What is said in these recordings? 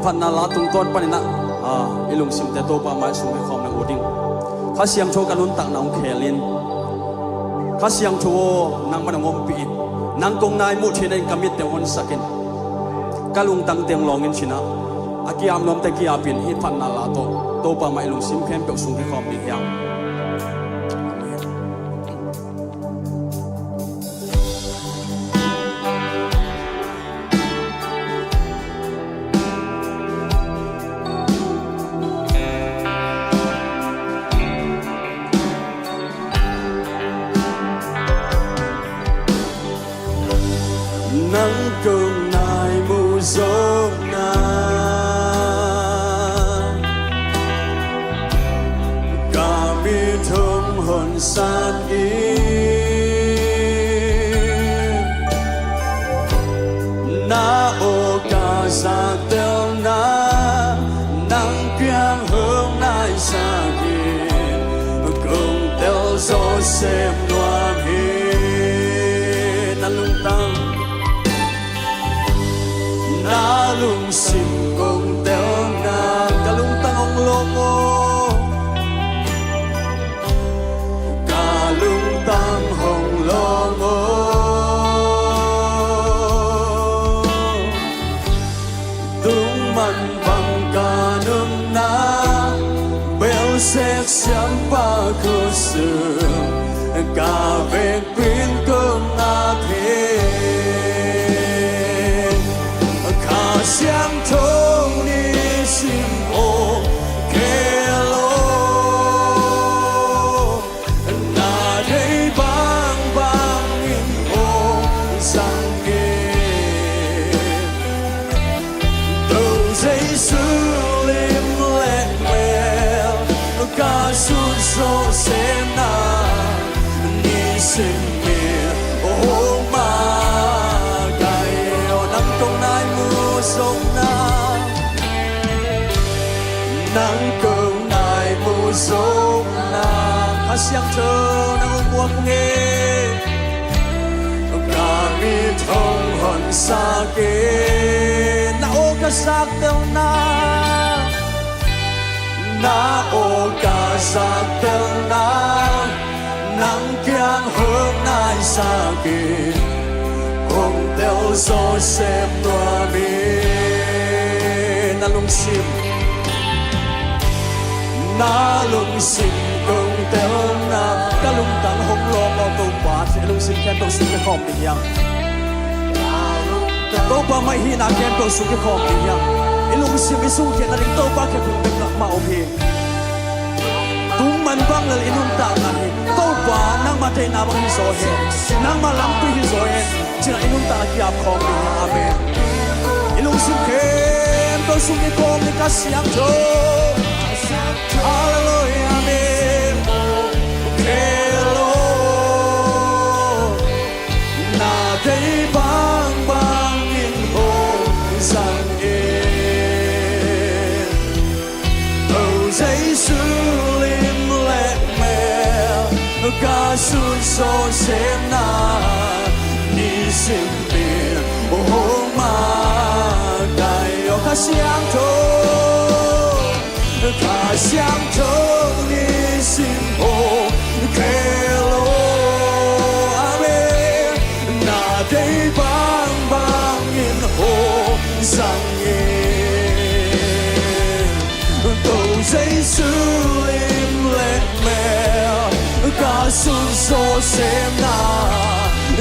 พันนาลาตุงต้นปนินะอิลุงสิมแต่โตปาไม้สูงให้คอมนังอุดิงข้าเสียงโชกันลุนตักนางเคลินข้าเสียงโชนางมันงมปีนางกงนายมุทินัยกามิตเตวันสักินกาลุงตังเตียงลองอินชินะอากิยามนมตะกี้อาปินฮิพันนาลาโตปาไม้ลุงสิมเข้มเปียกสูงให้คอมนิยามnắng cùng nai mù gió na cả bi thương hồn sát ý na ô cả sa teo na nắng kiang hướng nai sa kia cùng teo gió xem loa hi na lung tăng na lung sim kong teo na kalung tangong lomo kalung tang hong lomo tung man bang kanum na bel sek siam pa ko su ka vek pin ko na the相同的心哦，给了那对帮帮因哦上给，都在树林来了，嘎树说谁那你身边哦嘛该有能共爱慕。sông na nắng cơn nai mù sông na khá xiang chờ nắng mua nghe cả mi thông hòn xa kê na ô cả xác teo na ô cả xác teo na nắng kiang hướng nai xa kê cùng theo gió xem đoa mi na lung sim cùng theo na cả lung tăng hồng lo mò tàu bát sẽ lung sim khen tàu sung cái khom tình yang tàu ba mai hi na khen tàu sung cái khom tình yang lung sim cái sung khen na đình tàu ba khen cùng tình lạc mạo hi tung man bang lal inung ta na hi tàu ba nang ma thei na bang hi so he nang ma lam pi hi so he china inung ta ki ap khom tình yang amen ilung sim khen tàu sung cái khom ni ka siang cho hallelujah amen hello na thei bang bang in ho sang e tàu dây su lim lẹ mèo ca sun so xem na ni sim biển oh ma dai o ca siang cho ta相同的心哦，给了阿妹，那得帮帮因后上演，都在树林来咩，假诉说什那，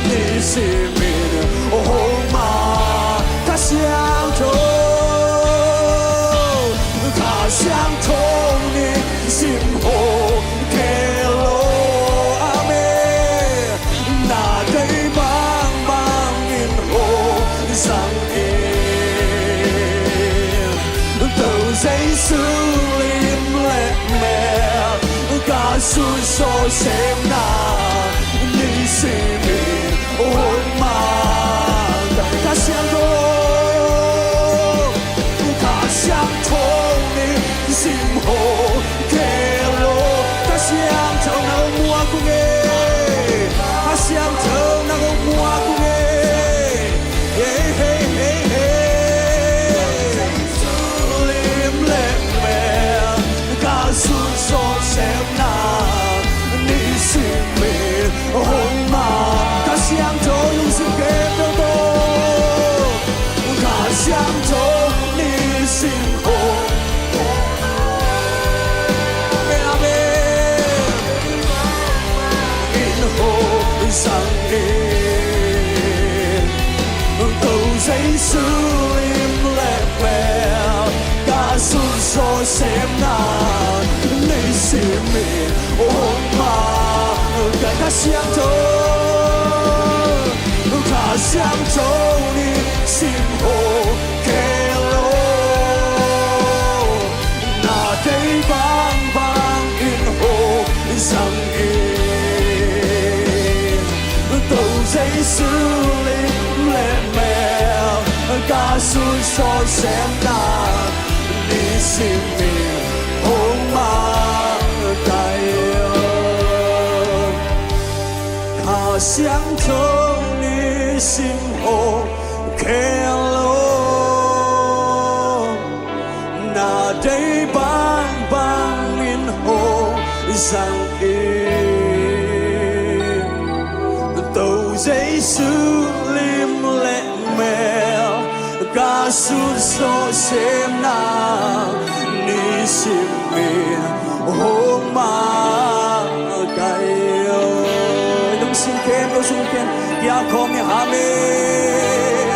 你是命哦嘛，他相同。相同的心火，给了阿妹，那对帮帮因后上演，都在树林来咩，假诉说什那，你是命哦嘛，他相同。相同的心火，给了他相同那个mua của nghe，他相同那个mua của nghe，嘿嘿嘿嘿， sang yên cầu giấy sư im lẹ mèo cả xuân so xem nào nơi xin mình ôm mà cả xiang châu cả xiang châu đi xin hồ kê lô na đây vang vang in hồ sang yên tàu giấy sư lên lẹ mèo cả xuân so xem nào đi xin mình ôm mà cay hà xiang châu đi xin hồ kê lô na đây bang bang in hồ sang yên tàu giấy sư lim lẹ mèo ca sun so xem nào ni sim mình hôm mà cay đông xin kem ya kom ya amen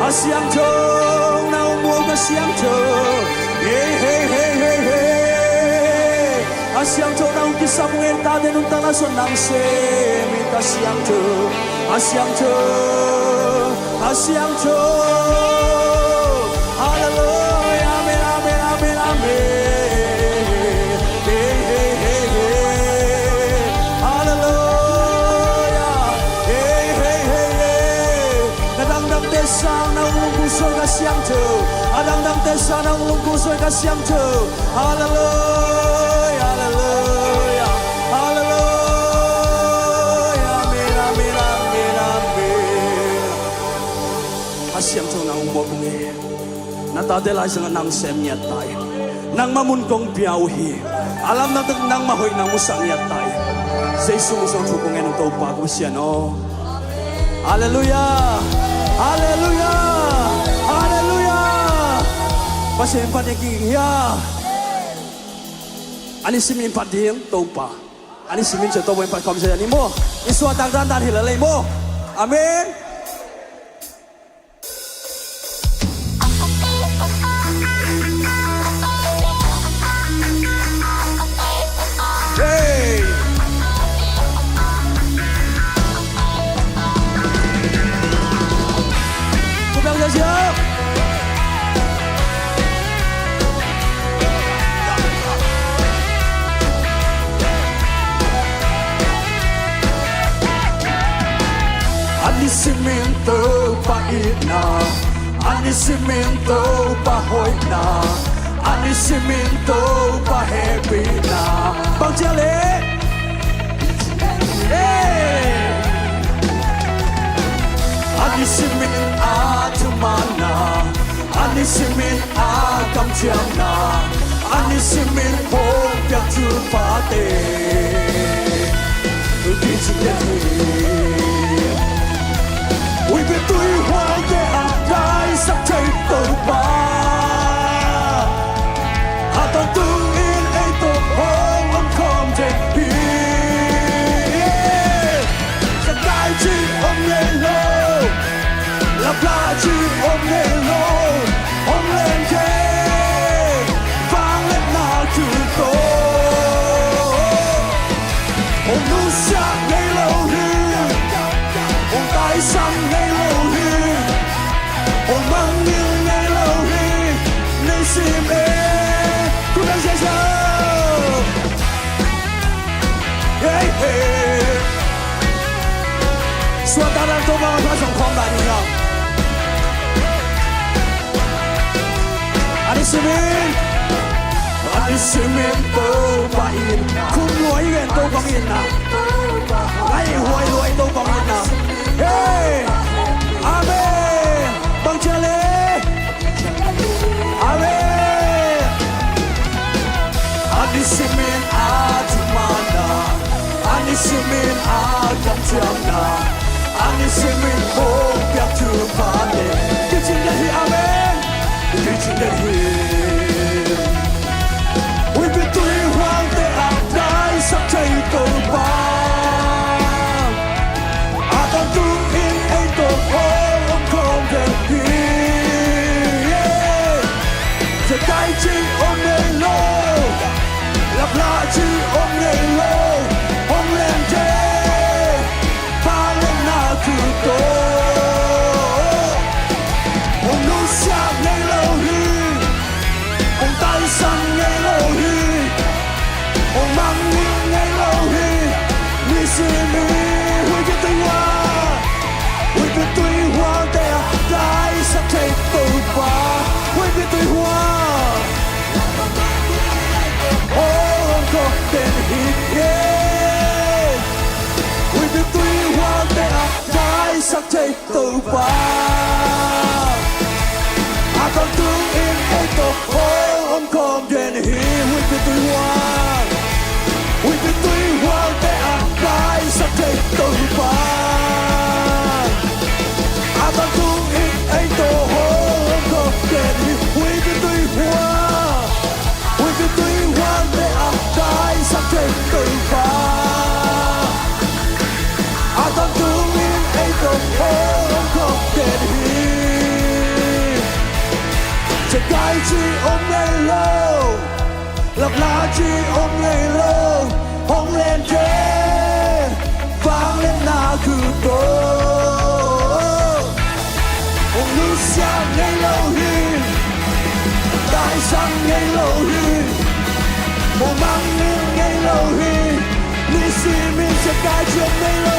asiang châu nào mua cái asiang châu hey asiang châu nào kisah mungkin ta den unta la son nang se minta asiang châu asiang châu hallelujah amen amen amen amen hey hallelujah hey nadang dang te sang na ung so ka siang châu adang dang te sang na ung so ka siang châu hallelujah hallelujah hallelujah amen amen amen amen asiang châu na ung mo kung natadalay sa nang semnyat tayo nang mamunkong biyawi alam na nang mahoy nang musangyat tayo sa isusong chukong enong tao pa siya no hallelujah hallelujah hallelujah pasin paniging ya ani simin pading tao pa ani simin sa tao pa kom sa ni mo iswa tang dan hilalay mo amen. Anisimiento pa ina, anisimiento pa hoy na, anisimiento pa happy na. Bang Jale, anisimin atumana, anisimin akamtiana, anisimin hopya tupate. We've been through all the eyes of take the bar. I don't do in a to home and come to here. The guy G on the low, la plage on the low, on the day, vang now to go. On no shot, they low here. On die some they low here. On mangil they low here. They see me. Kulang siya siya. Hey hey. Suatara to mga pasang kombat niya. Anisimin. Anisimin to pain. Kung luay yan to pangin na. Ay huay to pangin na. Hey, amen. Bang Jale, amen. Anisimin atumana, anisimin akamtiana, anisimin hopya tupane. Kichinggahi amen, kichinggahi. We've been doing one day after I say to the bar. có tên hít Vì việc tuy hoa tệ trái sắc thấy tự ba Con tương in ấy tổ không còn tên hít Vì việc tuy hoa tệ trái sắc thấy tự ba Con tương in ấy tổ không còn tên hít Vì việc tuy hoa tệ trái sắc thấy tự ba Con tương in ấy tổ không còn tên hít Trên cái chi ôm ngày lâu Lặp lá chi ôm ngày lâu Hông lên thế Vang lên là cứ tôi Hông lưu xa ngày lâu hi Tại sao ngày lâu hi Hông mang lên ngày lâu hi Lý si mình trên cái chi ôm ngày lâu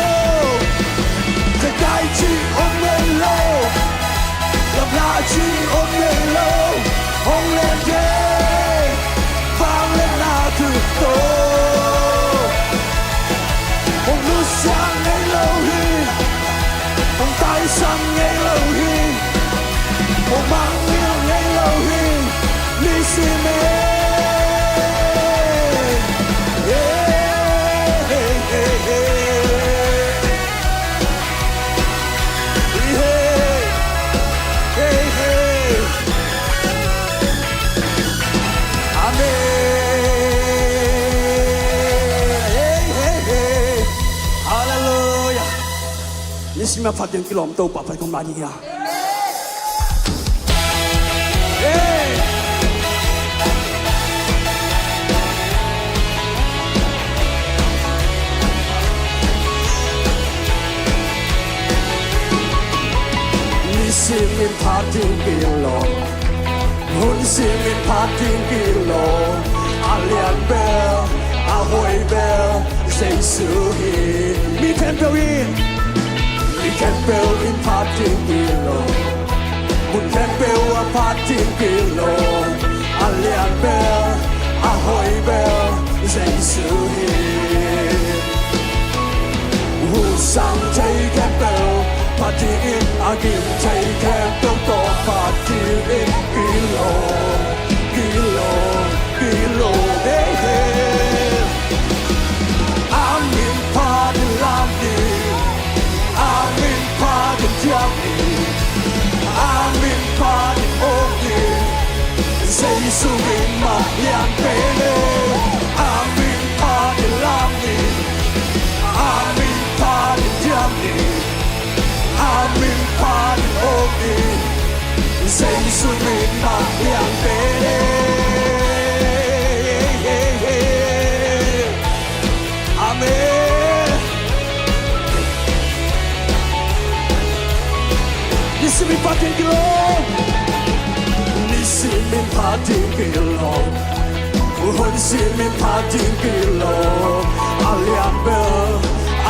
Trên cái chi ôm ngày lâu Lặp lá chi ôm ngày lâu Hông lên thế Vang lên là thứ tố Hông lưu sáng ngày lâu hi Hông tay sang ngày lâu hi Hông mang yêu ngày lâu hi Lý si mình Nisima fadin kilom tau papai kembali ya. Nisimin fadin kilom, hunsimin fadin kilom, alian bel, ahoy bel, seisuhi, mi temperin. We can build in parting below. We can build a parting below. Alian bell, ahoy bell, say suhi. Who sang take a bell, party in again, take a bell, party in below, hey hey. I'm in party lovely. I'm in party only Say so in my young baby I'm in party lovely I'm in party yummy I'm in party only Say so in my young baby Amen Nisimin parting kilom Nisimin parting kilom Nisimin parting kilom Alian bell,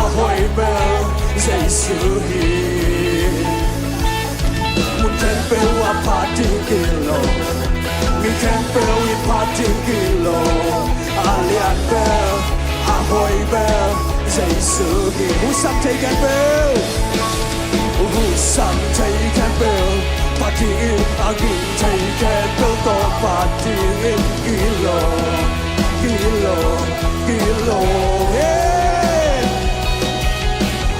ahoy bell, say suhi Mun tempel a parting kilom Mi tempel a parting kilom Alian bell, ahoy bell, say suhi Usam take a bell Some take and build, party in again, take and build the party in kilo, yeah.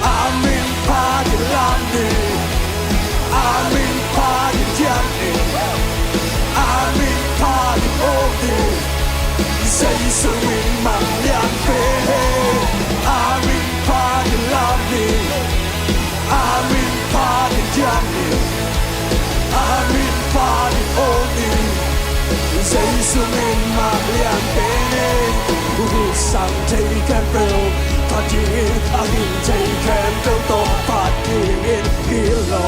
I'm in party London, I'm in party Germany, I'm in party Oldie, say so in my young baby, I'm in party London. I'm in party Germany I'm in party only Say so in my young baby Some take and build Party in again take and build the party in kilo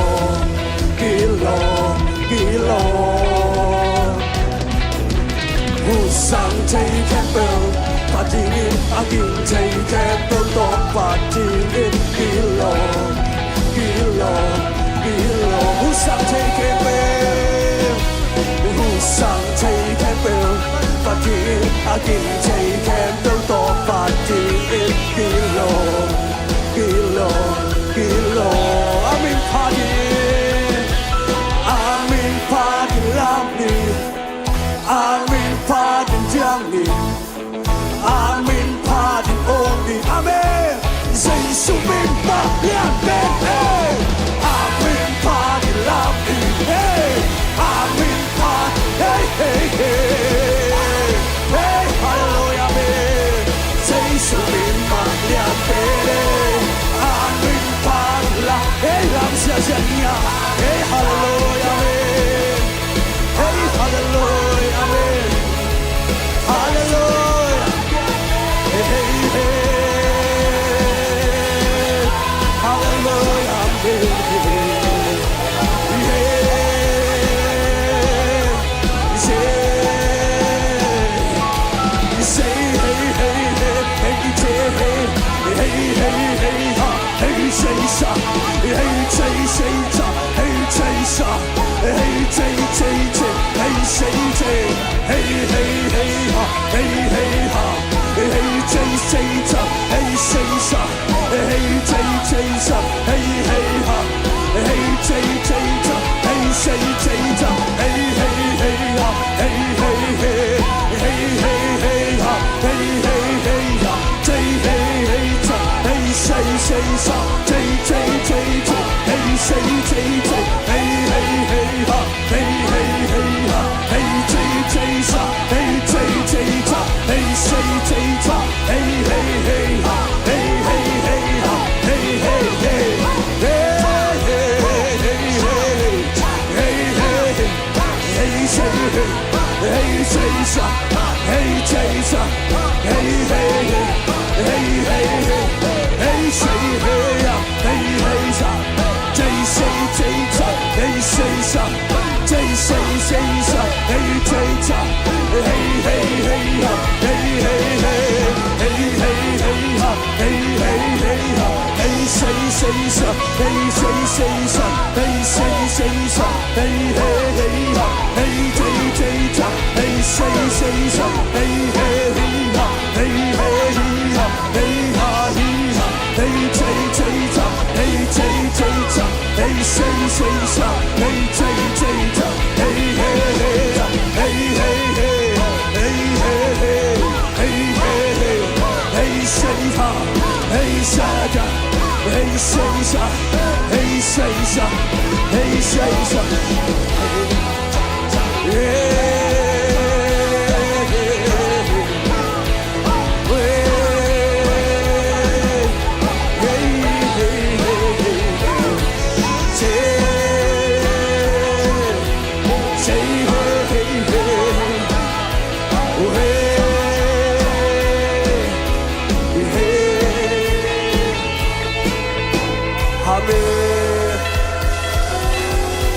Some take and build Party in again take and build the party in kilo Who's some take a bill? Who's some take a bill? But kinh chạy kèm đâu to phát triển kilo kilo kilo amin party amin party làm đi amin party giang đi amin party ôm đi amen dây su min pa liang bên hey amin party làm đi hey amin party hey hey hey hey hallelujah amen dây su min pa liang bên amin party la hey làm sia sia nia hey hallelujah amen hey hallelujah amen hallelujah hey hey hey hallelujah amen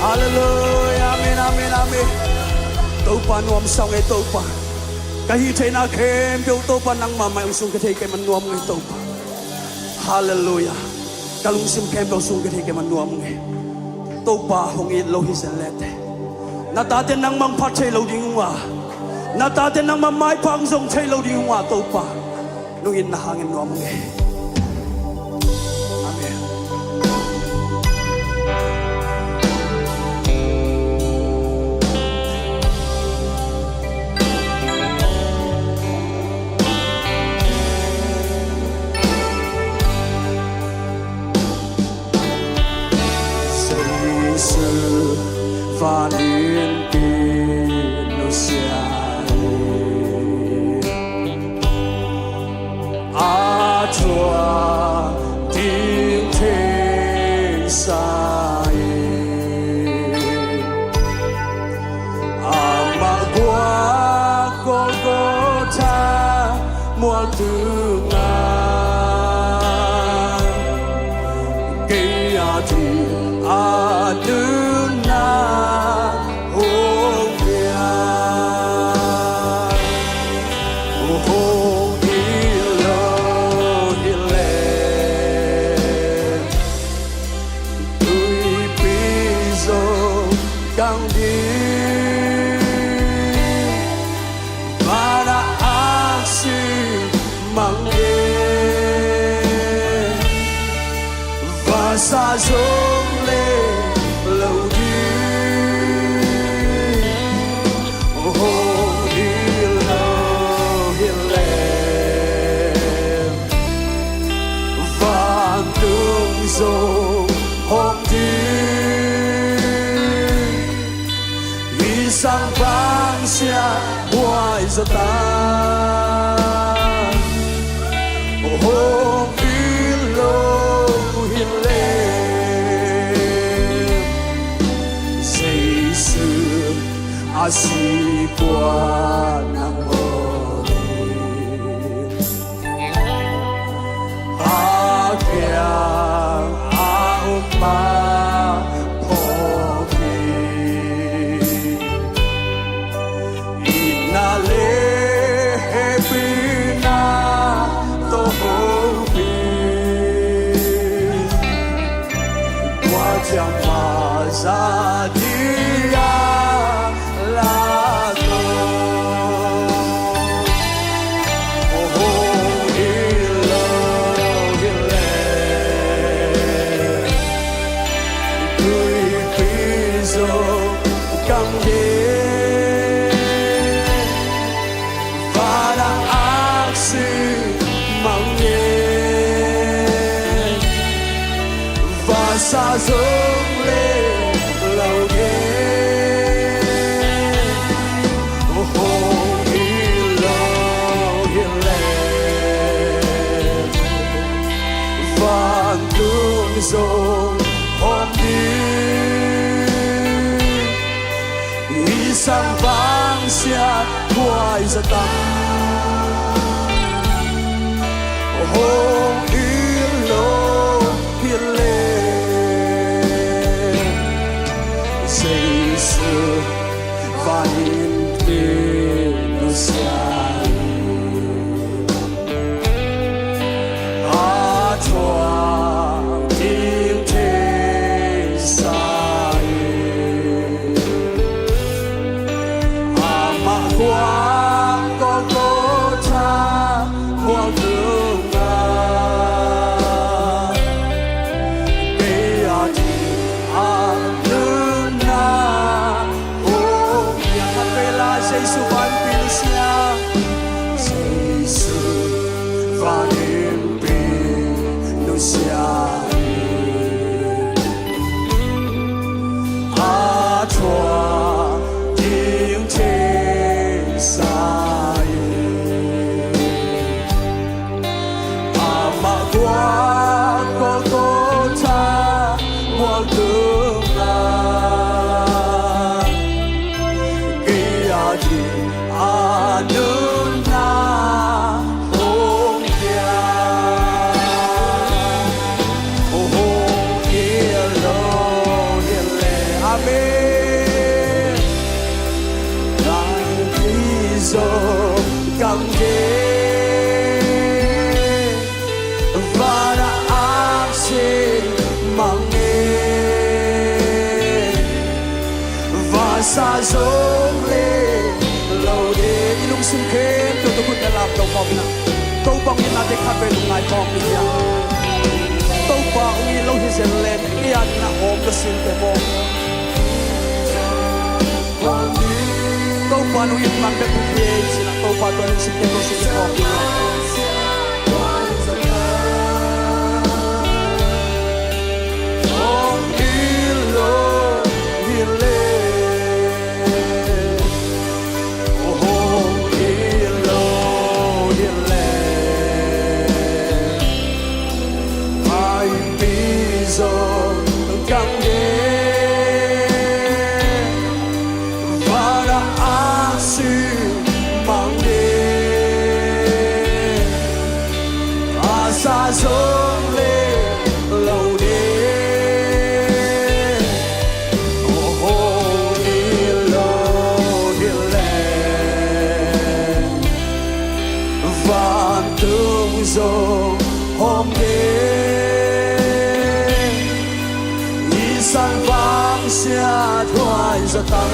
Hallelujah, amen, amen, amen. Tâu pa nuam sao ngay tâu pa. Kahi thay na khem tiêu tâu pa nang ma mai sung cái thay cái man nuam ngay tâu pa. Hallelujah. Kalung sim khem tiêu sung cái thay cái man nuam ngay. Tâu pa hong it lo his and let. Na ta ten nang mang pat thay lo ding wa. Na ta ten nang ma mai pang zong thay lo ding wa tâu pa. Nung in na hangin nuam ngay. Và niên kỷ nó xa a chua tiếng thiên xa a mà qua Golgotha muôn từ ngàn kia thì a đứng na càng đi và đã mang nghe và xa rông lên lâu đi hồn đi lâu hiền lem và tương dòng hôm đi vì sang vang xa ngoài giờ ta hôm đi lâu hiền lem dây xưa asi qua nắng mơ a kia a umma phoki inale hebina to hobi qua chama zadia xa dâng lên lâu đêm hồn hiền lâu hiền lem và tương dòng hôm đi ý sang vang xa ngoài giờ ta hồn hiền lâu hiền lem xưa và nhìn thêm nó xa a thoa tiếng thế xa a mà quá có tha hoa thương Jesus van Pilsia Jesus van Pilsia a thoa tiếng thế xa a mà quá có tha hoa thương Aduna Om Dia Om Hielo Hiele Amen Lai Piso Cam Ghê Và đã áp xin mang nghe và xa dông lên lâu đêm ilung sum khem tu tu kut dalap to pom na to bang ina te kha pe lungai pom ni ya to pa ui lo hi zen len ya na om to sin te mo to pa nu yin mang te pe sin to pa to sin te to sin pom ni om ilo hile cam ghê và đã ác xin mang đến xa dâng lên lâu đêm oh hiền lâu hiền lem và tương dòng hôm đêm ý sang vang xa thoại ra tăng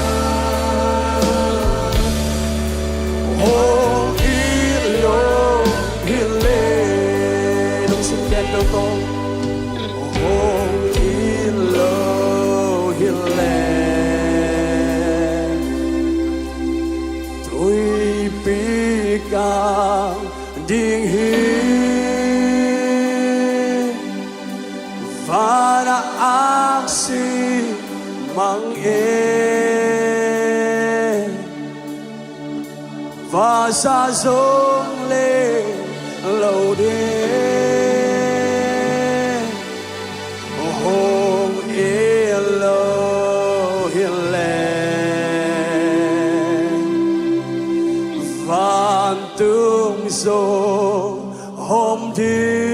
oh hiền lâu hile lung sim đen đâu to hong hilo hile tôi bi ca ding hi và đã ác si mang và xa rông lên lâu đêm hồng yên lâu hiền lành vạn tương dô hôm đi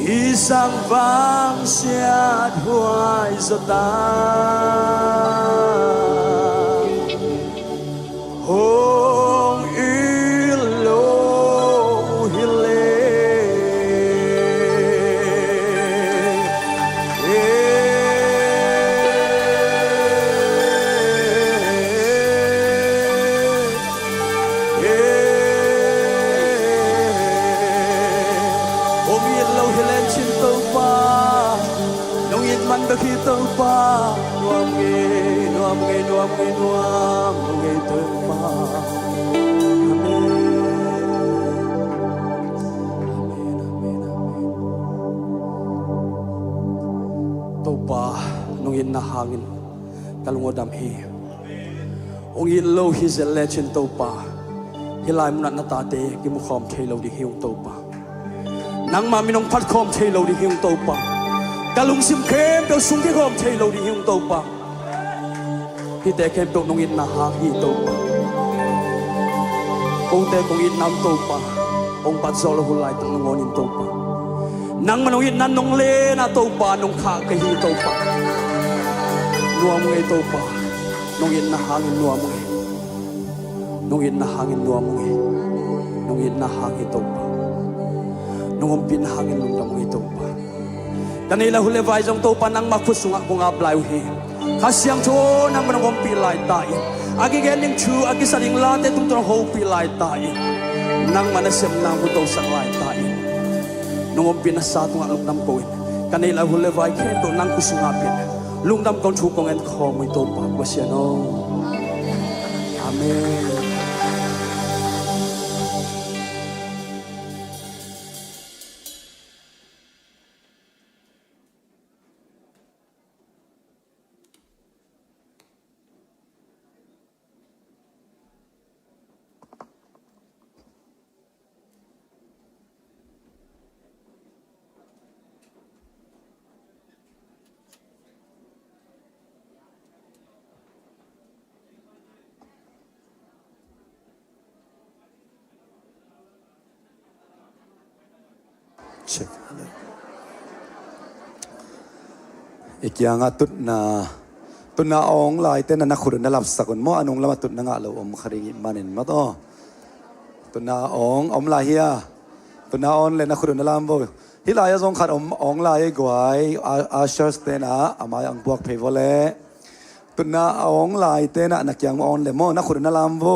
ý sang vang xét hoài giọt ta hong ilo hile hong ilo hile chin tâu pa nong yin man da khi tâu pa nuam nge nuam nge nuam nge nuam nge tâu pa pa nong in na hangin kalungodam hi ong in lo hi zel chen to pa hilai mun na ta te ki mu khom thei lo di hiung to pa nang ma minong phat khom thei lo di hiung to pa kalung sim khem do sung ki khom thei lo di hiung to pa hi te khem to nong in na ha hi to pa ong te kong in nam to pa ong pat zo lo hulai tong ngon in to pa nang manong in nan nong le na to pa nong kha ka hi to pa nuam ngai to pa nong in na hangin nuam ngai nong in na hangin nuam ngai nong in na hangin to pa nong pin hangin nong dam ngai to pa kanila hule vai jong to pa nang makhu sunga bunga blai hi kha siang tho nang manong pi lai tai agi gen ning chu agi saring la te tum tro ho pi lai tai nang manasem nang mu to sang lai tai nong pinasa tunga lungdam ko kanila hule vai khe to nang kusunga pin lungdam kon chu kong en kho moi to pa ko sia no amen check ikyanga tutna ong lai ten na khurun na lap sakon mo anong lama tutna nga lo om kharingi manin ma to tutna om la hia tutna on le na khurun na lam bo hilai azong khat ong lai gwai ashers te na amai ang buak phevole tutna ong lai te na nakyang on le mo na khurun na lam bo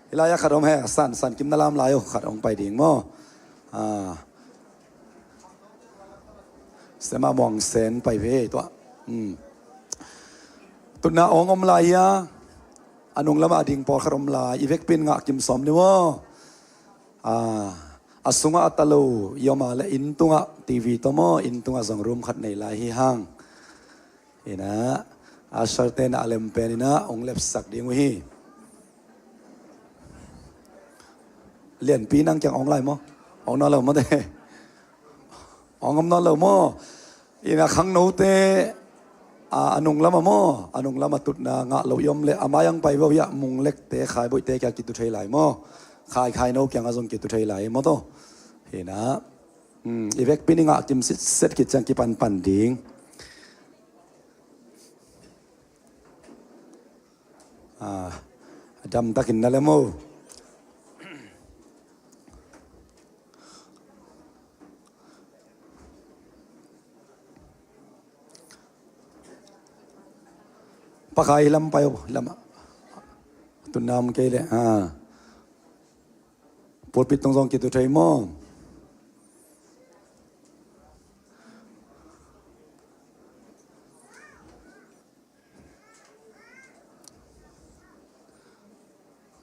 hilai khat om he san kim na lam lai khat ong pai ding mo sema mong sen pai ve to tutna ong om lai ya anong lama ding por kharom lai ivek pin nga kim som ni mo asunga atalo yoma la intunga tv to mo intunga zong room khat nei lai hi hang ina asarte na alem penina ong lep sak ding hi lien pi nang kyang ong lai mo ong no lo mo de ong om no lo mo ina khang no te anong lama mo anong lama tut na nga lo yom le amayang pai bo ya mung lek te khai boi te kya ki tu thei lai mo khai no kyang azong ki tu thei lai mo to hina ivek pininga kim set ki chang ki pan ding dam takin na le mo pakai lam payo lam tunam ke le ปวดปิดตรงกิตุไทยมอง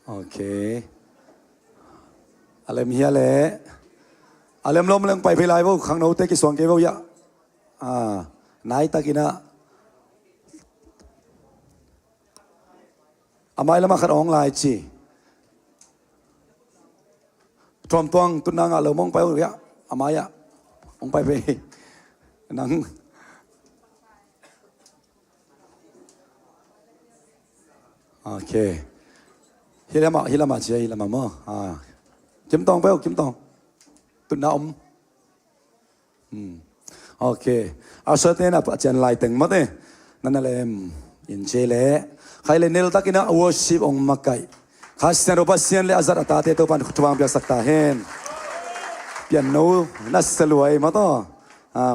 โอเคอะไรมีอะไรอะไรล้มเรื่องไปไลฟ์ว่าข้างโน้ตเตกิสวงเกว่ายะนายตะกินะอาไม่ละมาขัดออนไลน์จีทอมตวงตุนนางเรามองไปว่ายะอาไม่อะมองไปนังโอเคฮิลามาเชียฮิลามามั้งจิ้มตองไปจิ้มตองตุนน้าโอเคเอาเสร็จนะปัจจัยไล่ตึงมาเต้นั่นแหละยินเชลใครเลยเนลตักินะวอชิบองมักไก่ข้าเสียนรูปเสียนเลยอาจจะตาเตตัวปันทุบางเปียสักตาเห็นเปลี่ยนโน้นัสลวยมาต่อ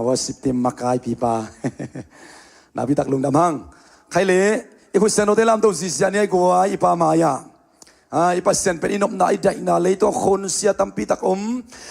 วอชิบทีมมักไก่ปีปานาบิตักลุงดำหังใครเลยอีกุเสียนโนเตลามตัวซิเซียนี่กูว่าอีปามายาipasen pen inop na ida ina leito khon sia tampitak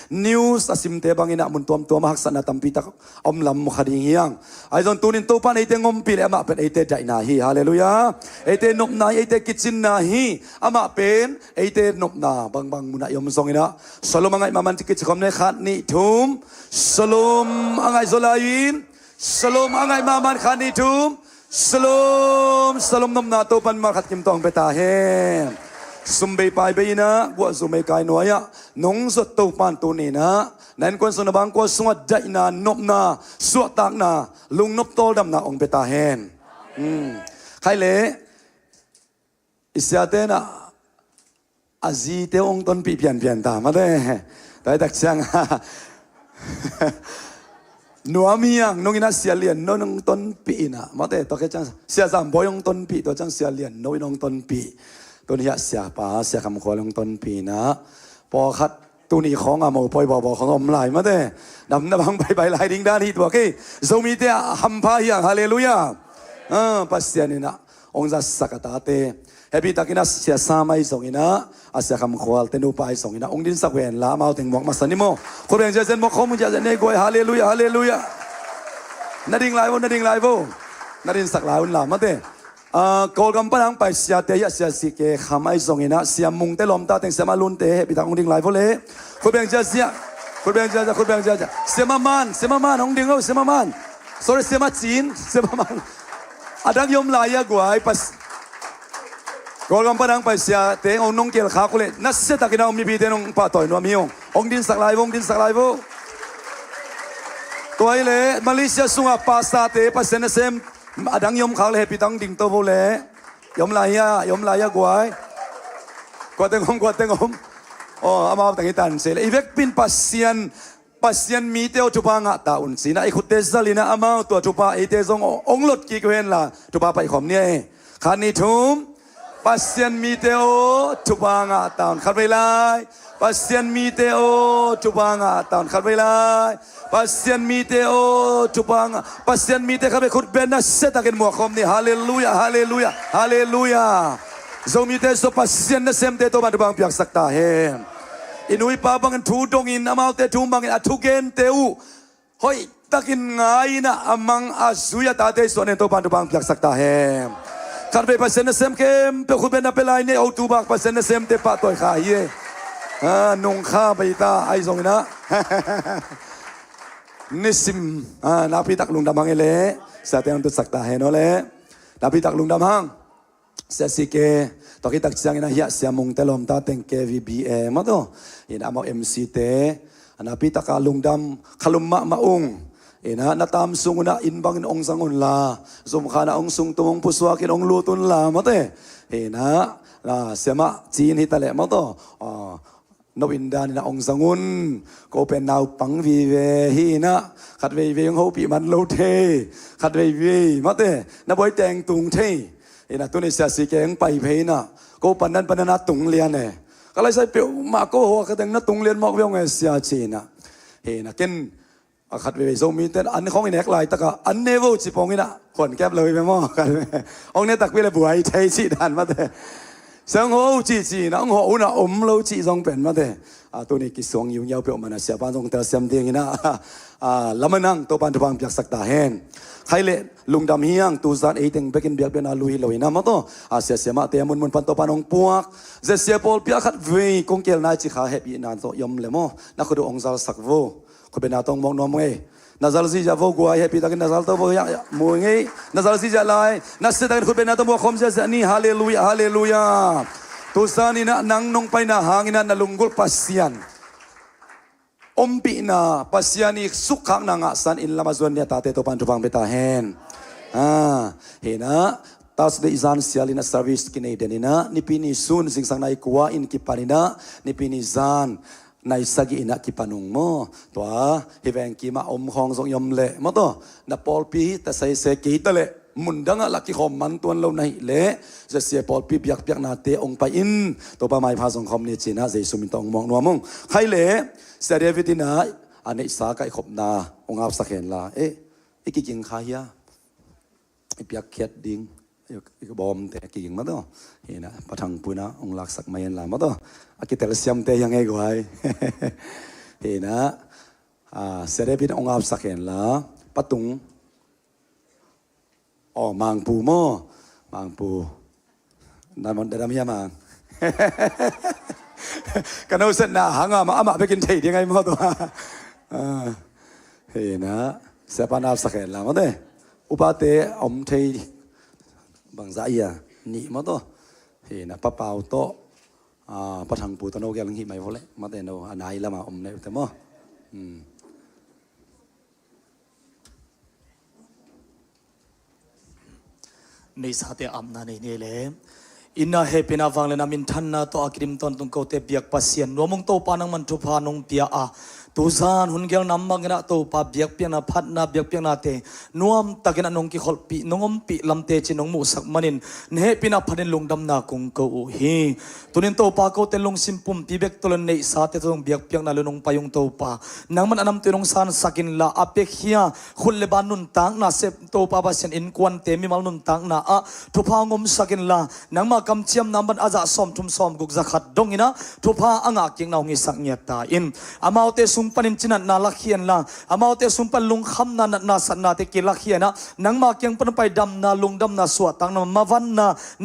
news asim te bangina mun tuam haksana tampitak lam khading hiang ai don tunin to pan ite ngom pile ama pen ite dai na hi hallelujah ite nop na ite kitchen na hi ama pen ite nop na bang muna yom songina salom angai maman tikit khom ne khat ni thum salom angai zolain salom angai maman khat ni thum salom nom na to pan ma khat kim tong beta he sumbai pai bai na gua sumbai kai noya nong zot to pan to ni na nan kon sona bang ko sunga dai na nop na suat tak na lung nop tol dam na ong beta hen khai le isiate na azi te ong ton pi pian ta ma de dai tak chang nuamiang nong ina sia lian no nong ton pi na ma de to ke chang sia jam boyong ton pi to chang sia lian no nong ton piตัวนี้เสียป้าเสียคำขวัญลงต้นปีนะพอคัดตัวนี้ของอาโมปอยบอกของอมไหลมาเด้ดำน้ำบังไปไหลดิ้งด้านที่ตัวกี้โซมีเตะฮัมพาฮิยังฮาเลลูยาปัสเซียนี่นะองค์จะสักตาเตเฮบิตากินัสเสียสามัยส่งอินะอาเสียคำขวัญเตนูไปส่งอินะองค์ดินสักเวนลามาถึงบอกมาสันนิโมคนเรียนเจเซนบอกเขามึงจะเนกวยฮาเลลูยาฮาเลลูยานาดิ่งไลฟ์นาดิ่งไลฟ์นาดิ่งสักไลฟ์ลามาเต้กอลกำปั้นไปเสียเตยเสียสิเกขมายส่งอินะเสียมุงเตลมตาเต็งเสียมาลุนเตะปิดทางองดิ่งไหลพอเลยคุณแบงเจ้าเสียคุณแบงเจ้าเสียมามันองดิ่งเอาเสียมามัน sorry เสียมาจีนเสียมามันอดังยมลายกว่าไอ้ปัสกอลกำปั้นไปเสียเตงองนงเกลขาคุณเลยนัสเซตักินาอมีบีเตนองป้าต่อยนัวมิวองดิ่งสักไลฟ์ตัวไอ้เลยมาเลเซียสุงอาปาสตาเตปัสเซนเซมอดังยมเขาเลยปิดตังดิ่งโตโวเล่ยมลายกว่ากวาดเต็งอมอามาตั้งตันเสร็จอีเวกปินปัสเซียนมีเตอทุบางตาอุนสีนะไอคุเตสซาลีนะอามาตัวทุบาไอเตซงองลดกี่เวนล่ะทุบาไปขอมเนี่ยขานิทุมปัสเซียนมีเตอทุบางตาอุนขัดไปไล่ปัสเซียนมีเตอทุบางตาอุนขัดไปไล่pasien mite o tupang pasien mite kami khut bena setakin mo khom ni hallelujah zomite so pasien na semte to madubang piak sakta he inui pa bang thu dongin amau te thu bang athugen teu hoi takin ngai na amang azuya ta te so ne to madubang piak sakta he kan be pasien na sem kem pe khut bena pelai ne o tu bak pasien na semte pa toy kha ye nong kha baita ai zongina nisim napi tak lung damang ele sa te untuk sakta he no le napi tak lung damang sa sike to kita siang ina hiya siamung telom ta teng KVBM to ina mo MC te napi tak lung dam khalumma maung ina natam sunguna inbang ong sangun la zum khana ong sung tumong puswa kin ong lutun la mate ina la sema chin hitale mo to no indan na ong sangun ko pen nau pang vi ve hi na khat ve ve ho pi man lo the khat ve mate na boy teng tung the ina tu ni sia si keng pai phe na ko panan tung lian ne ka lai sai pe ma ko ho ka teng na tung lian mok ve nge sia chi na he na ken khat ve zo mi ten an khong nek lai ta ka an nevo chi pong ina khon kep loi pe mo kan ong ne tak pi le buai thai chi dan mate สังหูจีนะองหูนะเราจีจงเป็นมาเด้ตัวนี้กิสวงยุ่งยาวเปียวมันเสียปานจงเตอเสียมเดียงนะละมันนั่งตัวปานทุบังเปียกสักตาเฮนใครเละลุงดำเฮียงตูซานเอติงเบกินเบียกเป็นอาลุยลอยนะมาโตเสียมาเตียมุนปันตัวปานองปวกเสียปอลเปียขัดเวกงเกลนายจิขาเฮปีนานโตยอมเลโมนักดูองซาลสักโวเขาเป็นนาตองมองนอมเงnazar si javo gua happy takin nazar to bo ya muingi nazar si jalai nas takin khut ben na to bo khom ja ni hallelujah hallelujah tu sani na nang nong pai na hangina na lunggul pasian ompi na pasiani sukhang na nga san in lamazon ya tate to pan tupang beta hen hena tas de izan sialina service kinaidenina nipini sun singsang nai kuwa in kipanina nipini zanในสกินักกิปนุงโมตัวฮิแวงกีมาอมของทรงยมเละมาตัวนับปอลปีแต่ใส่เสกีตะเละมุนดังลักกิขอมมันตัวเราในเละจะเสียปอลปีเปียกนาเตองไปอินตัวป้าไม้พาสงคมนี่จีน่าเจสุมินตองมองนัวมงใครเละเสียเดวิดินาอันนี้สาไก่ขบนาองอาบสักเห็นละอีกกิงขายะไอเปียกเขียดดิ้งอีกบอมแต่กิ่งมาตัวเห็นนะปะทังปุนะองลักสักไม่เห็นละมาตัวอากิเตลเซียมเตยังไงกูไอเห็นนะเสด็จพินองอาบสักเห็นละปะตุงมังปูโมมังปูนั่นมันเดิมยังมังกันเอาเส้นหน้าหางมาไปกินเทยังไงมาตัวเห็นนะเสปานาบสักเห็นละมาตัวอุปาเตอมเทบางสายนี่มาตัวเห็นนะป้าเปาโตปะทังปูตโนแกลังหิไม่พอเลยมาแต่โนอันไหนละมาอมในแต่หม้อในสาเตอัมนาในนี่เลยอินนาเฮปินาฟังเลยนามินทันนาตัวอักริมตอนตุงเกาเตเบียกปัสเซียนนัวมงโตปานังมันทุพานงเปียตูซานหุ่นเกี่ยวนำมังนะโตปาเบียกเปียนาพัดนาเบียกเปียนาเตนวมตะกินนงกิขอลปีนงอมปีลำเตจินงมูสักมันินเนเฮปินาพันลุงดำนาคงเกาฮีตุนินโตปาเกาเตลงซิมปุ่มปีเบกตุลเนสาเตตุงเบียกเปียนาลุนงปายงโตปานังมันอนำตุนงซานสักินลาอเปกเฮียคุเลบานุนตังนาเซโตปาบาเซนอินควันเตมิมัลนุนตังนาทุพางมสักินลานังมากำเชียมนัมันอาจะสอมทุมสอมกุกจักขัดดงอินะทุพาอ่างกิงนางิสักเงียตาอินอามาเตสุงปนิมจินันนาลักเฮียนละอามาเตสุงปันลุงคำนาสันนาเตกิลักเฮียนะนังมาเกียงปนไปดำนาลุงดำนาสวดตังนามาวัน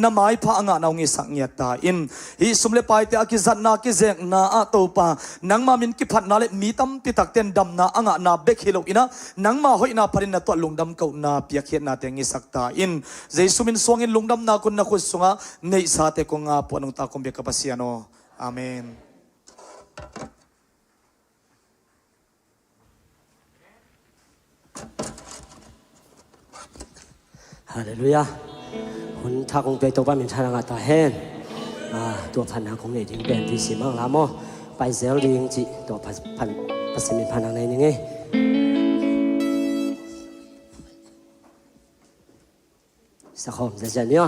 นาไม้พาอ่างนางิสักเงียตาอินฮิสุมเลไปเตอกิจันนากิเจงนาอาโตปานังมามินกิพัดนาเลมีตั้มปิตักเตนดำนาอ่างนาเบกฮิโลอินะนังมาหอยนาปรินนาตัวลุงดำเก่านาเปียกเฮียนาเตงิสักตาอินเจสุมินสวงอินลุงดำนาคุณนาคุสงะในสาเตกงาปนงตาคมเบียกปัสยาโนอาเมนฮาเลลูยาหุ่นทักคงไปตัวบ้านเป็นชาลังอัตาเฮนตัวพันนาคงเนี่ยถึงเป็นที่สิมังลาโมไปเซลลิงจิตัวพันปัสมินพันนางในนี่ไงสักคมจะเนี่ย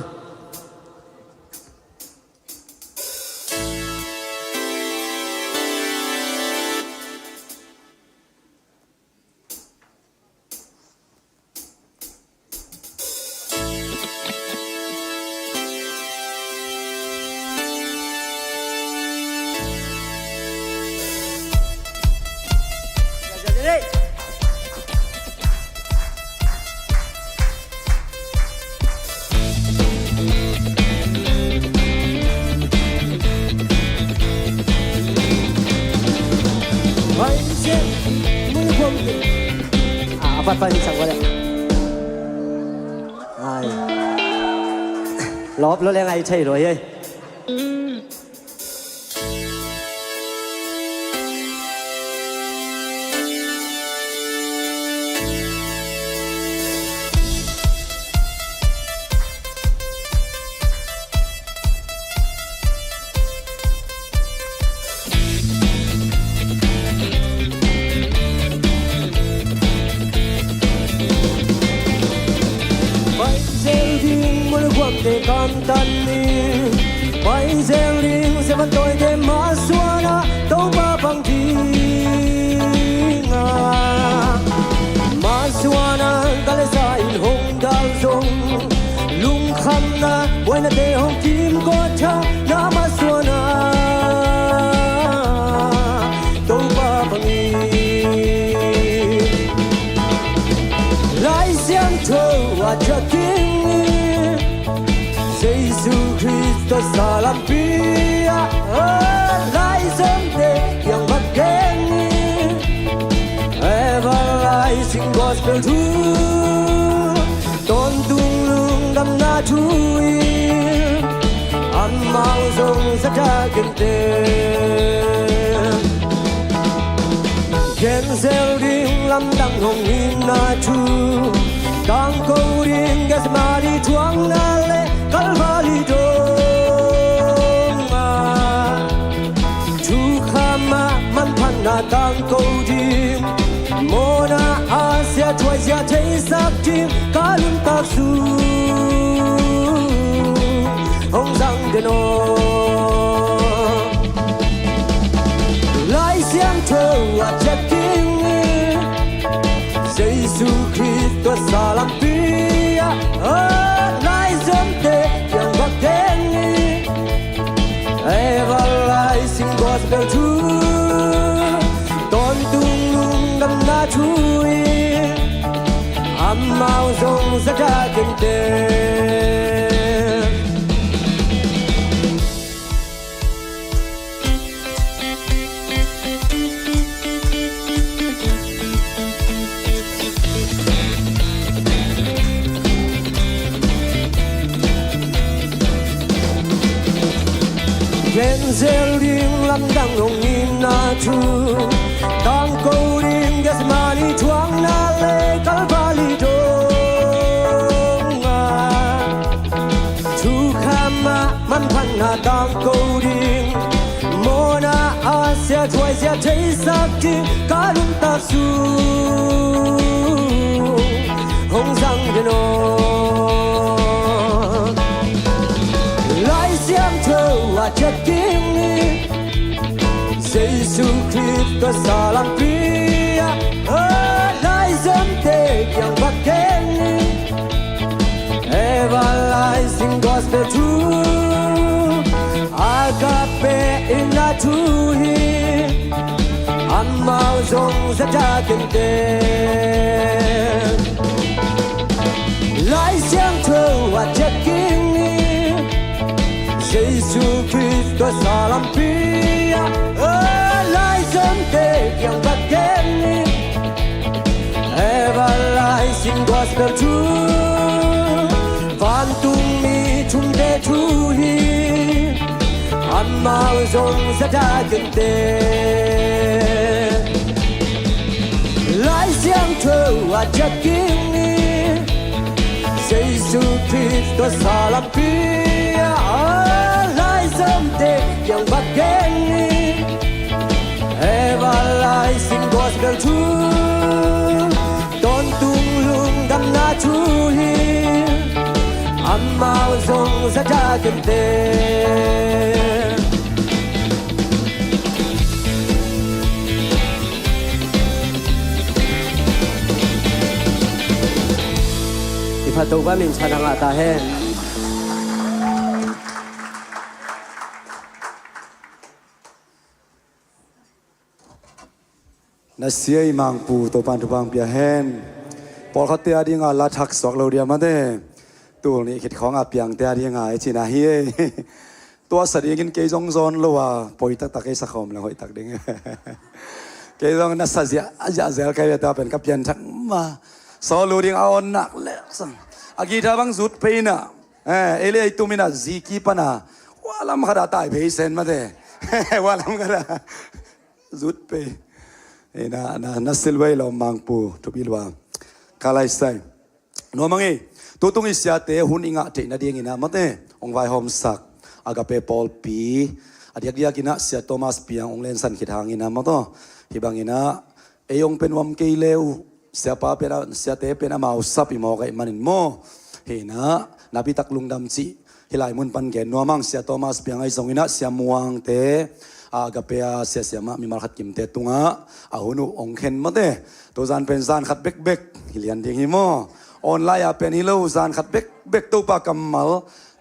ไปสั่งว่าอะไรลบแล้วยังไงใช่หรือยังCantani, paiseling se vantoy de masuana, toba pangtinga. Masuana galesa il hong dal song, lung kham na, buena de hong kim gocha. pia lai someday yang bageni everlasting gospel truth don tung lung dam na chui an mau song sa ta kente ken sel ding lam dang hong in na chu dang ko ring gas mari chuang na le kalvari do chu khama man phan na dang ko ding mona asia choi sia thei sak tim kalun ta su hong sang de no lai xiang thơ a chat king Giêsu Christ salam pia lai zum te yang bageni everlasting gospel truth don tung lung dam na chui am mau song sa ta kente Ken sel ding lam dang hong in na chu dang ko ring gas mani chuang na le kalvari do chu khama man phan na dang ko ring mona asia choi sia thei sak ti kalun ta su hong sang de no lai xiang thơ a chat king Giêsu Christ salam pia lai zum te yang bageni everlasting gospel truth agape in la chui an mau song sa ta kente lai xiang thơ a chat king Giêsu Christ salam pia lai zum te yang bageni everlasting gospel truth van tung mi chung de chui an mau song sa ta kente lai xiang thơ a chat king Giêsu Christ salam pia lai someday yang bageni everlasting gospel truth don tung lung dam na chui am mau song sa ta kente Ipatu ba min chanang ata hen na siai mang pu to pan tu bang pia hen pol khat tia ding a la thak sok lo dia ma de tu ni khit khong a piang tia ding a chi na hi tua sa ding ke jong zon lo wa poi tak tak e sa khom la hoi tak ding ke jong na sa ja ja zel ka ta pen ka pian thak ma so lo ding a on nak le sang agi tha bang zut pe na ele ai tu mina ziki pana walam khada tai pe sen ma de walam khada zut pe na silway lo mangpu to bilwa kalai sai no mangi to tung isya te hun inga te na ding ina mate ong vai hom sak agape Paul pi adiak dia kina sia Thomas piang ong len san khithang ina mato hibang ina eyong penwam ke leu sia pa pera sia te pena mau sap i mo kai manin mo hina nabi tak lungdam chi hilai mun pan gen no mang sia Thomas piang ai song ina sia muang te agapea sia sia ma mi mal khat kim te tunga ahunu ong khen mate to zan pen zan khat bek bek hilian ding hi mo online a pen hilo zan khat bek bek to pa kamal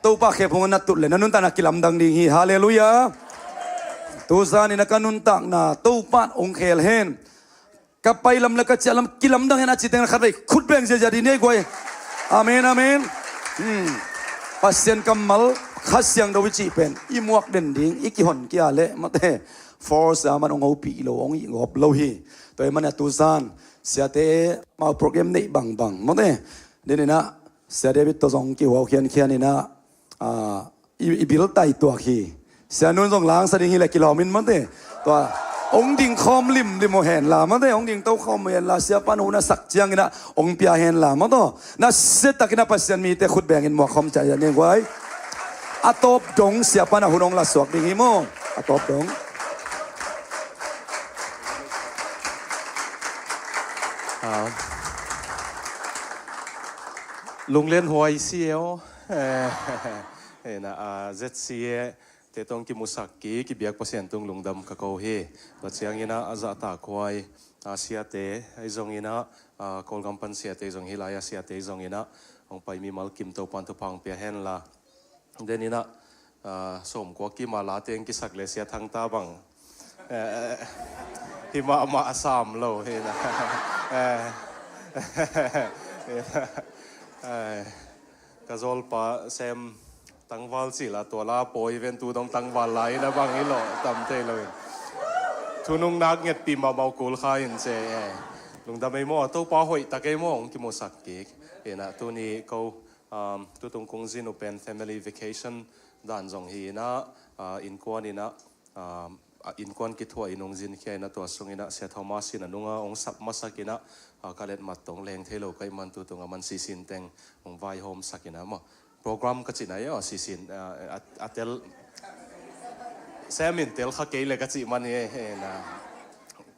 to pa khe phong na tut le nanun ta na kilam dang ding hi hallelujah to zan ina kanun tak na to pat ong khel hen kapai lam la ka chalam kilam dang hena chiteng khat rei khut beng je jadi ne goi amen amen pasien kamal ข้าเสียงดวิจิเป็นอีมวกเด่นดิ้งอีกิหอนกี่อะไรมาเตะฟอร์สมันองเอาปีโลองอีงบโลฮีตัวมันตุซานเสียเตะมาโปรแกรมนี้บังมาเตะเดี๋ยวนี้นะเสียเดบิตตัวสองกี่หัวเขียนนี่นะอีบิลไตตัวขี้เสียนุ่นส่งล้างสดิ่งฮิเลกิโลมินมาเตะตัวองดิ่งคอมลิมโมเห็นละมาเตะองดิ่งเต้าคอมเห็นละเสียปานูน่ะสักเจียงนะองเปียเห็นละมาตัวน่ะเสร็จตะกินะปัสยันมีแต่ขุดแบ่งเงินหมวกคอมใจยันเองไว้อาตบดงเสียปานะหุ่นองละสวกดิ่งฮิโมอาตบดงลุงเล่นหวยเสียวเห็นนะเจ็ดเสียเตตงกิมุสักกีกิเบียกเปอร์เซ็นต์ตรงลุงดำกะเขาเฮตัวเสียงยินะอาจจะตาควายเสียเตไอจงยินะกอลกัมปันเสียเตจงฮิลายาเสียเตจงยินะองไปมีมัลกิมตัวปันตุพังเปียเฮนละเดนินะสมกว่ากิมาลาเตงกิสักเลเสียทั้งตาบังที่มาสามโลเห็นนะกระโจลปะเซมตั้งวาลสิละตัวลาโปยเวนตูต้องตั้งวาลไหลนะบางอีหล่อตำเตเลยทุนุงนักเงียบปีมาเบากูลข้าอินเจลุงดำไม่มั่วตัวป้าหอยตะเกยมั่วกิโมสักกิกเห็นนะตัวนี้เขาตัวตรงกงซินเป็น family vacation ด่านจงฮีนะอินกวนนี่นะอินกวนกิทัวอินงจินแค่นะตัวสงินะเสียทอมาสินะนุ่งองสับมาสักินะกาเล็ดมัดตรงแรงเทโลกัยมันตัวตรงมันซีซินเต็งองไวโฮมสักินะมั้งโปรแกรมก็จินะย่อซีซินอัตเตลแซมินเตลข้าเกยเลยก็จิมันเนี่ยนะ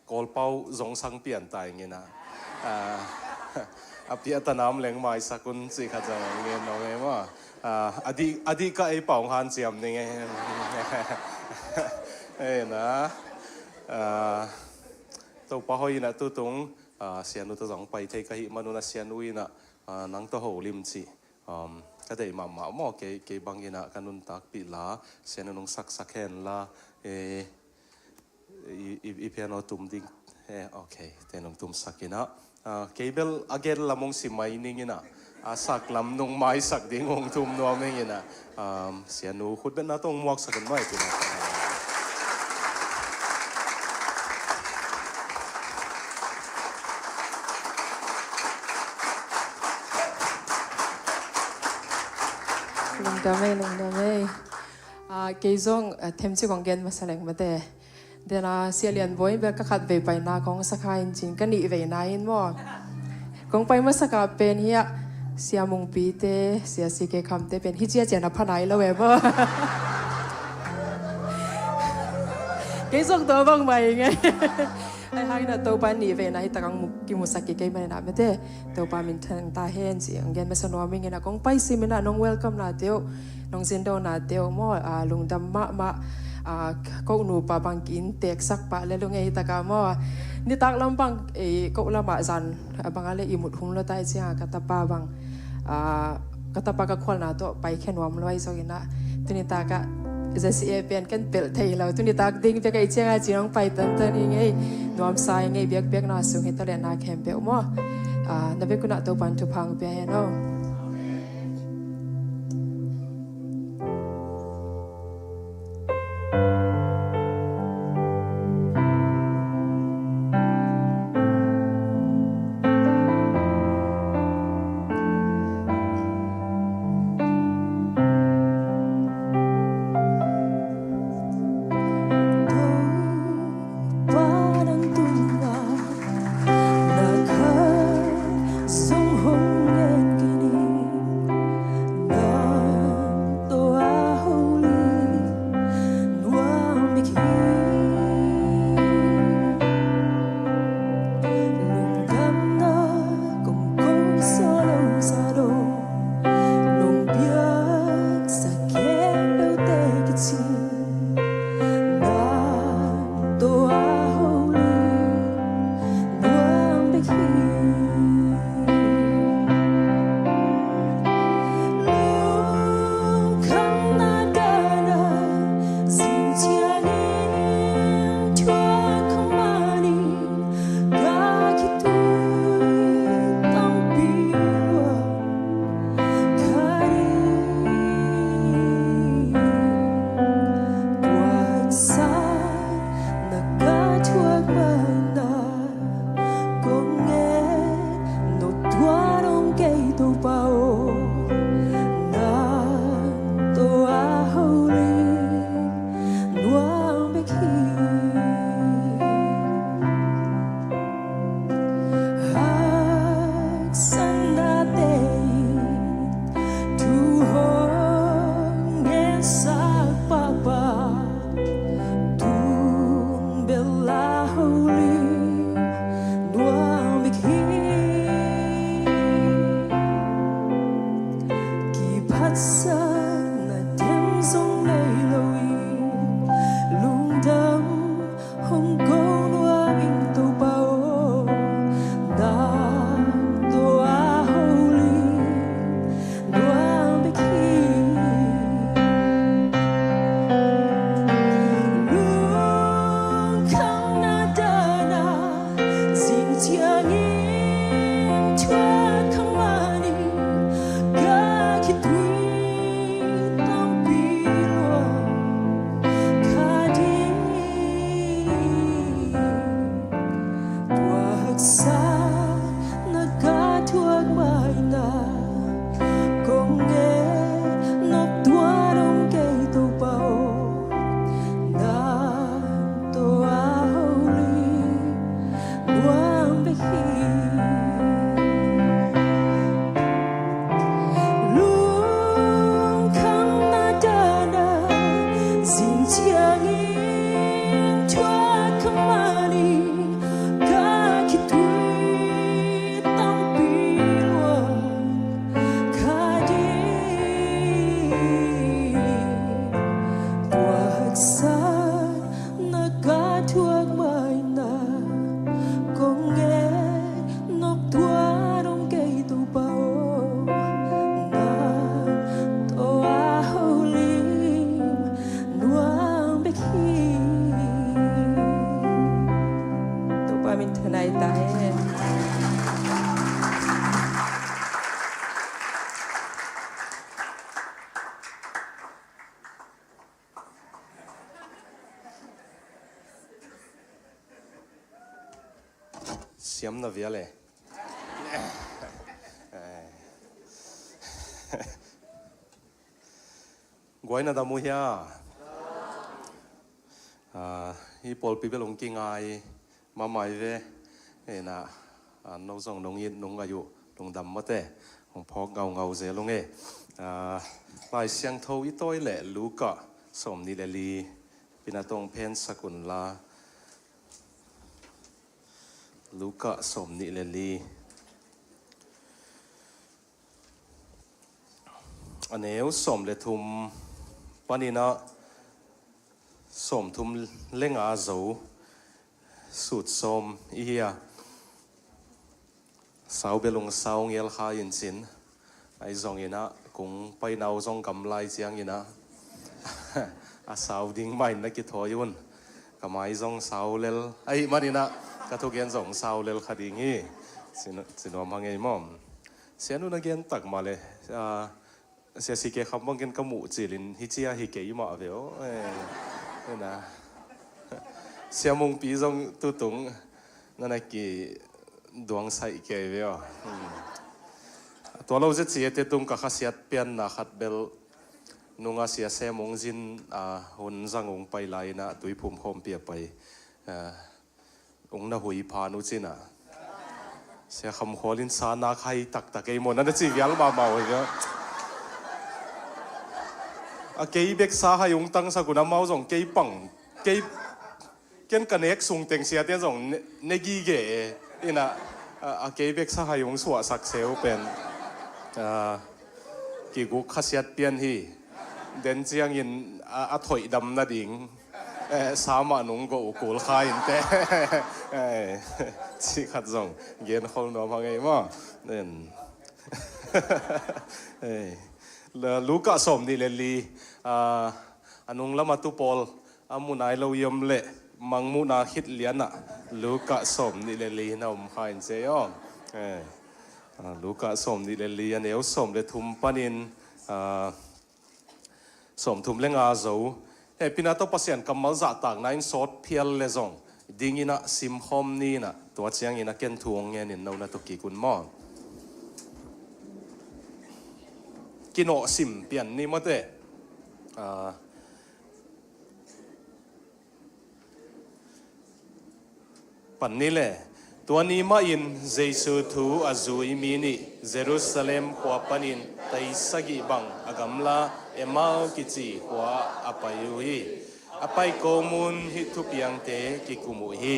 กอลเป้าจงสังเปลี่ยนตายเงี้ยนะอภิอัตนามแรงไม้สักุลสิข้าจะเงี้ยน้องเงี้ยว่าอดีก็ไอ้เป่าหันเจียมนี่ไงนะตัวป้าหอยนะตัวตรงเสียนุตัวสองไปเทกหิมนุนะเสียนุยนะนังตัวหูลิมสิก็ได้มาหม้อเกบังยินะกันุนตักปีลาเสียนุงสักแห่งละอีเพียโนตุมดิ้งโอเคแต่นุงตุมสักกินะเกเบลอเกลละมงสิไม่นิ่งนะสักลำนงไม้สักดิ้งงตุมนัวไม่ยินะเสียนุขุดเป็นน่าต้องมวกสักกันไม่กินะลุงดำไม่เกยซงเทมซิของเกนมาแสดงมาแต่เดี๋ยวนะเสียเลียนบอยเบลก็ขัดไปนาของสักการจริงกันนี่ไปนาอินบ่กงไปมาสักการเป็นเฮียเสียมุงปีเตเสียสิเกคำเตเป็นฮิจิอาเจนพนัยแล้วเว้ยบ่เกยซงตัวบ้างไหมไงไอ้ฮักน่ะตัวปานี่เวนะที่ตะกังมุกิมุสักกิเกยมันน่ะไม่ได้ตัวปามินทังตาเห็นสิงเกนไม่สนว่ามิงน่ะกงไปสิมิน่ะน้องเวลคัมน่ะเดียวน้องซินโดน่ะเดียวมอลุงดำมาก็หนูปาบังกินเตกสักปะแล้วลุงไอ้ตะกามอนี่ตักลำบังก็ละมาจันบางอะไรอิมุดหุ่นละใต้เสียกะตะปาบังกะตะปากะควลน่ะตัวไปแค่นวมลอยซอกินะตัวนี้ตากะจะเสียเป็นกันเปิดไทยเราตุนี้ตากดิ้งไปกับไอ้เจ้าจีน้องไปตันยังไงนวมสายไงเบียกน่าสูงให้ตะเลน่าแคมเปลมั่วนับเป็นคุณตัวปันทุพังเปียโน hong go no min to bao na to a holy no a be ki lu khang na da na xin chia ngin chua khang ma ni ga ki tui tam pi lo kha di tua sa na ga thuak mai na kong nghe nop tua dong kei to bao na to a holy nuang be hi lung khang na da na xin chia ngin chua khang ma ni ga ki tui tam pi lo kha di tua sa na ga thuak mai na kong nghe nop tua dong kei to bao na to a holy nuang be ki to pa min thanai ta he Siam na via le. Guai na damu hia. Hi pol pi belong kingai ma mai ve. Na nâu song nông yên nông ayu nông đầm mất thế. Hong phok ngau ngau ze long e. Lai siang thâu i toi le lu ka som ni le li pinatong pen sakun la. Luka som ni le li aneu som le thum panina som thum lenga zo sut som ia sau belong sau ngel kha in sin ai zong ina kung pai nau zong kam lai chiang ina a sau ding mai na ki thoyun kamai zong sau lel ai manina ka thu gen zong sau lel khadingi sinom hangai mom sianu na gen tak male sia si ke kham gen kamu chilin hi chia hi ke ma veo na sia mong pi zong tu tung na ki duang sai ke veo to lo je chi te tung ka khasiat pian na khat bel nunga sia se mong jin hun zangong pai lai na tui phum khom pia pai ong na hui pha nu china se kham kholin sa na khai tak tak ei mon na chi vial ma mau ga a kei bek sa ha yung tang sa guna mau jong kei pang kei ken connect sung teng sia ten jong ne gi ge ina a kei bek sa ha yung suwa sak seu pen ki gu khasiat pian hi den chiang in a thoi dam na ding sama nung go ukul khain te chi khat zong gen khol no mangai ma nen la luka som ni le li anung lama tu pol amunai lo yom le mangmu na hit liana luka som ni le li na khain se yo luka som ni le li an eu som le thum panin som thum lenga zo pinato pasien kamal za tak na in sot phial le zong dingina sim hom ni na to chiang ina ken thuang nge nin no na to ki kun mo kino sim pian ni mate pan ni le to ni ma in jesu thu azui mi ni jerusalem kwa panin tai sagi bang agamla emau kichi kwa apayu hi apai komun hi thu piang te ki kumu hi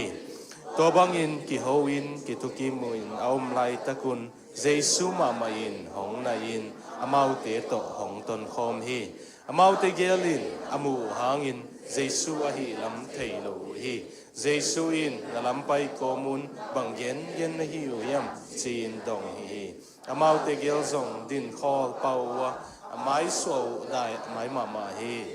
to bangin ki hoin ki tu ki muin aum lai takun jesu ma main hong na in amau te to hong ton khom hi amau te gelin amu hangin jesu a hi lam thei lo hi Giêsu in na lampai komun bang gen na hiu yam chin dong hi amau te gel zong din khol pawa mai so dai mai mama hi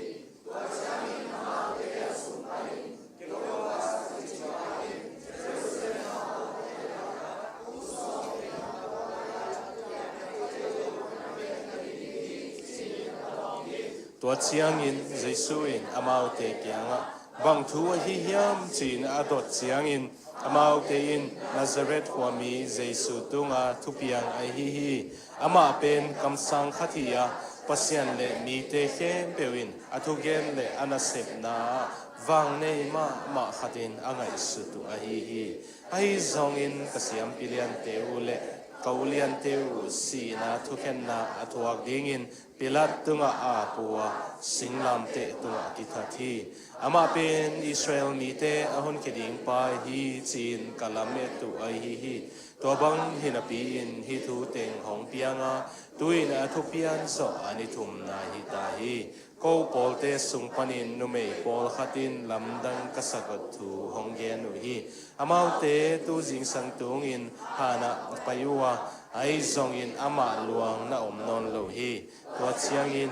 tua chiang in Giêsu in amau te kianga bang thu hi hiam chin adot chiang in amau te in Nazareth wa mi Giêsu tunga thupiang ai hi ama pen kam sang khathia pasian le mi te khem pewin athu gen le anasep na wang nei ma khatin angai su tu ai zong in kasiam pilian te ule kaulian te u si na thu khen na athuak ding in pilat tunga apua singlam te tunga kithathi ama pen Israel mi te ahon keding pa hi chin kalame tu ai hi to bang hinapi in hi thu teng hong pianga tuina thu pian so ani thum na hi ta hi ko pol te sung panin nu mei pol khatin lamdang kasakot thu hong gen nu hi amau te tu jing sang tung in hana payuwa ai zong in ama luang na non lo hi to chiang in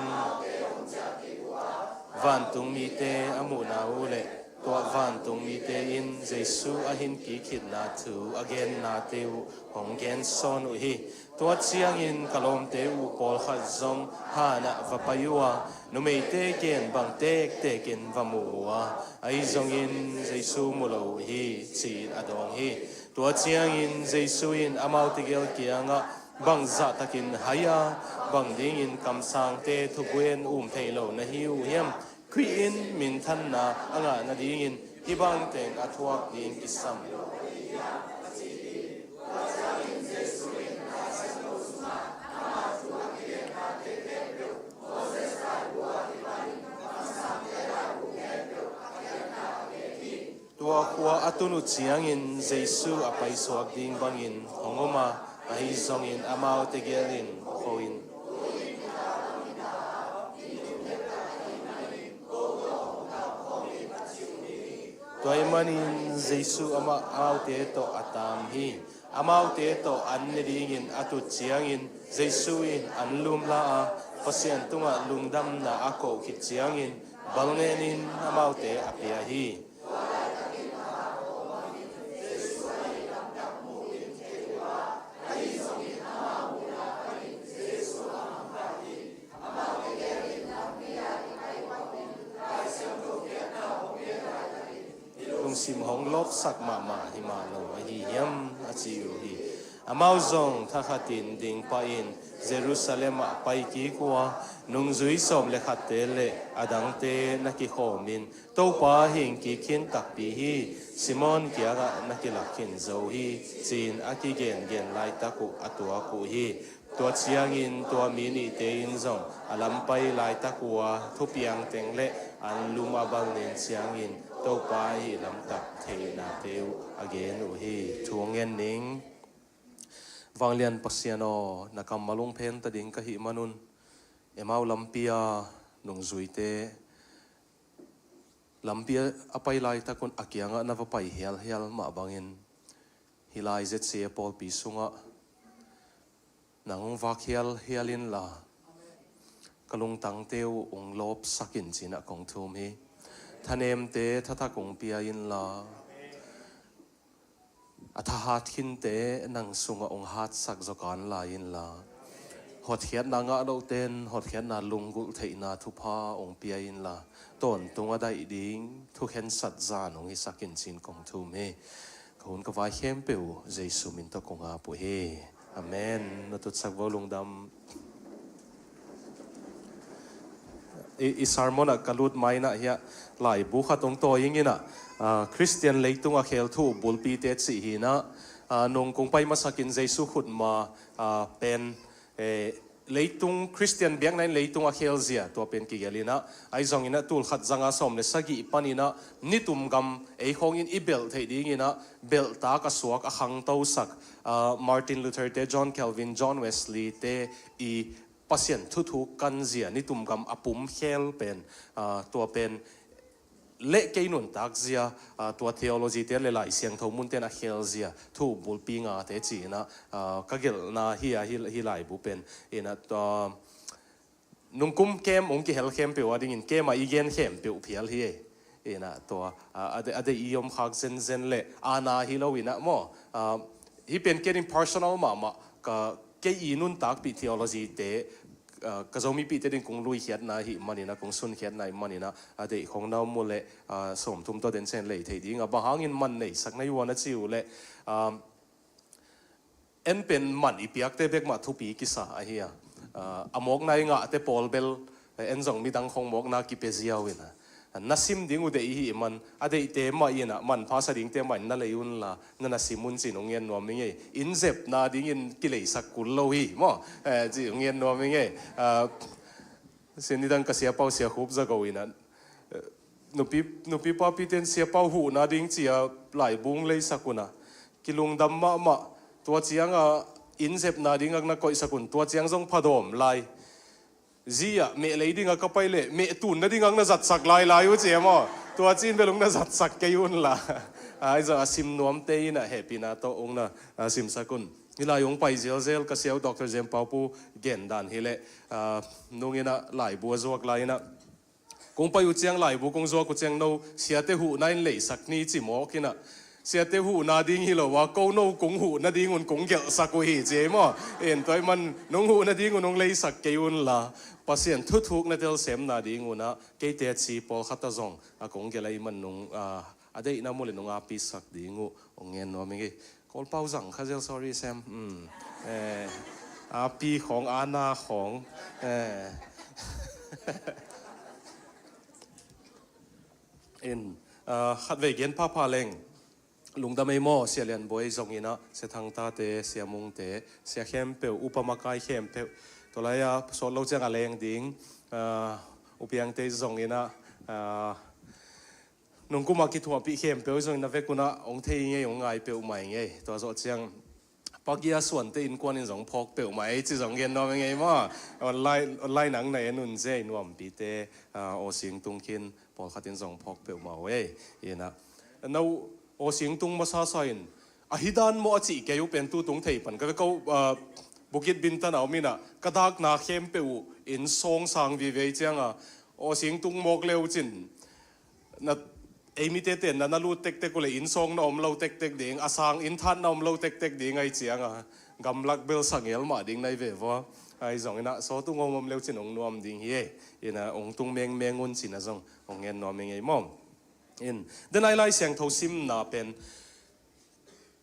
van tung mi te amu na ule to van tung mi te in Giêsu ahin ki khit na thu again na teu hong gen son u hi to chiang in kalom te u pol khat zong hana va payuwa nu mei te gen bang te gen va muwa ai zong in Giêsu mu lo hi chi adong hi to chiang in Giêsu in amau te gel kianga bang za takin haya bang ding in kam sang te thu buen theilo na hiu hiam Queen min than na anga na ding in ibang teng athuak ding isam tua kwa atunu chiang in Giêsu apai suak ding bangin hongoma ai zong in amau te gelin hoin toy manin Giêsu ama au te to atam hi amau te to an ne ding in atu chiang in Giêsu in an lum la a pasian tunga lungdam na ako khit chiang in balngenin amau te apia hi sim hong lop sak ma hi ma lo hi yam achiu hi amau zong tha khatin ding pa in Jerusalem a pai ki kwa nung zui som le khatte le adang te na ki khomin to pa hing ki khin tak pi hi Simon kia ga na ki lakhin zo hi chin a ki gen lai ta ku atua ku hi to chiang in to mi ni te in zong alam pai lai ta kwa thu piang teng le an luma bal nen chiang in to pa hi lam tak thei na teu again u hi thuangen ning wanglian pasiano nakam malung phen ta ding ka hi manun emau lampia nung zuite lampia apai lai ta kun akianga na va pai hel ma bangin hilai zet se pol pi sunga nang va hialin la kalung tang teu ong lop sakin china kong thum hi thanem te thatha kong pia in la atha hat khin te nang sunga ong hat sak zokan la in la hot khiat na nga do ten hot khiat na lungul theina thupa ong pia in la ton tunga dai ding thu khen sat zan ong hi sakin chin kong thu me khun ka vai khem peu Giêsu min to konga pu he amen no tut sak volung dam i sermon a kalut mai na hia lai bu kha tong to yingina Christian leitung a khel thu bulpi te chi hi na nong kong pai masakin Giêsu khut ma pen leitung Christian biang nai leitung a khel zia to pen ki gelina ai zong ina tul khat zanga som le sagi panina nitum gam ei khong in ibel thei ding ina bel ta ka suak a khang to sak Martin Luther te John Calvin John Wesley te i pasien thu kan zia nitum gam apum khel pen to pen เละเกี่ยนุนตักเสียตัวเทโอโลจีเตเลไลเสียงทมุนเตนะเฮลเสียทูบุลปีงาเตจีนะก็เกลนะฮิไลบุเป็นนะตัวนุ่งกุมเกมองค์เฮลเกมเปียวดิ่งเกมมาอีเกนเกมเปียวเพียลเฮนะตัวอเดอียมขักเซนเละอาณาฮิโลวินะโมฮิเป็นเกม personal มาก็เกี่ยนุนตักปีเทโอโลจีเตก็จะมีปีเตดินคงลุยเขียนนะฮิมันนี่นะคงสุนเขียนนะมันนี่นะเด็กของเราหมดเลยสมทุมตัวเด่นเซนเลยทีนี้บางครั้งอินมันเนี่ยสักในวันนั้นจิ๋วเลยเอ็นเป็นมันอีเปียกเตเบกมาทุปีกิสาเฮียอมอกนายงะเตปอลเบลเอ็นส่งมีดังของมอกนากิเปเซียวินะนัสิมดิ้งอุเดอีฮิมันเดเตมาอินะมันภาษาดิ้งเตมันนั่นเลยยุนละนั่นนัสิมุนสินองเงินนัวมิงเงอินเซปนาดิ้งอินกิเลสกุลโลฮีมั้งจีองเงินนัวมิงเงเส้นนี้ดังก็เสียเป้าเสียขุบจะกวินะนุปีป้าปีเต็นเสียเป้าหูนาดิ้งเสียหลายบุ้งเลยสักุนะกิลุงดำมาตัวเจียงอินเซปนาดิ้งนักก็อิสกุนตัวเจียงทรงพดมลายจีเมเลยดิ้งก็ไปเลยเมตุนนาดิ้งน่าจัดสักลายอยู่เจียมั้งตัวจีนไปลงน่าจัดสักเกยุนละไอ้จะซิมนวมเตยนะเฮปีนาโตองนะซิมสกุลนี่ลายองไปเซลก็เสียวดร.เจมส์ปาปูเกนดันฮิเลนุ่งนะหลายบัวจวกลายนะคงไปอยู่เจียงหลายบัวคงจวกกูเจียงโนเสียเตหูนั่นเลยสักนี้จิโมกินะเสียเตหูนาดิ้งฮิโลว่ากูโนกงหูนาดิ้งอุนกงเกลสักกูฮีเจมั้งเอ็นตัวมันน้องหูนาดิ้งอุนน้องเลยสักเกยุนละภาษาทุกนาเดลเซมนาดิ้งอุนะเกยเตชีพอขัดตะจงกงเกลายมันน้องเดี๋ยวน้ำมันเลยน้องอาปิสักดิ้งอุองเงินน้องมิงกอลเป้าจังข้าเจ้า sorry Sam อาปีของอาณาของขัดเวกินผ้าพาเลงลุงดำไม่หม้อเสียเลียนบอยจงอินะเสียทางตาเตเสียมุงเตเสียเข้มเปวอุปมาไกเข้มเปวตัวไรสอนเราเจ้าอะไรอย่างดิ้งอุปยังเตจงอินะนุ่งกุมาคิดหัวปีเข้มเปวจงอินะเวกุนะองเทียงองไงเปวใหม่ไงตัวสอดเชียงปักยาส่วนเตอินกวนอินสองพอกเปวใหม่จีจงเงินน้องไงมั้งออนไลน์หนังในนุ่นเจนวมปีเตโอสิงตุงคินพอขัดอินสองพอกเปวมาเว้ยนะแล้วโอสิงตุงมาซาซอยน์อหิดานโมอจิเกยุเป็นตู้ตุงเทปันก็เขาบุกิดบินตันเอามินะกระดากนาเข้มเปวอินซองสังวิเวจังโอสิงตุงโมกเลวจินนะเอมิเตเตนนั่นลูเต็กเต็กกูเลยอินซองน้อมเราเต็กเต็กดิ่งอาสังอินทันน้อมเราเต็กเต็กดิ่งไอเจียงกำลักเบลสังเอลมาดิ่งในเวฟว่าไอสองนะโซตุงอมเลวจินองนวมดิ่งเย่นะองตุงเมงงุนจินะจงองเงินนวมเมงไอมอมเดินไล่เสียงทซิมนาเป็น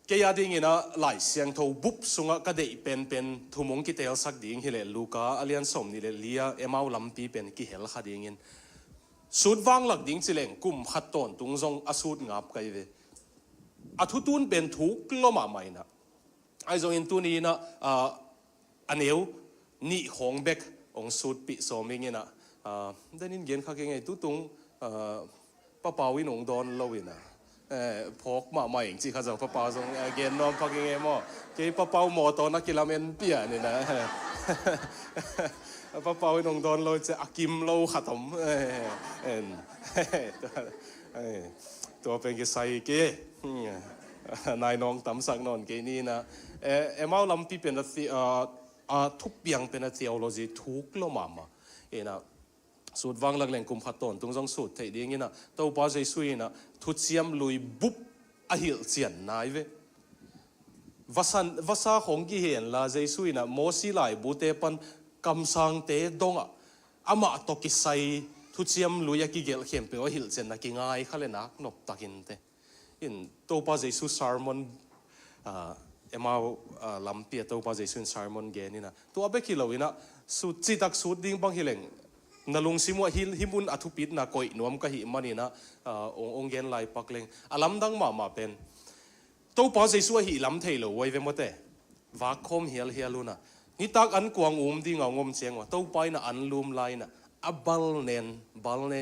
เกียดิ่งนะไล่เสียงทบุบสุงก็ได้เป็นทุ่มงกิเตลสักดิ่งเฮเลลูกาอเลียนสมนี่เลเลียเอมาลำปีเป็นกิเฮลขัดดิ่งสูดวางหลักดิ่งจิเลงกุมขัดตอนตุงจงอสูดงับกันเวอทุตุนเป็นทุกลมใหม่นะไอจงอินตุนี้นะอันเอวนี่ของเบกองสูดปิโซมิงนะได้ยินเย็นข้าเก่งไงตุตุงป้าเปาวินงโดนเราวินะพกมาใหม่จริงๆข้าจะป้าเปาส่งเกณฑ์น้องข้าเก่งไงมั่งเกี่ยป้าเปาหมอตอนนักกีฬาเมนเปียนี่นะป้าเปาวินงโดนเราจะอากิมเราขัดถมตัวเป็นกิไซเก้นายน้องตำสักนอนเกนี่นะเมาลำปีเป็นทุกเบียงเป็นเทียโลจีทุกโลมานะสูตรวางหลักแหล่งกุมขัดตอนตรงจงสูตรเทียดีงี้นะตัวป้าใจซุยนะทุเชียมลุยบุบอหิลเจียนนายเววัษาของกี่เห็นลาใจซุยนะโมสีไหลบูเตปันกำสังเตดงอามาตกิไซทุเชียมลุยกิเกลเข้มเปอหิลเจียนนักง่ายข้าเลยนักนบตักินเตอินตัวป้าใจซุซาร์มอนมาลำเปียตัวป้าใจซุซาร์มอนเกนี่นะตัวเบกิโลวินะสูตรจิตักสูตรดิ้งบังฮิเลงนาลุงซิมัวฮิมุนอัทุปิดนะกอยนวมก็หิมันนี่นะองเกนไลปักเลงอลัมดังมาเป็นตัวป้าใจซัวหิลำเทโลไว้เวมเตวาคมเฮียลูนะนี่ตักอันกวางดิ้งเอางมเชียงว่าตัวไปนะอันลุมไลนะบัลเนน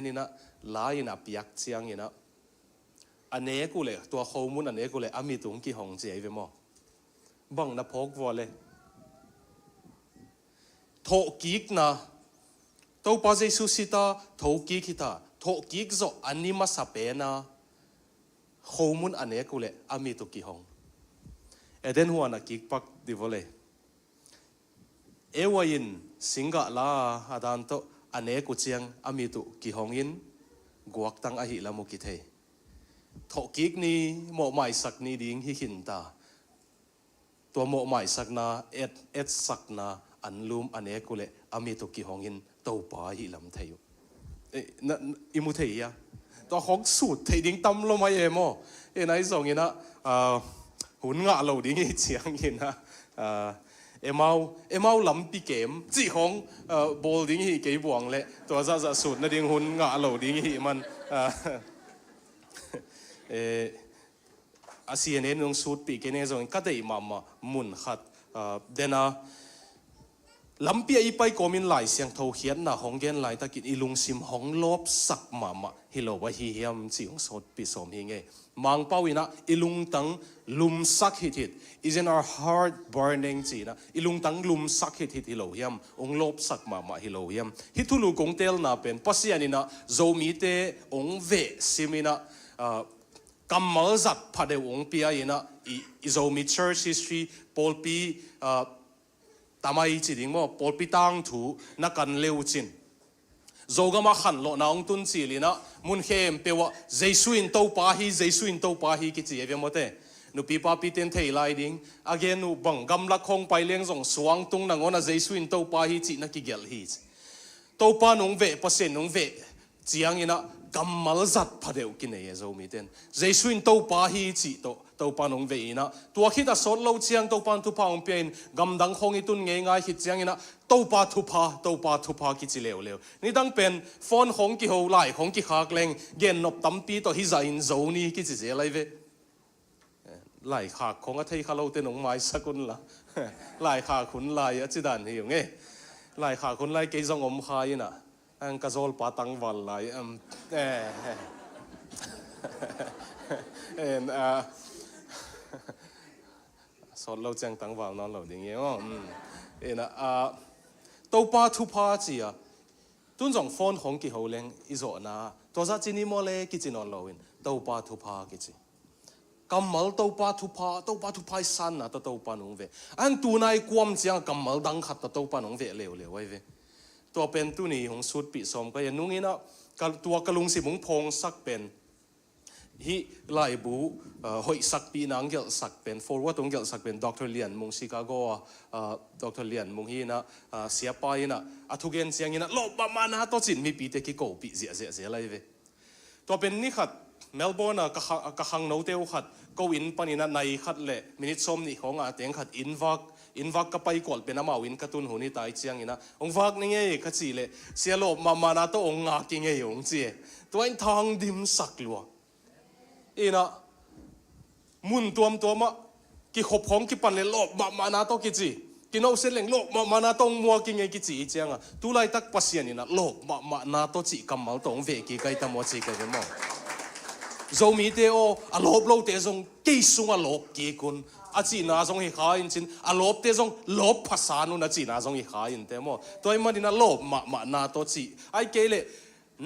นี่นะไลนะเปียกเชียงนี่นะอันนี้กูเลยตัวข้อมูลอันนี้กูเลยอามีตุงกี่ห้องเจียเวมบังนะพกวอเลยโถกิกนะตัวป้าใจสุสิตาโถกิคิตาโถ กิกโซอันนี้มาสับเปนะโฮมุนอันนี้กูเลยอามีตุกิฮงเดนหัวนักกิกปักดิวเลยวายินสิงกะลาอาดานโตอันนี้กูเชียงอามีตุกิฮงยินกวกตั้งอาหิละมุกิเททอกิกนี้โมไม่สักนี้ดิ้งฮิหินตาตัวโมไม่สักนาเอ็ดสักนาอันลุมอันนี้กูเลยอามีตุกิฮงยินโตปาหิลำเทยุอิมุเทียตัวของสูตรเทดิ้งตั้มลงมาเอโมไหนส่งยินะหุ่นงะเราดิ้งเชียงยินะเอมาลำปีเกมจีของบอลดิ้งฮีเก็บบวงเลยตัวจะสูตรนั่นดิ้งหุ่นงะเราดิ้งฮีมันอาเซียนเนี่ยน้องสูตรปีเกเนี่ยส่งก็ได้มามุนขัดเดน่าลำปีไอไปก็มีหลายเสียงทเขียนนะของเกนหลายตะกินอีลุงซิมของลบสักมาฮิโลวะฮิเฮียมจีของสดปีสมฮิงเงมังเป้าวินะอีลุงตังลุมสักฮิต is in our heart burning จีนะอีลุงตังลุมสักฮิตฮิโลเฮียมองลบสักมาฮิโลเฮียมฮิทุลูกงเตลนาเป็นปัสยานินะโจมีเตองเวซิมินะกัมมัลจัดพาเดองปีอายินะอีโจมี church history ปอลปีทำไมจีดิ้งว่าปอลปิตังถูนักการเลวจินโจก็มาขันโลน้องตุนจีลีนะมุนเข้มเปว่าเจสุอินโตปาฮีกิจีเอเวมเตนุปีปาปีเตนเทไลดิ้งอาเกนุบังกำลักคงไปเลี้ยงส่งสว่างตุงนังว่าเจสุอินโตปาฮีจีนักกิเกลฮีโตปานงเวเปอร์เซ็นต์นงเวจียงยินะกำมัลจัดพาเดวกินเอโจมีเตนเจสุอินโตปาฮีจีโตปานงเวนะตัวคิดสดเราเชียงโตปานทุพาองเป็นกำดังคงอีตุนง่ายคิดเชียงนะโตปาทุพากิจิเลวนี่ตั้งเป็นฟอนของกิโฮไลของกิขากเลงเย็นนบตั้มปีต่อฮิจาอินโจนี่กิจิเจอะไรเวไลขากของอาทิตย์ข้าเราเต้นองไม้สักุลละไลขากขุนไลจิดันหิวไงไลขากขุนไลเกยจงอมขายนะอันกระโจลปาตังวันไลสอนเราแจ้งตังวันนั่นเราอย่างเงี้ยโตปาทุพาจีอ่ะตุนส่งฟอนของกิโฮเลงอิโซนะตัวซาจินิโมเลกิจินอนเราเองโตปาทุพากิจิกัมมัลโตปาทุพาสันนะโตปานงเวอันตัวนายความเสียงกัมมัลดังขัดโตปานงเวเลวไว้เวตัวเป็นตัวนี้ของสุดปีสมก็ยังนุ่งนี้นะตัวกระลุงสิมุงพงสักเป็นฮิไลบูหอยสักปีนังเกลสักเป็นฟอร์วัตงเกลสักเป็นดร.เลียนมุงชิคาโกดร.เลียนมุงฮีนะเสียไปนะอัทุเกนเสียงฮีนะลบประมาณนะตัวจินมีปีเตกิโกปีเสียอะไรเวตัวเป็นนี่ขัดเมลเบิร์นกะขังโนเตลขัดก็วินปนินะในขัดเละมินิชมนี่ของอาเตียงขัดอินวักก็ไปกอดเป็นน้ำมาวินกระตุนหูนี่ตายเชียงนะองวักนี่ไงขัดสิเละเสียลบมานะตัวองงากิงไงองเจียตัวอินทางดิมสักลัวนะมุนตัวมากิขบของกิปันเลยโลบมานาโตกิจีกินเอาเส้นเหลงโลบมานาโตมัวกิไงกิจีเจียงอ่ะตุไลตักปัสยานี่นะโลบมานาโตจีกัมมัลตงเวกิไกตมัวจีกันยังมองโจมีเตโออลบโลเตจงกิสุงอลบกีกุนอาจีนาจงฮิขาอินจินอลบเตจงลบภาษานุนอาจีนาจงฮิขาอินเตมอตัวไอ้มันนี่นะโลบมานาโตจีไอ้เกเล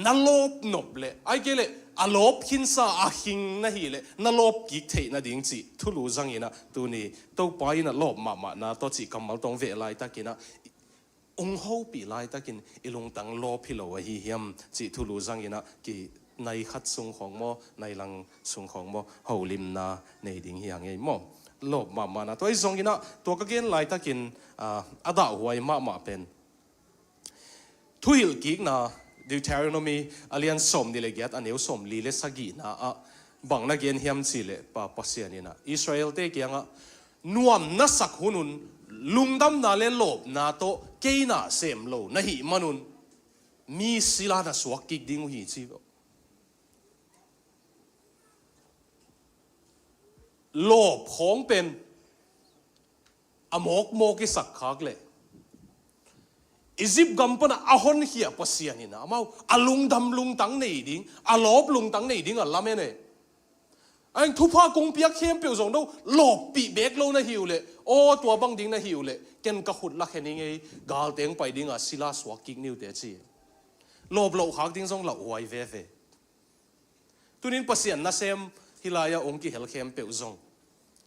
นั่นลบนบเลยไอ้เกเลอลบหินซาอาหิงนะฮีเลยนั่นลบกิเทนะดิ้งจีทุลุจังยินะตัวนี้ตัวไปนะลบมานะตัวจีกำมัลตรงเวไลตะกินะองค์เขาปีไลตะกินอีลงตังลบพิโลวะฮีเฮียมจีทุลุจังยินะกีในขัดซุงของโมในลังซุงของโมเขาลิมนาในดิ้งเฮียงไงโมลบมานะตัวไอ้ซงยินะตัวก็เกณฑ์ไลตะกินอาดาหวยมาเป็นทุยลกิกนะDeuteronomy อเลียนสมนี่เลยเกียรติอันนี้สมลีเลสกีนะบังนักเรียนเฮียมสิเลยปัสยานี่นะอิสราเอลเตกียงนวมนัสักหุนุนลุงดำนาเลลบนาโตเกยนาเซมโลนะฮิมันุนมีศิลานะสวกกิกดิ้งหิจีโลบของเป็นอมกโมกิสักขากเลยอิจิปต์กัมปนาอาฮอนเฮียปัสยานี่นะมาอาลุงดำลุงตังในดิ้งอาลบลุงตังในดิ้งอ่ะละเมเน่ไอ้ทุพากงเปียกเข้มเปียวส่งดูหลบปีเบกโลนะหิวเลยโอ้ตัวบังดิ้งนะหิวเลยเกนกะขุดละแค่นี้ไงกาลเตียงไปดิ้งอ่ะศิลาสวากิกนิวเตจี ลบเราขักดิ้งส่งเราไว้เว่ตัวนี้ภาษาหน้าเซมฮิลายาองค์กิเฮลเข้มเปียวซง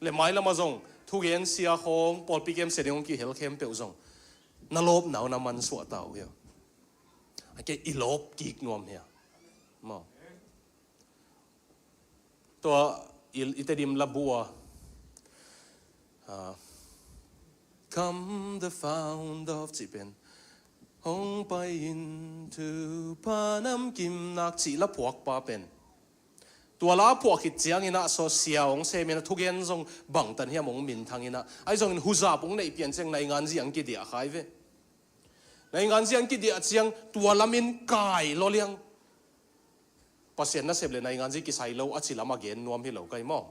เลยไม่ละมาซงทุกเย็นเสียของปอลปีเกมเสด็จองค์กิเฮลเข้มเปียวซงน่าลบหนาวน้ำมันสวดเต่าเหี้ยไอ้แกอีลบกิกนวมเหี้ยมั้งตัวอิตาดิมลาบัวCome the fount of จีเป็นหงไปอินทูพาน้ำกิมนักจีละพวกป้าเป็นตัวละพวกขิดเจียงอินะโซเชียลของเซมินะทุกเย็นส่งบังตันเฮียมงมินทางอินะไอ้ส่งหุซาปงในเปลี่ยนเจียงในงานเสียงกิเดียขายเวในงานเสียงกิเดียเจียงตัวละมินกายโลเลียงภาษาหน้าเสพเลยในงานที่กิไซโลอัจฉริละมาเกนนวมที่เราไกลมอง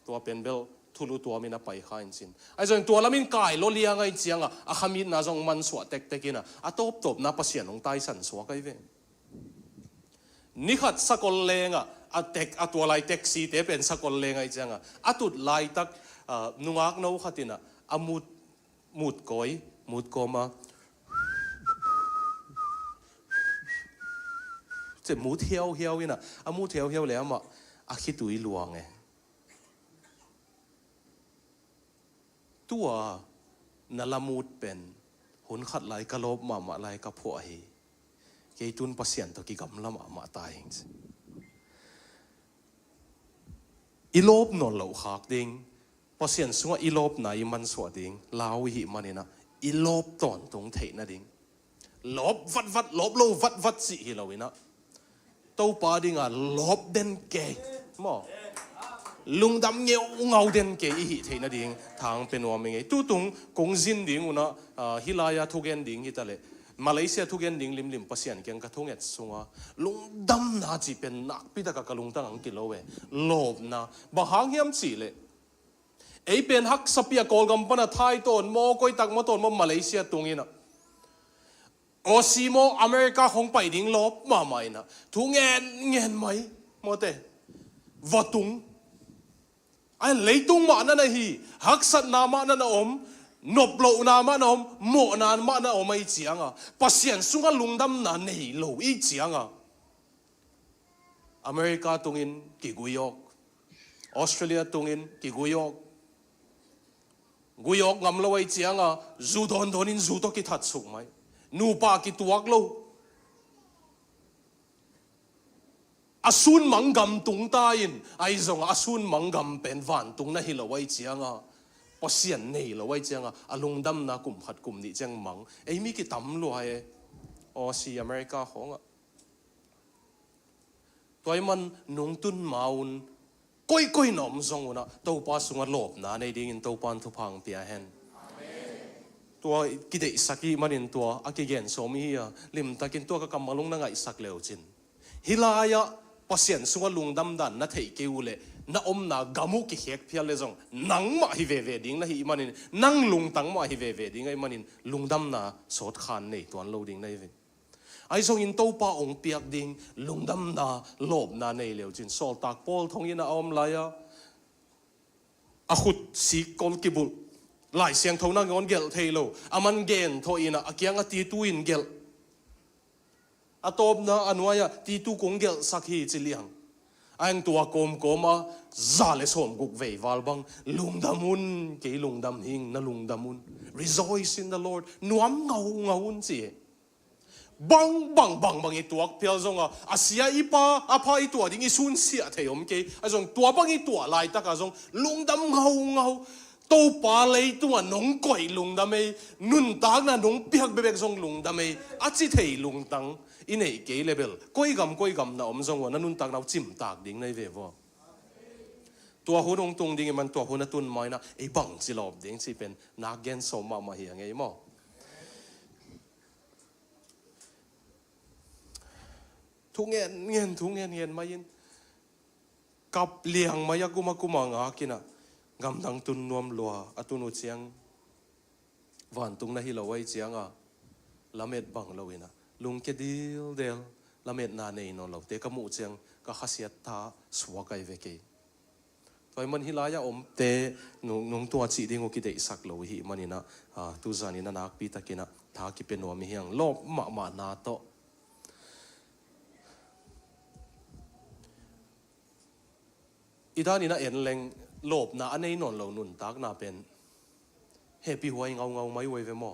ตัวเป็นเบลทุลุตัวมินะไปข้าอินสินไอ้ส่วนตัวละมินกายโลเลียงไอ้เจียงอ่ะอาคามินน่าส่งมันสวดเต็กๆกินะอ่ะตบน่าภาษาของไต้สันสวดไกลเวนี่ขัดสกลเลงอ่ะอะตัวไล่แท็กซี่เตเป็นสกลเลงไอ้เจียงอ่ะอะตุดไล่ตักนุงอักโนขัดินะอะมุดก้อยมุดโกมาจะมุดเฮียวๆนะอะมุดเฮียวแล้วมาอะคิดตุยหลวงไงตัวนั่นละมุดเป็นหุ่นขัดไล่กะลบมาไล่กะผัวเฮเกยตุนภาษาตัวกิกำละมาตายเองอีลบนนเหล่าขากดิงพอเสียนสัวอีลบไหนมันสวดดิงลาวหิมันเนี่ยนะอีลบตอนตรงเทนะดิงลบวัดลบโลวัดสิฮิเราวินะเต้าป่าดิงอ่ะลบเด่นเกยมอลุงดำเงี้ยวเงาเด่นเกยอีหิเทนะดิงทางเป็นว่าไม่ไงตู้ตรงกงจินดิงอุนะฮิลายาทุกเย็นดิงฮิตาเลมาเลเซียทุกเย็นดิ่งลิมภาษาเกี่ยงกระทงเอ็ดสงะลุงดำน่าจีเป็นนักพิทักษ์กลุงตั้งอังกิโลเวโลบนะบางเฮียมจีเลยไอเป็นฮักสเปียกอลกัมปนาไทยต้นโมก้อยตักมาต้นมาเลเซียตรงนี้นะออซีโมอเมริกาของไปดิ่งลบมาใหม่นะทุกเงินไหมโมเตวัดตุงไอ้เลยตุงมานั่นนะฮีฮักสัตนามานั่นนะอมนบโลนามันอมโมนานมันอมไม่เจียงอ่ะภาษาสุงลุงดำนานนี่โลอีเจียงอ่ะอเมริกาตรงอินกิกุยอกออสเตรเลียตรงอินกิกุยอกงำโลไอเจียงอ่ะจูดอนโดนินจูตกิทัดสุกไหมนูปากิตัวกโลอาซุนมังกำตุงตายินไอ้จงอาซุนมังกำเป็นวันตุงนั่นฮิโลไอเจียงอ่ะพอเสียนนี่เราไว้เจ้าอ่ะลุงดำนะกลุ่มขัดกลุ่มนี้เจ้ามังไอ้มีกี่ตำรวจออซีอเมริกาของอ่ะตัวมันนุ่งตุนมาอุนก้อยหนอมทรงนะตัวป้าสุงหลบนะในดิ่งตัวป้านทุพังเปียเห็นตัวกิเดสักีมันอินตัวอากิเกนโซมีอ่ะลิมตะกินตัวก็กำมาลงนั่งไงสักเลวจินฮิลายะพอเสียนสุงลุงดำดันนะเทกิวเลน่าอมน่ากามุกิเฮกเพียเลจงนังมาฮิเวดิ่งนะฮิมันอินนังลุงตังมาฮิเวดิ่งไอ้มันอินลุงดำน่ะสดขานในตัวเราดิ่งในเวไอ้ทรงอินโตป้าองเปียกดิ่งลุงดำน่ะโลบน่ะในเลวจินโซลตากโพลทงยินน่ะอมลายะอาขุดสีกอลกิบุลหลายเสียงทงนั่งงอนเกลเทโลอามันเกนทอินะอาเกียงอาตีตุอินเกลอาตบนะอันวายะตีตุกงเกลสักฮีจิเลียงไอ้ตัวโกมอ่ะซาเลสมกุกเววาลบังลุงดามุนเกลุงดำหิงนะลุงดามุน rejoice in the Lord นวมเงาอุนสิบังอีตัวเพียงจงอ่ะอาเซียอีป้าอาพาอีตัวดิ้งอีสุนเสียเทียมเกไอ้จงตัวบังอีตัวลายตะกะจงลุงดำเงาตัวปลาเลยตัวน้องก่อยลุงดำเมนุนตากนะน้องเปียกเบกจงลุงดำเมอาจิเทลุงตังอินเอเกเลเบลก้อยกำนะอมจงว่านั่นนุนตากเราจิ้มตากดิ้งในเววตัวหุ่นตรงดิ้งมันตัวหุ่นตุนไม้นะไอ้บังจิลอบดิ้งสิเป็นนักเกนสมมาเฮียงไงมั้งทุกเงินมายินกับเลี้ยงมายากุมางากินะกำลังตุนนวมลัวอตุนุเชียงวันตุงนะฮิลาไว้เชียงอ่ะละเม็ดบังเราเองนะลุงแค่เดียวละเม็ดนาเนยนอนเราเตะกมูเชียงก็ขัดเสียตาสวกไอเวกีตัวมันฮิลายาอมเตนุ่งตัวจีดิ้งกุกิเดสักเราหิมันนี่นะตุจานี่นะนักปีตะกินะทากิเป็นวามิเฮียงลบมานาโต อีด้านนี้นะเอ็นเลงโลบนะอันนี้นอนเหล่านุนตักน่าเป็นเฮปีหัวเงาไม่ไว้เวมอ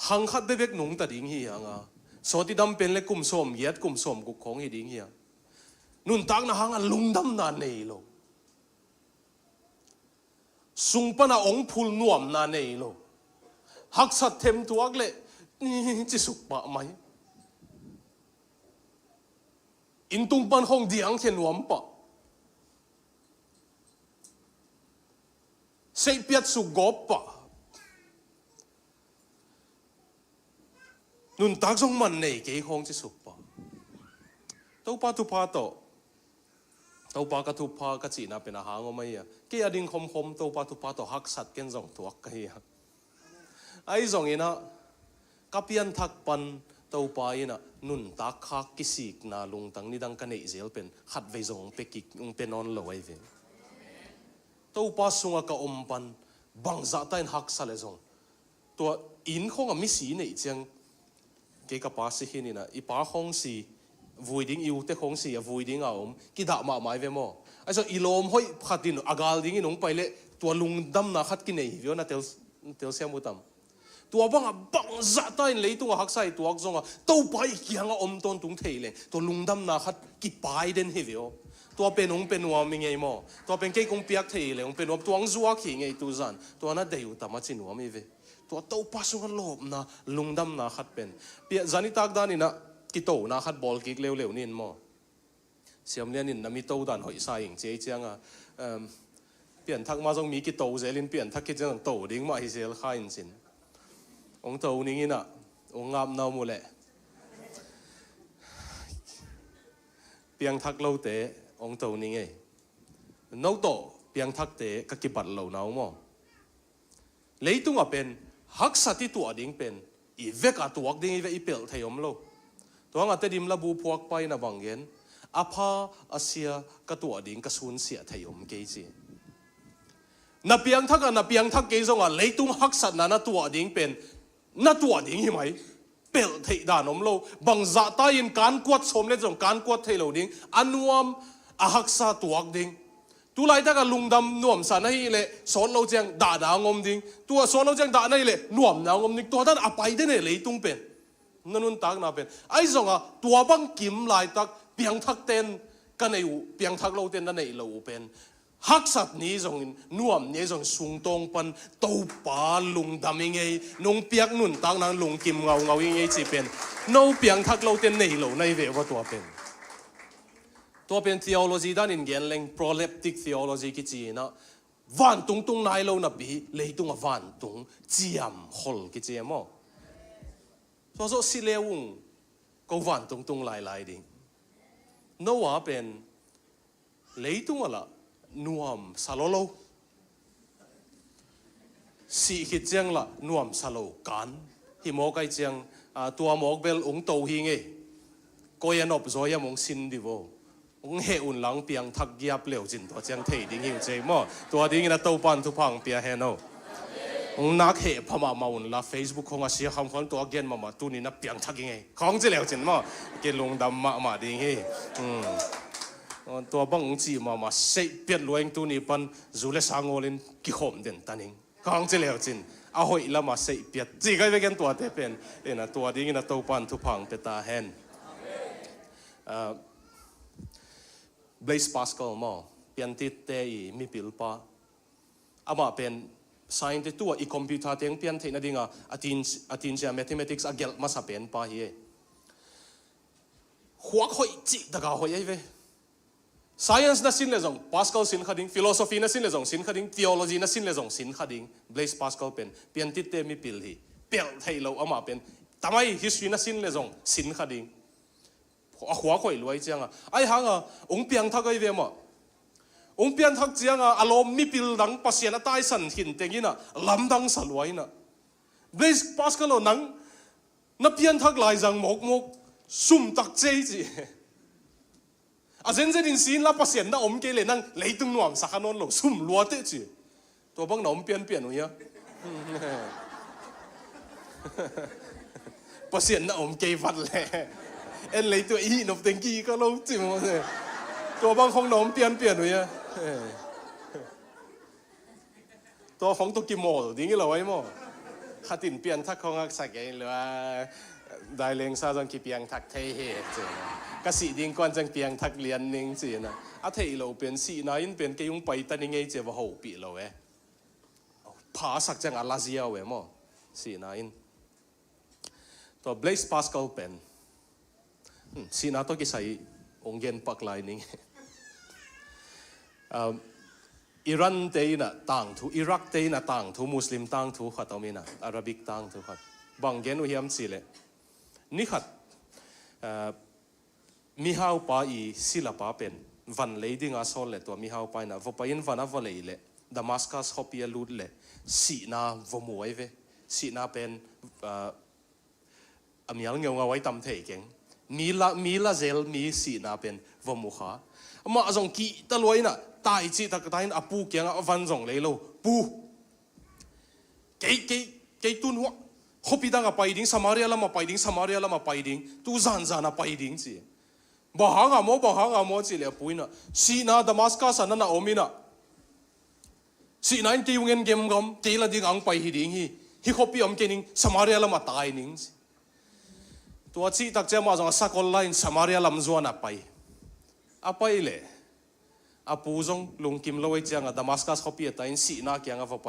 หังคัดเด็กหนุ่งตัดดิ่งเฮียงอ่ะสอที่ดำเป็นเล็กกุ่มส้มเย็ดกุ่มส้มกุกของเฮดิ่งเฮียนุนตักนะหังอันลุงดำนานเนยโลสุงปนาองพูลนวมนานเนยโลหักสัตเทมตัวกเละนี่จะสุกปะไหมอินตุงปันห้องเดียงเขียนวมปะเสียเปียดสุกบปะนุนตักส่งมันเนยเกี่ยห้องจะสุกปะเต้าปาทุพาโตเต้าปากระทุพากระจีน่าเป็นอาหารก็ไม่อะเกี่ยดิ่งคมเต้าปาทุพาโตหักสัตเกินส่งตัวกันยังไอ้ส่งอินะกับยันทักปันเต้าปาอินะนุนตักคักกิสิกนาลุงตังนี่ดังกันเอเซลเป็นขัดไว้ส่งเป็กิกเป็นนอนลอยเวเต้าปาสุงกับอมปันบังจัตายหักสัลเลส่งตัวอินคงมิสีเนี่ยจังเกี่ยกับปาสิหินี่นะอีปาคงสีวุยดิ้งอิวเตคงสีวุยดิ้งเอากิดามาหมายเวมอไอ้ส่วนอีโลมห้อยขัดดินอากาลดิ้งน้องไปเลยตัวลุงดำนาขัดกินเอวิโอนะเตียวเสียมุตัมตัวบังบังจัตายเลยตัวหักใส่ตัวอักษรเต้าไปกี่หังอมต้นตุงเทเลยตัวลุงดำนาขัดกิปายเดนเฮวิโอตัวเป็นองเป็นวัวมีไงมอตัวเป็นเกี่ยงเปียกเทเลยองเป็นวัวตัวอังซัวขี้ไงตัวจันตัวนั้นเดียวแต่มาจินวัวมีเวตัวเต้าปัสสุกันโลบนะลุงดำนาขัดเป็นเปียจันิตากดานี่นะกิโตนาขัดบอลกิกเร็วๆนี่มอเสียมเลียนินนะมีโตดันหอยใส่เจ๊เจียงอ่ะเปลี่ยนทักมาต้องมีกิโตเซลินเปลี่ยนทักกิจจังโตดิ้งมาฮิเซลข้าอินสินองโตนี่นะองงามนามูเล่เปียงทักเล่าเตะองโตนี่ไงนกโตเปียงทักเตะก็กิบัดเหล่านามั่งเลยตุ้งอ่ะเป็นฮักสัตที่ตัวดิ้งเป็นอีเวกอ่ะตัวดิ้งอีเวอีเปิลไทยอมโลตัวงั้นแต่ดิมละบูพวกไปนะบางเงินอาภาอาเซียก็ตัวดิ้งก็สูญเสียไทยอมเกจีนับเปียงทักกันนับเปียงทักเกจงอ่ะเลยตุ้งฮักสัตนั้นตัวดิ้งเป็นน่าตัวดิ้งใช่ไหมเปิลไทยด่านอมโลบางจัตายินการกวดสมเลยจงการกวดไทยเราดิ้งอันวมอาฮักษาตัวดิ้งตัวไรถ้ากันลุงดำนวมสันให้เลยสอนเราเจียงด่าด่างอมดิ้งตัวสอนเราเจียงด่าให้เลยนวมด่างอมดิ้งตัวท่านอภัยได้เนี่ยเลยตุ้งเป็นนั่นนุ่นตักน่าเป็นไอ้ส่งอ่ะตัวบังกิมลายตักเปียงทักเต้นกันในอูเปียงทักเราเต้นนั่นในเราเป็นฮักสัตนี้ส่งนวมนี้ส่งสุงตรงปันเต้าปลาลุงดำยังไงนงเปียกนุ่นตักนั้นลุงกิมเงายังไงจีเป็นโนเปียงทักเราเต้นในเราในเวว่าตัวเป็นtheology ด้านอินเดียนเล่ง proleptic theology กิจีนะวันตุงนายเราหนับบีเลยตุงวันตุงเจียมฮอลกิจีมั้งส่วนสิเลวงก็วันตุงหลายดิ่งโนวาเป็นเลยตุงอะไรนวมซาโลโลสีขิดเจียงละนวมซาโลกันฮิโมกไอเจียงตัวหมอกเบลองโตหิงเอก็ยันอบซอยมงสินดิโวองเฮอุ่นหลังเปียงทักเกียบเหลวจินตัวเจียงเทดิ่งหิวใจมั่วตัวดิ่งนะเต้าปันทุพังเปียเฮโนองนักเฮพม่ามาอุ่นละ Facebook ของอาเซียคำคนตัวเกณฑ์มาตัวนี้นะเปียงทักยังไงของจะเหลวจินมั่วเกณฑ์ลงดำมาดิ่งเฮตัวบังจีมาเสพเปียดลวยตัวนี้ปันจูเลสังโอลินกิขมเด่นตันเองของจะเหลวจินเอาหอยละมาเสพเปียดจีก็ไปกันตัวเตเป็นนะตัวดิ่งนะเต้าปันทุพังเปตาเฮนBlaise Pascal มอเปลี่ยนติดเตยมีปิลปะอามาเป็น science ตัวอีคอมพิวเตอร์เตียงเปลี่ยนเทนดิ่งอาทินเชีย mathematics อาเกลมาสเปนปะเฮียหัวคอยจิตกาหอยไอ้เว้ science น่ะสินเลยจง Pascal สินขัดดิ่ง philosophy น่ะสินเลยจงสินขัดดิ่ง theology น่ะสินเลยจงสินขัดดิ่ง Blaise Pascal เป็นเปลี่ยนติดเตมีปิลฮีเปลี่ยนไทยเราอามาเป็นทำไม history น่ะสินเลยจงสินขัดดิ่งหัวคอยรวยจังไอ้หางองเปียงทักไอ้เวมองเปียงทักจังอารมณ์มีปิลดังปัสเซียนตายสันหินเต็งนี่นะลำดังสลวยนะเบสปัสกาโลนังนับเปียงทักลายจังหมกซุ่มตักเจจีอาเจนเจดินซีนลาปัสเซียนน่ะอมเกเลนังเลยตึงหน่วมสักนนหลงซุ่มลัวเตจีตัวบังหนอมเปลี่ยนหน่อยปัสเซียนน่ะอมเกฟัดเลยเอ็นเลยตัวอีนบเต็งกี้ก็ลงจิ๋มเลยต ตัวบางของหนมเปลี่ยนไว้อะตัวของตุกิโมดิ้งเราไว้มั้งขัดตินเปลี่ยนทักของสักไงหรือว่าได้เลี้ยงซาจังกีเปียงทักเทเหตุเจ้ากสิดิ้งก่อนจังเปียงทักเลียนนิ่งเจ้านะอาเทเราเป็นสีนายเป็นกี่ยงไปตันยังไงเจ้าว่าหูปีเราเว้ผาสักจังอาลาเซียเว้มั้งสีนายตัว Blaise Pascal เป็นสีนาตัวกี่ใส่องเงินปักลายนิ่งอิรันเตยน่ะต่างทุอิรักเตยน่ะต่างทุมุสลิมต่างทุขัดเอามีน่ะอาหรับิกต่างทุขัดบางเกณฑ์อุยามสิเลยนี่ขัดมีฮาวป้าอีศิลปะเป็นวันเลยดิ้งอาโซลเลยตัวมีฮาวป้าน่ะวไปยินวันอ่ะวันเลยเลยดามัสกัสฮอปียลูดเลยสีนาวมวยเวสีนาเป็นอามีอะไรเงาไว้ตำเทเก่งมีละเซลมีสีนาเป็นวมุขามาจงกีตะลอยน่ะตายจีตะกตายน่ะปูเกียงอ่ะวันจงเลยโลปูเกตุนหัวเขาพิดังอ่ะไปดิ้งสมาเรียละมาไปดิ้งสมาเรียละมาไปดิ้งตูจานอ่ะไปดิ้งสิบ่หางอ่ะโมสิเลยปุยน่ะสีนาดามัสกัสนั่นน่ะโอมิน่ะสีนาอินที่เงินเกมกอมเกละดิ้งอังไปฮิดิ้งฮิเขาพิอมเกนิงสมาเรียละมาตายดิ้งตัวจีตักเจ้ามาจงสักออนไลน์สมาเรียลำจวนอ่ะไปเลยอาปูจงลุงกิมโลไอจังอ่ะดามัสกัสเขาเปียตายสีนาเกียงอ่ะไป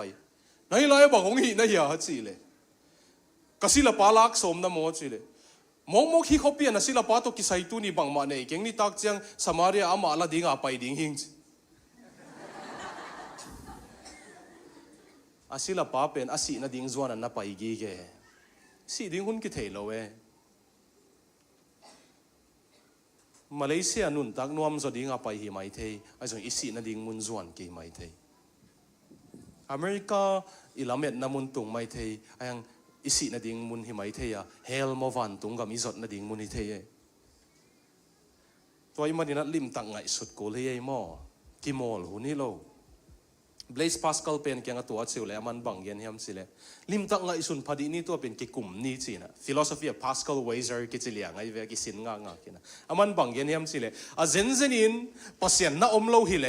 นั่นเลยบอกงหีนั่นเหรอจีเลยก็สิละปาลักสมนะโมจีเลยมองที่เขาเปียนะสิละปาตัวกิสัยตัวนี้บางมาเนี่ยเก่งนี่ตักเจ้าสมาเรียอามาละดิ้งอ่ะไปดิ้งหิงอาสิละปาเป็นอาสีน่ะดิ้งจวนอ่ะน่ะไปกี่แกสีดิ้งหุ่นกิเทโลเวมาเลเซียนุ่นตักนวมสดิ้งอาไปหิไม่เทไอ้ส่วนอิสินาดิ้งมุนจวนกี่ไม่เทอเมริกาอิลาเมตนามุนตุงไม่เทไอ้ยังอิสินาดิ้งมุนหิไม่เทอะเฮลโมวันตุงกับมิจดนาดิ้งมุนหิเทตัวมันนี่นัดลิมตังไงสุดโกเลยไอ้หม้อกิโมลหุ่นนี่โลBlaise Pascal เป็นเกี่ยงตัวเสียวเลยมันบังเย็นเฮียมสิเลยลิมตังไงสุนพอดีนี่ตัวเป็นกิกลุ่มนี่จีนะ philosophy of Pascal Weiser กิจเลียงไงเวกิสินงางกินะมันบังเย็นเฮียมสิเลยเซนเซนินปัสยันน่าอมโลหิเล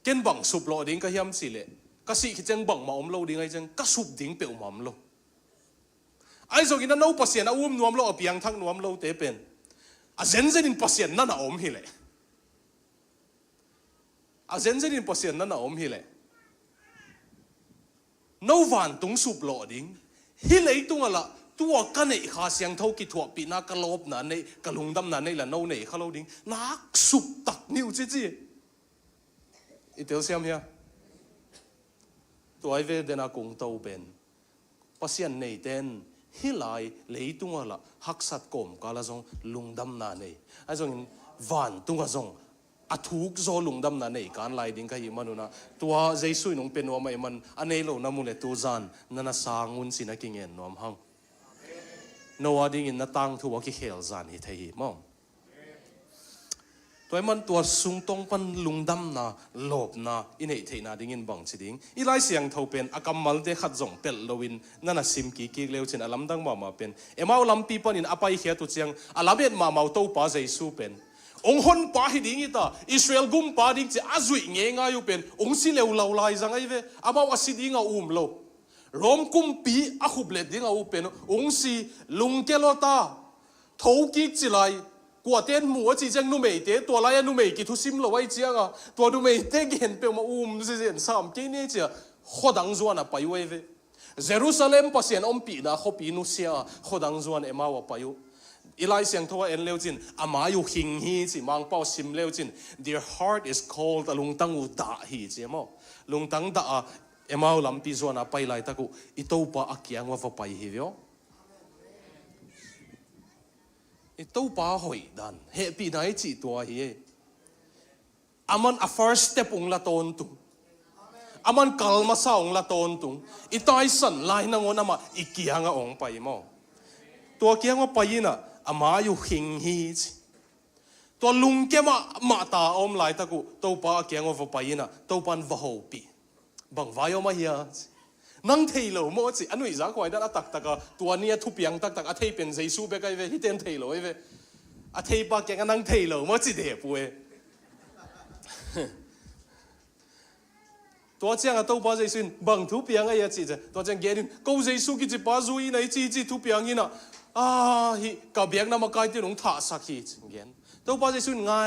เกินบังสุบโลดิ้งก็เฮียมสิเลยก็สิคิดจังบังมาอมโลดิ้งไงจังก็สุบดิ้งเปียวมัมโลไอ้ส่วนกินนั้นเอาปัสยันเอานวมโลเอาเปียงทั้งนวมโลเตเป็นเซนเซนินปัสยันนั่นน่าอมหิเลอาเซนเซนินปัสยันนั่นน่ะอมฮิเลนวันตุงสุบโลดิ้งฮิเลตุงอะไรตัวกันเนข้าเสียงเท่ากิถวปีนักกลบนั่นเนกลุงดำนั่นเนละโนเนข้าโลดิ้งนักสุบตักนิ้วจีอีเดียวเสียมเฮียตัวไอเวเดนักงเต้าเป็นปัสยันเนเต้นฮิไลเลยตุงอะไรฮักสัตกอมกาลาจงลุงดำนั่นเนไอ้จงวันตุงกาจงอาทุกโซลุงดำนั่นเองการไล่ดิ้งก็ยิ่งมันนะตัวเจสุยนุ่งเป็นว่าไม่มันอันนี้เราน้ำมูลตัวจานนั่นน่ะสร้างหุ่นสินะกินเงินน้ำหังโนวาดิ้งอินน่ะตั้งทัวกิเฮลจานฮิตให้มองตัวมันตัวสุงตรงปันลุงดำนะหลบนะอินเอทีน่ะดิ้งอินบังสิดิ้งอีไลเสียงเท่าเป็นอากามัลเดขัดจงเป็ดลวินนั่นน่ะซิมกีเลวเช่นอลัมดังมาเป็นเอาลำปีปันอินอภัยเขียตุเจียงอลัมเอ็ดมาตัวป้าเจสุเป็นองค์ฮอนป้าฮิดิ้งอีตาอิสราเอลกุมป้าดิ้งจะอาจุยเงี้ยง่ายอยู่เป็นองค์สิเลวเหล่าลายจังไงเว้อาบ่าวสิดิ้งเอาโลรอมกุมปีอาขุบเล็ดดิ้งเอาเป็นองค์สิลุงเกลตาทูกิจิไลกว่าเต้นหมูจีจังนุ่มเอเตตัวไรนุ่มเอกิทุซิมเราไว้เจียงอ่ะตัวนุ่มเอเตกิเห็นเป็นมาสิเห็นสามกินนี่เจียขดังจวนอ่ะไปเว้ยเยรูซาเล็มปัสยันอมปีนะเขาปีนุเซียขดังจวนเอ็มาวไปอยู่อีไลเสียงทัวเอ็นเลวจินอามาอยู่หิงฮีจิมังเป้าซิมเลวจิน their heart is cold ลุงตั้งอุดาฮีจิมอลุงตั้งดาเอ็มเอาลำปีจวนอ่ะไปไล่ตะกุอิโตปะอักยังว่าไปฮีเดียวอิโตปะหอยดันเฮปีไหนจีตัวฮีอามันa first step องละตนตุอามันกัลมาซาองละตนตุอิตายสันไลนังวันมาอีกยังอ่ะองไปมอตัวเกี่ยงว่าไปน่ะอามาอยู่หิงฮีตัวลุงแกมาตาอมไหลตะกุตัวป้าเกี่ยงว่าไปน่ะตัวปันวะโหปีบังไว้ออกมาเฮียนั่งเทโลโมจิอันนู้นจากควายด้านตักตัวนี้ทุบยังตักอัฐิเป็นเจสูเบกไอเวฮิเตนเทโลไอเว อาเทปาแกงนั่งเทเหลอมาจิเดปุ้ยตัวเจ้าตัวป้าใจสุนบังทุบยังไงจีจ้ะตัวเจ้าเกลินกูใจสุกิจิป้าจุยในจีทุบยังอินะฮิกับเบียงน้ำมาไกลที่หลงท่าสักทีเงี้ยตัวป้าใจสุนง่า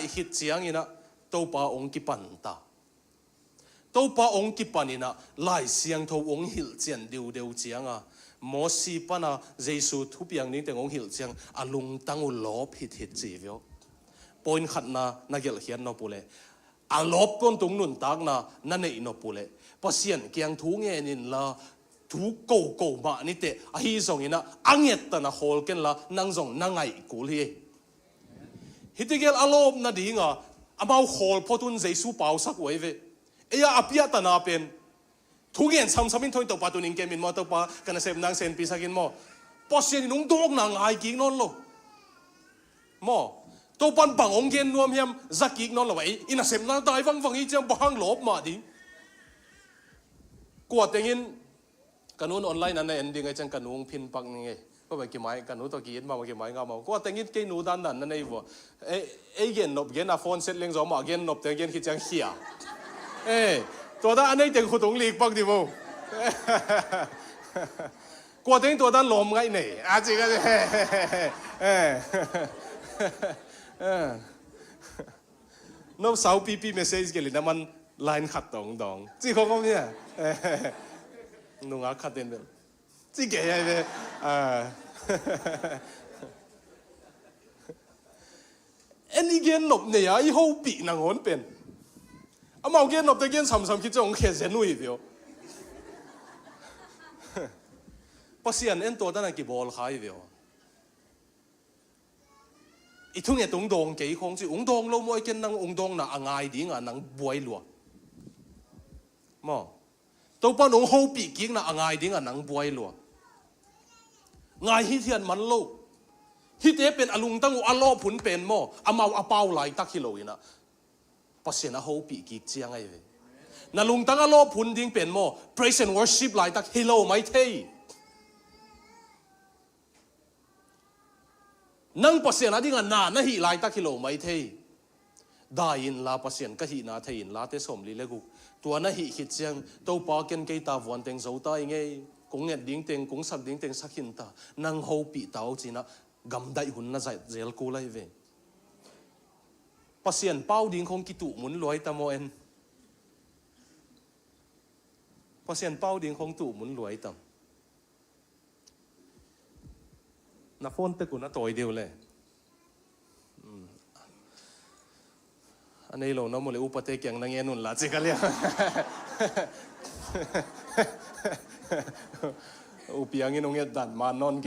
ยฮิตเจียงอินะตัวป้าองค์กิปันตาตัวป้าองค์กิปันอินะไล่เสียงตัวองค์หิลเจียนเดียวเจียงมอสีปนะเจสุทุบยังนี่แต่องค์หิลเจียงลุงตั้งอุลบฮิตจีวิวปอยขัดนาเกลเขียนนอปุเลลบก้นตรงนุนตากนั่นเองนอปุเลพอเสียนเกียงทูเงี้ยนินละทูโกมานี่เตะฮีส่งอินะอังเงตนะโฮลกันละนั่งส่งนั่งไงกูเลยฮิตเกลลบนั่นดีงมาโฮลพอตุนเจสุเป่าสักไว้เวอภิยตนาเป็นทุกอย่างซ้ำๆมินทอยตัวปาตุนิงเกมินมาตัวปากันเสพนางเซนปีสักินมอพอเสียนนุ่งดอกนางไอกิงนนโลมอตัวปันปังองเกนรวมเฮียมจักกิกนนละไว้อินาเสพนางตายฟังอีเจ้าบังลบมาดิกวดอย่างนี้กันนู้นออนไลน์นั่นเองดิ้งไอ้จังกันนู้นพินปังนี่ไงก็ไปกี่ไม้กันนู้นตะกี้มากี่ไม้งามากวดอย่างนี้กินนู้นด้านนั้นนั่นเองวะเอ้เกนนบเกนอะโฟนเซ็ตเลี้ยงจอมเกนนบแต่เกนคิดจังเขียตัวด้านอันนี้จังขุดตรงลีกปังดิโมกวดอย่างตัวด้านลมไงเนี่ยอาจริงก็น้องสาวปีเมสเซจกันเลยนะมันไลน์ขัดดองจีเขาก็เนี่ยนุ่งอาขัดเด่นเลยจีเก๋เลยอันนี้เกนหลบเนี่ยไอ้หูปีนางหอนเป็นเมาเกนหลบแต่เกนซ้ำคิดจะองเขตเซนุยเดียวพอเสียนเอ็นตัวด้านกี่บอลขายเดียวอีทุ่งเนี่ยตรงดงกี่คงสิองดงเราไม่เกินนังองดงน่ะง่ายดีนังบวยหลัวมอตัวป้าหนุ่มหูปีกิ้งน่ะง่ายดีนังบวยหลัวง่ายฮิเทียนมันโลกฮิเตเป็นอลุงตั้งอลอผุนเป็นมอเมาเป้าไหลตักฮิโลยนะภาษาหน้าหูปีกิ้งเจียงไงเว้ยนั่นลุงตั้งอลอผุนดิ้งเป็นมอ praise and worship ไหลตักฮิโลไม่เทนั่งภาษาหน้าดิ้งน่ะหิไหลตักฮิโลไม่เทได้ยินลาภาษาก็หินาเทยินลาเตสมลีเลกุตัวน่ะหิคิดเจียงตัวปาเกนเกยตาวันเต็งโซตายไงกงเงียดิ้งเต็งกงสักดิ้งเต็งสักหินตานั่งหูปีเต้าจีน่ะกำได้หุ่นน่ะใจเจลกูเลยเว้ภาษาเป้าดิ้งคงกิตุมุนลอยตามโมเอ็นภาษาเป้าดิ้งคงตุมุนลอยตามน่ะโฟนเตกุน่ะตัวเดียวเลยอันนี้เราน้องโมเลอุปเทกยังนั่งเงินนุ่นละจิกันเลยอุปยังเงินองเงินดันมานอนเก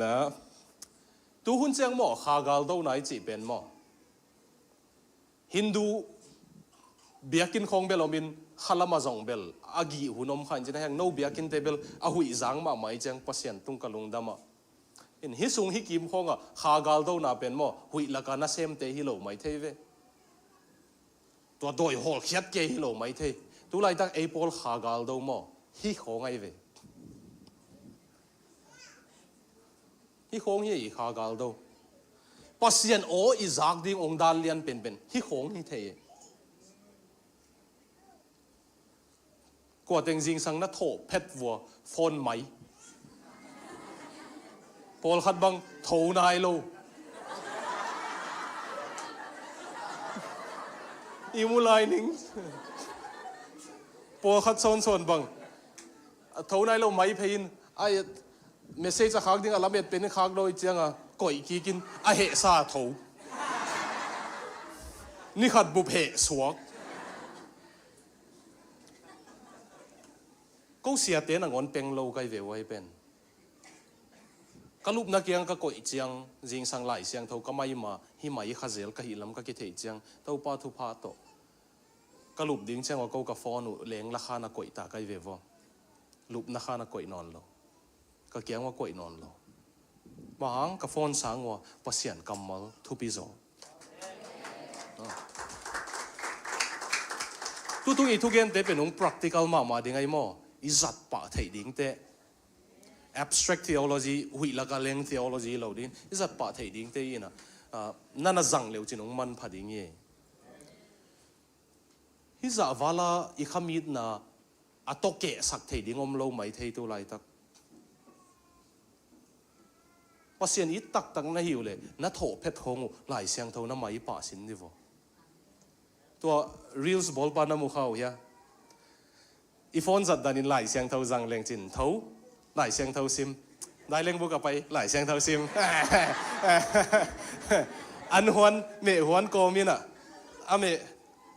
นะตัวหุ่นเสียงหม้อขากาลตัวไหนจีเป็นหม้อฮินดูเบียกินของเบลมินขลามาจงเบลอากีหุ่นอมขันจีนะแห่งโนเบียกินเตเบลอาหุยจังมาไม่จังพัศยันตุงกะลุงดามาอินฮิซุงฮิกิมของขากาลตัวน่าเป็นหม้อหุยละกันน่าเซมเตฮิโลไม่เทเวตัวโดยหอลเขียดเกฮิโลไม่เทตัวไรตั้งเอพอลขากาลตัวหม้อฮิของไงเวฮิของเฮียอีขากาลตัวพัศยันโออิจากดิ้งองดาลเลียนเป็นฮิของฮิเทกว่าแต่งจริงสังนัทโถเพชรวัวฟอนไหมพอลขัดบังโถนายโลอีมูไลนิงพอขัดโซนบังโถนายโลไม่เพยินไอเมสเซจจะขักดิ้งอะไรเบ็ดเป็นขักโดยเจียงก่อยกีกินไอเหซาโถนี่ขัดบุเพสวกก็เสียเตนังอนเป็งโลไกเวไว้เป็นก็รูปนักยังก็ก่อยเจียงจิงสังไหลเสียงเท่าก็ไม่มาหิมาอีขเซลก็หิลำก็กิเทเจียงเท่าป้าทุพาโตก็รูปดิ้งเจียงว่าก็กาฟอนุเลี้ยงราคานักก่อยตาไกเววรูปนักขานักก่อยนอนโลก็เกียงว่าก่อยนอนโลบางกาฟอนสังว่าปัศยันกำมัลทุปิโซทุกอีทุกเย็นเตเป็นอง practical มาดิ้งไอโมอิจัดปะไทยดิ้งเต abstract theology hui la ka leng theology lo din izat pa thei ding te ina nana zang leu chinong man phading ye hi za wala I khamit na atoke sak thei ding om lo mai thei tu lai tak pasien I tak tak na hiu le na tho phet hong lai siang tho na mai pa sin ni vo to reels bol pa na mu khau ya I phone zat dan in lai siang tho zang leng chin tho lai siang tho sim dai leng bu ka pai lai siang tho sim an huan me huan ko mi na ame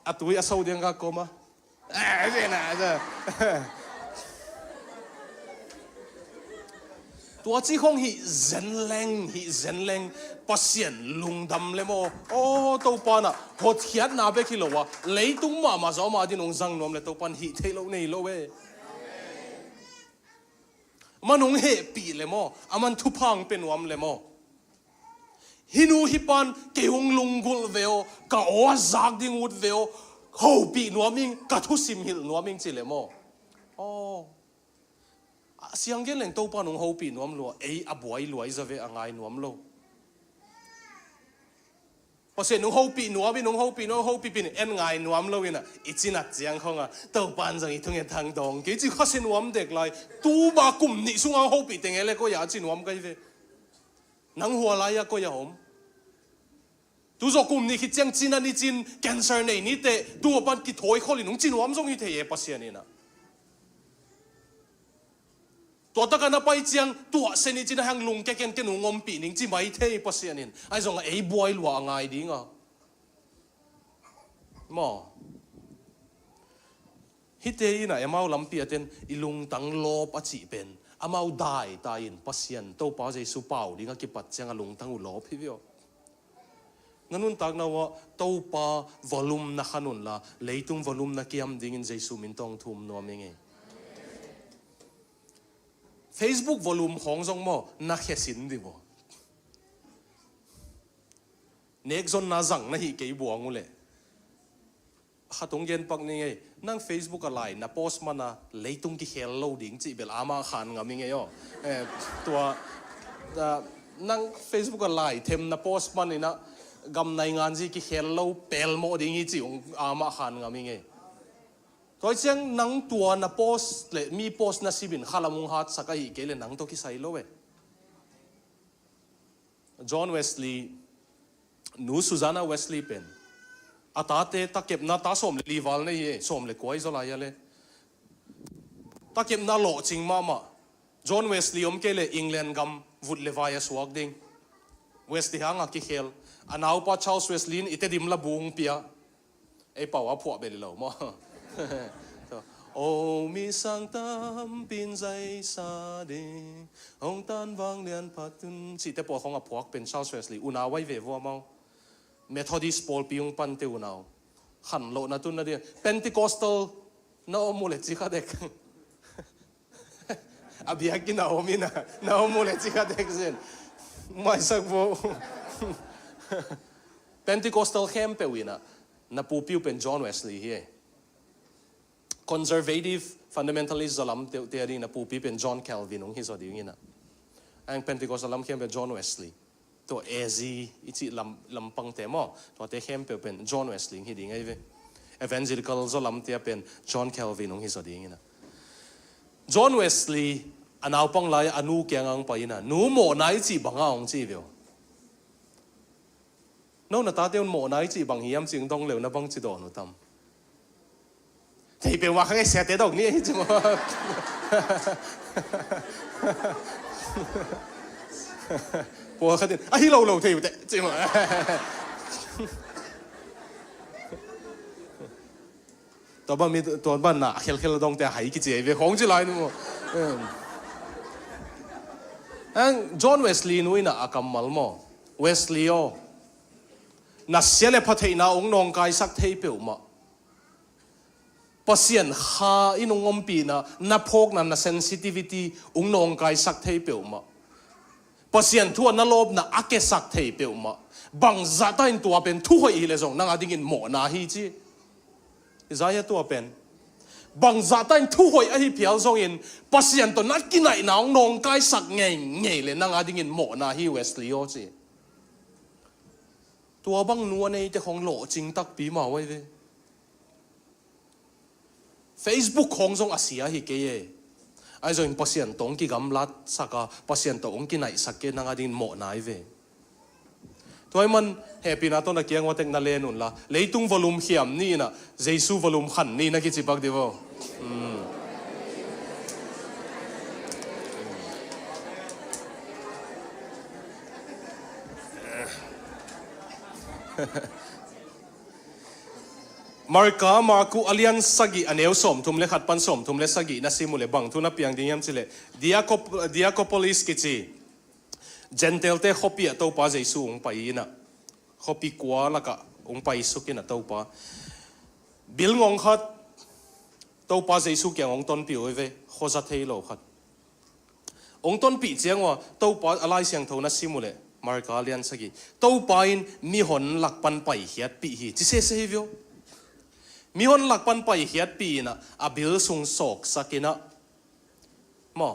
atui asau diang ka ko ma ve na jaตัวจีคงหิเซนแรงปัสยันลุงดำเลยมั้งโอ้ตัวปานะหดเขียดนาเบกิโลวะเลยตุ้งมาจะเอามาดินองจังนวมเลยตัวปานหิเทโลนี่โลเวมันองเหปีเลยมั้งอามันทุพังเป็นนวมเลยมั้งฮินูฮิปันเกี่ยงลุงกุลเวลกะโอซักดิงอุดเวลเขาปีนวมิงกะทุสิมหิลนวมิงจิเลยมั้งโอ้เสียงเกลงตัวปานงเขาปีนวมลัวอบวยรวยจะเวอไงนวมโลพอเสร็จนงเขาปีนวมนงเขาปีนเอ็นไงนวมโลวินะอิจินัดเสียงเขาอ่ะตัวปานจังอีทุ่งเงินทางดองกี่จีข้าเสนวมเด็กเลยตู้บากุมนี่สุ่งเอาเขาปีเต็งเลยก็อยากจีนวมกันเวนังหัวไหลก็อยากหอมตู้จกุมนี่คิดจังจีนนี่จีนแคนเซอร์นี่เตะตัวปานกิถอยเขาเลยนงจีนวมส่งยี่เทียปัสยานี่นะตัวตะกันไปจังตัวเซนิจินหังลุงแกเกนเกนุงอมปีนิงจีไม่เทปัสยานินไอ้ส่งบวยหลวงไงดีงะมอฮิตเตยน่ะมาลำเปียเต็นอิลุงตังโลปอจิเป็นมาได้ตายินปัสยันตัวป้าใจสุเป่าดีงะกิปัดจังลุงตังอุโลพี่วิโองั้นนุ่นตักนะว่าตัวป้าวอลลุ่มนักขนุนละเลยตุ้งวอลลุ่มนักเกี่ยมดิ่งใจสุมินตองทุ่มนัวมิงเอFacebook volume ของจงโมนักเขียนสินดิบ่เน็กซอนน่าจังนะฮิเกี่ยบวงเลยข้าตรงเย็นปักนี่ไงนั่ง Facebook อะไรนะโพสต์มันนะเลยตรงที่เขียนโลดิ้งจีเบลอามาขันกับมิงไงย่อตัวนั่ง Facebook อะไรเทมนะโพสต์มันนี่นะกำในงานจีที่เขียนโลเปลโมดิ้งจีองอามาขันกับมิงไงตัวเชียงนังตัวน่ะโพสเลยมีโพสน่ะสิบินข้าลมุงฮัดสักไอ้เกลนังตัวกี่ไซโลเวจอห์นเวสลีย์นูซูซาน่าเวสลีย์เป็นอาตาเตตะเก็บน่ะตาสมลีวาลนี่สมเลยกวยโซลายเลยตะเก็บน่ะโลจริงมาจอห์นเวสลีย์อมเกลอังกฤษกำวุดเลวายสวกดิ้งเวสลีย์หางกิเคลอันเอาป้าชาวเวสลีย์อิตดิมละบุงเปียไอ้เป่าว่าพวกเบลล์มั้งโอ้มีสังตามปินใจซาดีองตันวังเลียนพัดสิแต่ปวดของพวกเป็นชาวสวีเดนอุณาไว้เววัวมั้งเมทอดิสปอลปียงปันเตอุณาขันโลนัตุนนั่นเดียเพนติคอสตัลน้าอมูเลจิกาเด็กอาบิยากินาอมินะน้าอมูเลจิกาเด็กเซนไม่สักโวเพนติคอสตัลเข้มเปวินะนับปูปิวเป็นจอห์นเวสลีย์เฮconservative fundamentalist จะล้ำเตียดีนะปูปีเป็นจอห์นแคลวินของฮิสอดีงี้นะไอ้เพนติคอสล้ำเข้มเป็นจอห์นเวสลีย์ตัวเอซีอิจิลำปังเตมอตัวเตเข้มเป็นจอห์นเวสลีย์ฮิดีไงเว้ evangelical จะล้ำเตียเป็นจอห์นแคลวินของฮิสอดีงี้นะจอห์นเวสลีย์อันเอาปังไลอนุเกียงอังไปนะนูโมนายจีบังเอาจีเดียวโน่นตาเดียวโมนายจีบังเฮียมจิงต้องเหลวนะบังจีโดนุตัมที่เป็นว่าเขาเสียเตะดอกนี่ใช่ไหมพวกเขาเนี่ยไอ้เราที่อยู่เตะใช่ไหมตัวบ้านมีตัวบ้านน่ะเคลดองแต่หายกี่เจี๊ยบของจีไรนู่นจอห์นเวสลีย์นู่นน่ะกัมมัลโมเวสลีย์อ๋อน่ะเสียเลยพัฒนาองค์นองกายสักเทปเปล่ามาปัสยันข้าอินงอมปีนะนับพกนั้นนะ sensitivity องนองกายสักเทยเปียวมาปัสยันทั่วนั่นลบนะอักเกสักเทยเปียวมาบางจัตอินตัวเป็นทั่วอีเลยส่งนั่งอดิ่งอินหมอนาฮีจีอิสายตัวเป็น บางจะตั้งทุหอยอหิเพียวทรงอินปัสยันตัวนักกินไหนน้องนองกายสักไงเลยนั่งอาดิ่งอินหมอนาฮิเวสลีโอจีตัวบางนัวในจะของโหลจริงตักปีมาไว้เว้ Facebook ของทรงอาเซียฮิเกยไอ้ทรงปัสยันตรงกี่กำลัดสักปัสยันตรงกี่ไหนสักเกนั่งอาดิ่งหมอนายเว้ตัวมันเฮปีนาต้นนักเกียงว่าเต็งนาเลนุนละเลยตุ้งวอลุ่มเขียมนี่นะเจสูวอลุ่มขันนี่นักกิจบักเดียวมาร์กูอเลียนสกิอันเอวสมทุมเลขัดปันสมทุมเลสกินัสิมุเลบังทุนับยังดิ้งยำสิเลดิอาโคโพลิสกิจีเจนเทลเตขบีตัวป้าเจสูองไปนะขบีกัวละกะองไปสุกินะตัวป้าบิลงงขัดตัวป้าเจสูเกี่ยงองต้นปีเว้ยโคจัดเทโลขัดองต้นปีเจียงว่าตัวป้าอะไรเสียงเท่านัสิมุเลมาร์กาเลียนสกิตัวป้าอินมีหนหลักปันไปเฮียดปีฮีจิเซเซฮิวิโอมีหนหลักปันไปเฮียดปีนะอาบิลสุงโศกสักินะมอ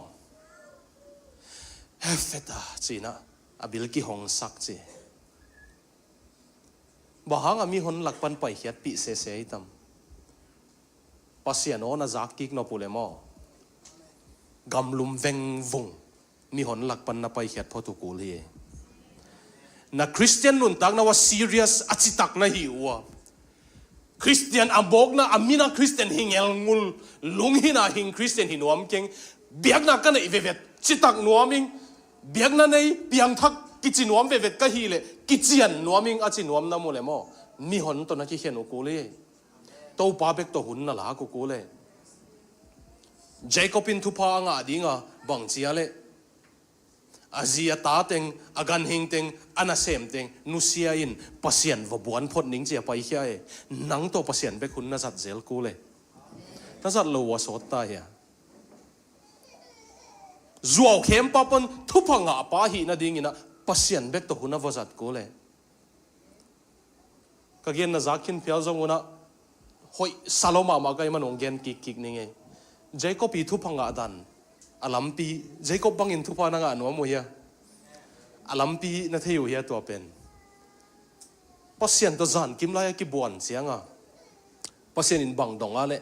เฮฟเตาจีนะอาบิลกิหงสักจีบ่หางมีหนหลักปันไปเฮียดปีเซเซอิตัมปัสยานอนะจักกิกนอปุเลมอกำลุมเวงวงมีหนหลักปันนะไปเฮียดพอตุกูลีนะคริสเตียนนุนตักนะว่าซีเรียสอจิตักนะหิวะคริสเตียนอัมบอกนะอามินะคริสเตียนหิงเอลงุลลุงหินะหิงคริสเตียนหินวมเก่งเบียกนักกันไอเวเวตจิตักนัวมิงเบียกนั่นไอเบียงทักกิจินวมเวเวตก็ฮีเลกิจิยันนัวมิงอาจินวมน้ำมูเลมอมีหนตัวนักขี้เขียนอุกูเลยตัวป้าเบกตัวหุ่นน่ะละกุกูเลยเจคอบินทุพางาดิงะบังเจียเลอาเซียตาเต็งอากันหิงเต็งอานาเซมเต็งนุเซียอินปัสยันวบวนพดนิงเจียไปเฮียนังตัวปัสยันเบคุณน่าจัดเจลกูเลยน่าจัดโลวสดตายจัวเข้มปะปนทุพังอาปาหีน่าดิ่งอินะปัสยันเบกตัวหุ่นน่าวจัดกูเลยก็เกียนน่าจักขินเพียวจงวนะหอยซาโลมามาไกมันองเกียนกิกนี่ไงเจคอบปีทุพังอาดันอาลัมปีเจคอบบังอินทุพานังอันวะมวยอาลัมปีนั่นที่อยู่เฮียตัวเป็นปัสยันตัวจันกิมไลกิบวนเสียงปัสยันอินบังดงอะไร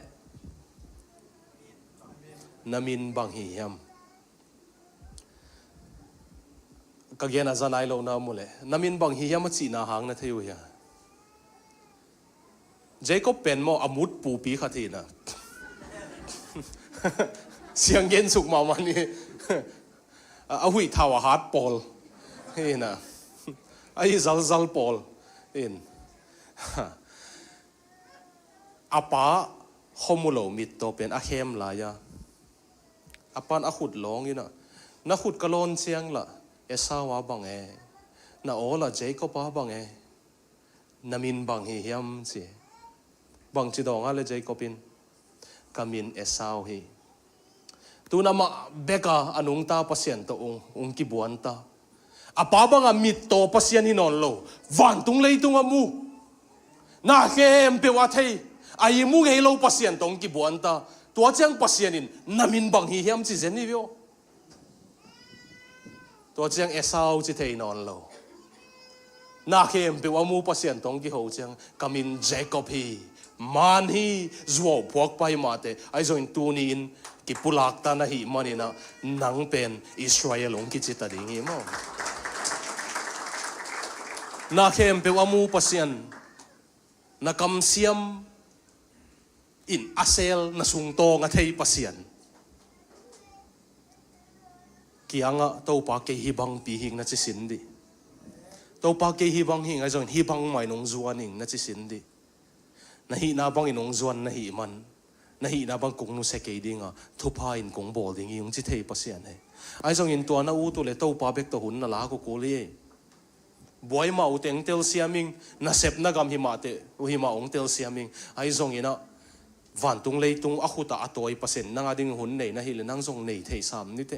นามินบังฮิยมก็เกียนอาจารย์ไอโลนามุเลนามินบังฮิยมมันจีน่าหางนั่นที่อยู่เฮียเจคอบเป็นโมอามุดปูปีขัดทีนะเสียงเย็นสุกมาวันนี้เอาหุยทาวฮาร์ดปอลเห็นนะไอ้ซัลปอลเห็นอาป้าขมุโลมิดโตเป็นอาเข้มลายอาปานอาขุดร้องนี่นะนักขุดกะโลนเสียงละเอสาวาบังน่าโอละเจคอบบังนามินบังเฮียมสิบังจิดองอะไรเจคอบินกามินเอสาวฮีตัวนั้นมาเบกาอนุงตาปัสยันตัวองกิบวนตาอาป้าบังอามิดโตปัสยันฮินอนโลวันตุงเลยตุงอามูน่าเข้มเปว่าเทอายุมูเฮโลปัสยันตองกิบวนตาตัวเจ้าปัสยันินนามินบังฮิเฮียมจิเจนี่วิโอตัวเจ้าเอสาวจิเทนอนโลน่าเข้มเปว่ามูปัสยันตองกิโฮเจ้ากามินเจคอบฮีมันฮีจัวพวกไปมาเตไอโซอินตูนีนกิปุลักตานะฮีมันนะนังเป็นอิสราเอลองกิจิตาดิ่งฮีมั้งนาเข้มเปว่ามูปัสยันนักำเสียมอินอาเซลนัสุงโตงะเทยปัสยันกี่ยังอ่ะตัวปากเกฮิบังปีหิงนัดสินดีตัวปากเกฮิบังหิงไอโซอินฮิบังไม่นงจวนหิงนัดสินดีนาฮีนาบังอินองจวนนาฮีมันนาฮีนาบังกงนุเสกดิ้งทุพาอินกงบอลดิ้งยงจิตเทปัสยันไอ้ส่งอินตัวน่าอู้ตัวเล็กตัวป้าเบกตัวหุ่นน่าลากุกุลีบอยมาอุเตงเตลเซียมิงน่าเสพน่ากำหิมาเตหิมาองเตลเซียมิงไอ้ส่งอินะวันตุงเลยตุงอคุตาอัตอยปัสยันนั่งดิ้งหุ่นเนยนาฮีเลนั่งส่งเนยเทสามนิดเต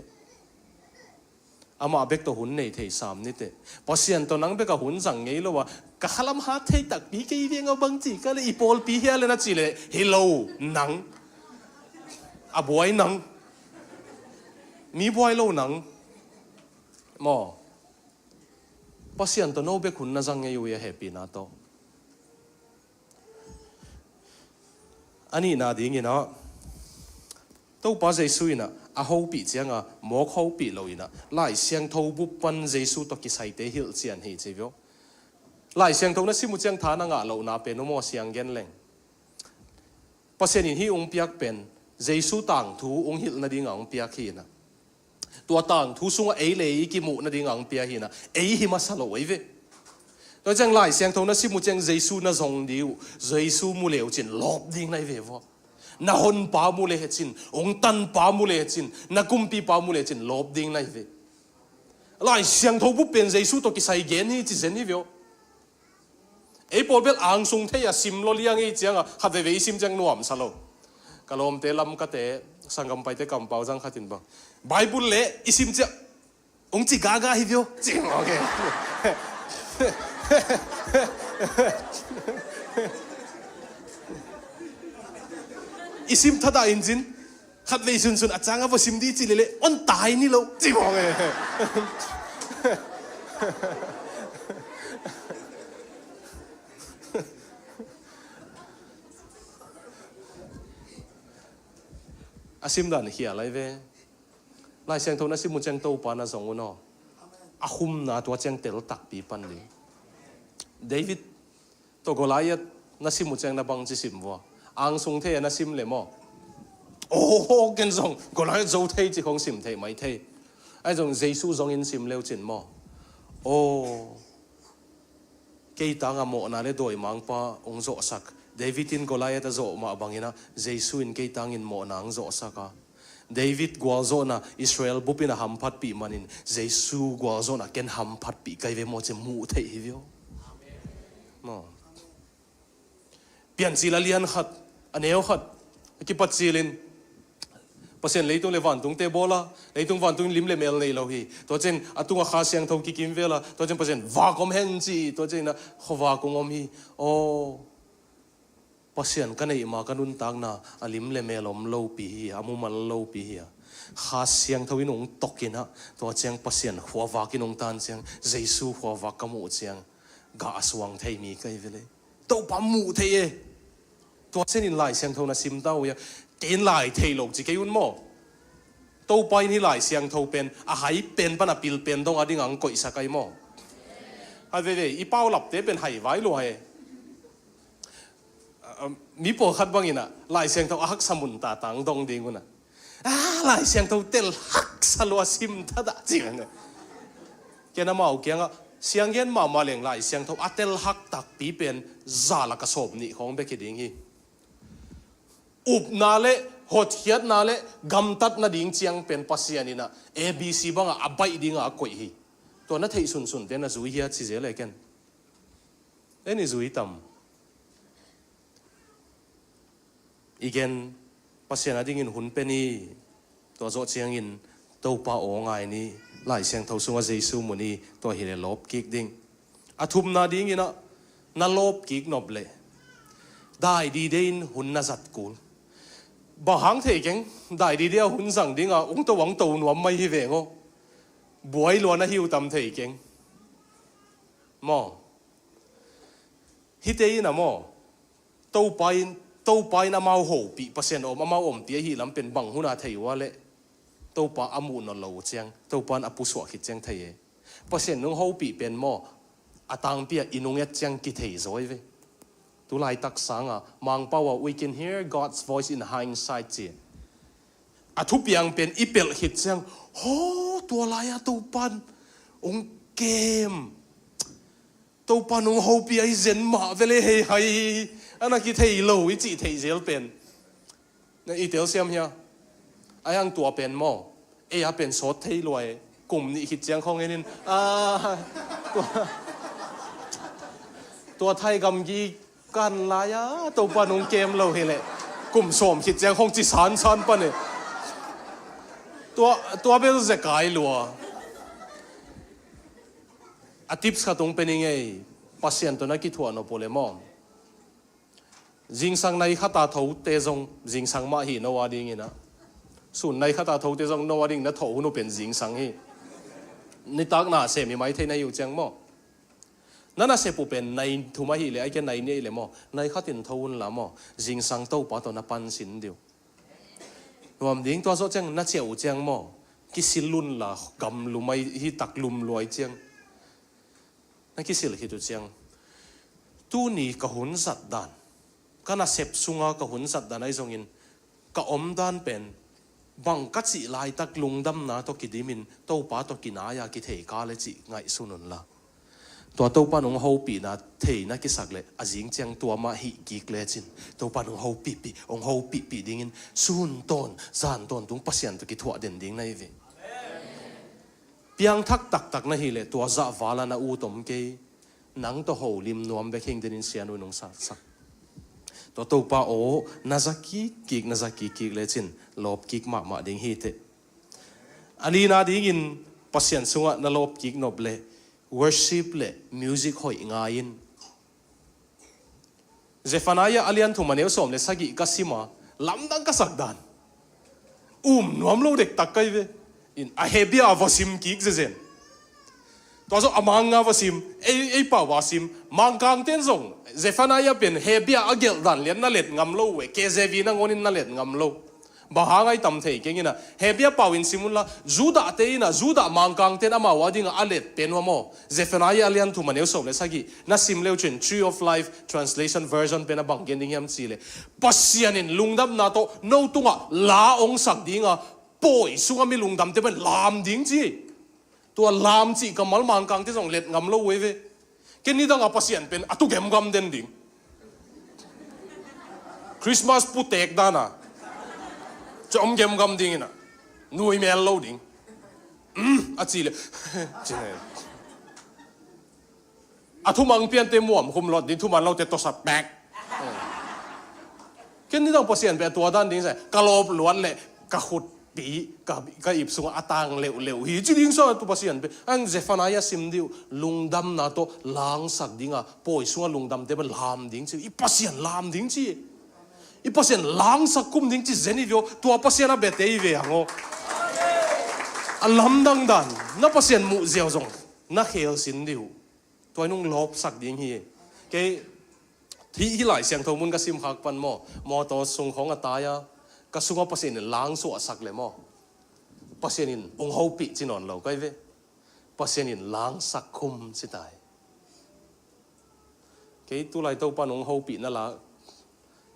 อามาเบกตัวหุ่นเนยเทสามนิดเตปัสยันตัวนั่งเบกหุ่นสั่งไงล่ะวะกะขลัมหาเทตักปีเกี่ยงเอาบังจีก็เลยอีโพลปีเฮียเลยนะจีเลยฮิโลนัง บวยหนังมีบวยโลหนังหมอปัสยันตัวโนเบคุนน่าจังอยู่ยังแฮปปี้นะโตอันนี้น่าดีงี้นะตัวปัสเยซูน่ะอาหูปีเจียงอ่ะหมอกหูปีเลยนะไล่เสียงทูบุปปันเยซูตัวกิใส่เตหิลเจียนเฮจิวิโอไล่เสียงทูนั้นสิมุเจียงฐานังอ่ะเราหน้าเป็นโนโมเสียงเกนเล่งปัสยันหิองเปียกเป็นเยซูต่างทูองหิลนาดีงองเปียกหินะตัวต่างทูสุงเอเลยกิมุนาดีงองเปียกหินะเอหิมาสโลไว้เวตัวจังไล่เสียงทูนั้นสิมุเจียงเยซูน่าทรงดิวเยซูมุเลวจินลบดิ้งในเววna hon pa mule hechin ong tan pa mule hechin na kumpi pa mule hechin lob ding nai ve lai siang tho bu pen jesu to ki sai gen hi chi zen hi veo ei pol bel ang sung the ya sim lo liang ei chiang a kha ve ve sim chang nuam salo kalom te lam ka te sangam pai te kam pau jang khatin ba bible le isim cha ong chi ga ga hi veo chi okay isim thada injin khat ve sun sun achanga bo sim di chi le on tai ni lo chi mo nge asim dan hia lai ve lai sang thona sim mu chang to pa na zong no ahum na to chang tel tak pi pan ni david to goliath na sim mu chang na bang chi sim wa ang sung thế na sim le mo oh gen zong ko lai zo thế chi khong sim thế mai thế ai zong jesu zong in sim leo chin mo oh cái ta ngam mo na le doi mang pa ong zo sak david in goliath ta zo ma bangina jesu in cái tang in mo nang zo saka david gwal zo na israel bupina ham phat pi manin jesu gwal zo na ken ham phat pi kai ve mo che mu the hi vio mo pian si la lian khat aneo khat ki pat silin pasen leitung le van tung te bola leitung van tung lim le mel nei lo hi to chen atunga kha siang thau ki kim vela to chen pasen va kom hen chi to chen na khowa kongom hi o pasen kanei ma kanun tang na alim le melom lo pi hi amu mal lo pi hi kha siang thau inong tokina to chen pasen khwa wa kinong tan chang jesu khwa wa kamu chang ga aswang thei mi kai vele to pa mu thei eตัวเส้นอินไลเสียงโทนะซิมเต้าอย่าเกณฑ์ไลเทโลกจิเกยุนโมตัวไปนี่ไลเสียงโทเป็นอาหายเป็นปนปิลเป็นต้องอดีงังก่อยสักไอโมอะไรเว้ยอีเป้าหลับเตเป็นไหไว้รวยมีโปรคัดบ้างอินะไลเสียงโทฮักสมุนตาตังดงดีกุนะไลเสียงโทเตลฮักสลัวซิมทัดจริงเนี่ยแกน่ามาเอาเกียงอ่ะเสียงเย็นมาเลี้ยงไลเสียงโทอัตเตลฮักตักปีเป็นซาลกระสอบนี่ของเบกิดิงฮีอุบนาเลหดเขียดนาเลกำตัดนาดิ่งเชียงเป็นปัสยานินะ ABC บ้างอ่ะใบดิ่งอ่ะก่อยฮีตัวนั้นที่สุนเต้นน่ะจุยเฮียสิเจเลยกันเอ็นี่จุยต่ำอีกกันปัสยานาดิ่งอินหุ่นเป็นนี่ตัวโจเชียงอินตัวป้าโองไงนี่ไล่เสียงเท่าสุงว่าเจซูมุนีตัวเฮเลลบกิกดิ่งอาทุมนาดิ่งอินะนาลบกิกนบเลยได้ดีเดินหุ่นน่าจัดกูบางครั้งเทเก่งได้ดีเดียวหุ่นสั่งดิ่งอ่ะองตัวหวังตัวหนวมไม่ฮิเวงอ่ะบวยล้วนน่ะหิวตำเทเก่งมอฮิเตยน่ะมอตัวไปน่ะมาโหปีเปอร์เซ็นต์ออกมาอมเตี้ยหิลำเป็นบังหุ่นอาเทยวะเละตัวปาอามูนนเราเจียงตัวปานอปุสวะคิดเจียงเทยเปอร์เซ็นต์นุ่งโหปีเป็นมออาตังเปียอินุงเอเจียงกิเทยซอยเวตุลายตักสังอ่ะมังเป้าว่า we can hear God's voice in hindsight จีอาทุบยังเป็นอีเปลหิดเสียงโหตัวลายอะตัวปันองเกมตัวปันองโฮปีไอเซนมาเวลเฮไฮอันนั้นคิดเทยโลวิจิเทยเซลเป็นนั่นอีเดียวเสียมเฮียไอ้ยังตัวเป็นหม้อเอ้ยเป็นสดเทยรวยกลุ่มนี้หิดเสียงของไอ้นี่ตัวไทยกำยีกันลายะตัวปานงเกมเราเฮเลยกลุ่มสมคิดเจียงคงจิสานปะเนี่ยตัวเบลจะกายลัวอาทิตย์ขัดตรงเป็นยังไงปัสยันตัวนักกีฬาโนโปเลมอนจิงสังในขัดตาทูเตจงจิงสังมาหินวาดีงี้นะ ส่วนในข้าตาทงเตจงโนวดิ่งนัทโถหุนเป็นจิงสังฮีนี่ตักหน้าเสมีไม้เทนอยู่เจียงหม้อนั่นน่ะเสปุเป็นในทุมาฮีเลยไอ้แกในนี่เลยหม้อในข้าตินทวนละหม้อจิงสังโตปะตัวนับปันสินเดียวรวมดิ่งตัวโซเจียงนัดเจียวเจียงหม้อกิสิลุนละกำลุไม่ฮีตักลุมลอยเจียงนั่นกิสิลฮิตุเจียงตู้นี้กะหุนสัตดานก็น่าเสพสุงากะหุนสัตดานไอ้ทรงอินกะอมดานเป็นบังกัดสิลายตักลุงดำนาตัวกิดิมินตัวป้าตัวกินายากิเทกาเลจิไงสุนุนละตัวป้านงเฮาปีนาเทนักกิสักเลยอาจิงเจียงตัวมาหิกิกเลจินตัวป้านงเฮาปีองเฮาปีดิ่งินสุนต้นจานต้นตุงปัสยันตัวกิถั่วเด่นดิ่งในเวเพียงทักตักนะฮิเลตัวจ่าวาลานาอูตมเกนังตัวโหลิมนวมเบคิงเดนินเซียนุนงสักตัวป้าโอนาซักกิกเลจินลบกิกมาดิ่งฮิเตอันนี้นาดิ่งินปัสยันสุงะนาลบกิกนบเลworship เล music หอยง่ายนเจฟานายาอเลียนทุมันเอวสมเลสักิกัสซิมาลำดังกัสักดานนวมโลเด็กตักไกเวอินอาเฮบีอาวาซิมกิกเจนตัวส่งอามังอาวาซิมเอป่าวาซิมมังกังเต้นส่งเจฟานายาเป็นเฮบีอาเกลดันเลียนนั่นเล็ดงำโลเวเคเซวีนังโอนินนั่นเล็ดงำโลบางไงตั้มเทยกินนะเฮบียป่าวินซิมุลละจูดาเตยนะจูดามังกังเตนอามาวาดิงอาเลตเป็นว่าโมเจฟนายาเลียนทุมันเอวสมเลยสักิน่าซิมเลวจิน Tree of Life Translation Version เป็นบังเกนดิ้งยามซีเลยปัสยานินลุงดำนาโตโนตุงะลาองสักดิ้งอ่ะป่วยสุงามีลุงดำเตเป็นลามดิ้งจีตัวลามจีกับมัลมังกังที่ส่งเล็ดงำโลเวเวกินนี่ต้องอาปัสยานเป็นอตุเกมกำเดนดิ้งคริสต์มาสปุเตกดานะจอมเกมกำดิ่งนะนุ้ยเมลโลดิ่งอาจีเลยจริงเลยทุมังเปลี่ยนเต็มหมวมคุมรถดิ่งทุมันเราเตะตัวสับแบกแค่นี้ต้องเปอร์เซ็นต์เป็นตัวด้านดิ่งใช่กะโลบล้วนเลยกะขุดปีกะอิบสุงอาตังเหลวฮีจีดิ่งส่วนตัวเปอร์เซ็นต์เป็นอันเจฟานายาซิมดิวลุงดำนาโตล้างสักดิ่งอ่ะป่วยสุงลุงดำเตเป็นลามดิ่งจีอีเปอร์เซ็นต์ลามดิ่งจีอีภาษาล้างสักคุมดิ้งจีเจนี่วิวตัวภาษาเบตเอเวียงออันลำดังดันนับภาษามุเจียวจงนักเฮลสินดิวตัวนุ่งลบสักดิ้งฮีเกที่หลายเสียงทมุนกสิมขักปันมอตัวสุงของอัตายะกสุงภาษาเนี่ยล้างสัวสักเลยภาษาเนี่ยองเขาปิจินอนเราก็เวภาษาเนี่ยล้างสักคุมสิตายเกตัวหลายตัวปันองเขาปินั่นละ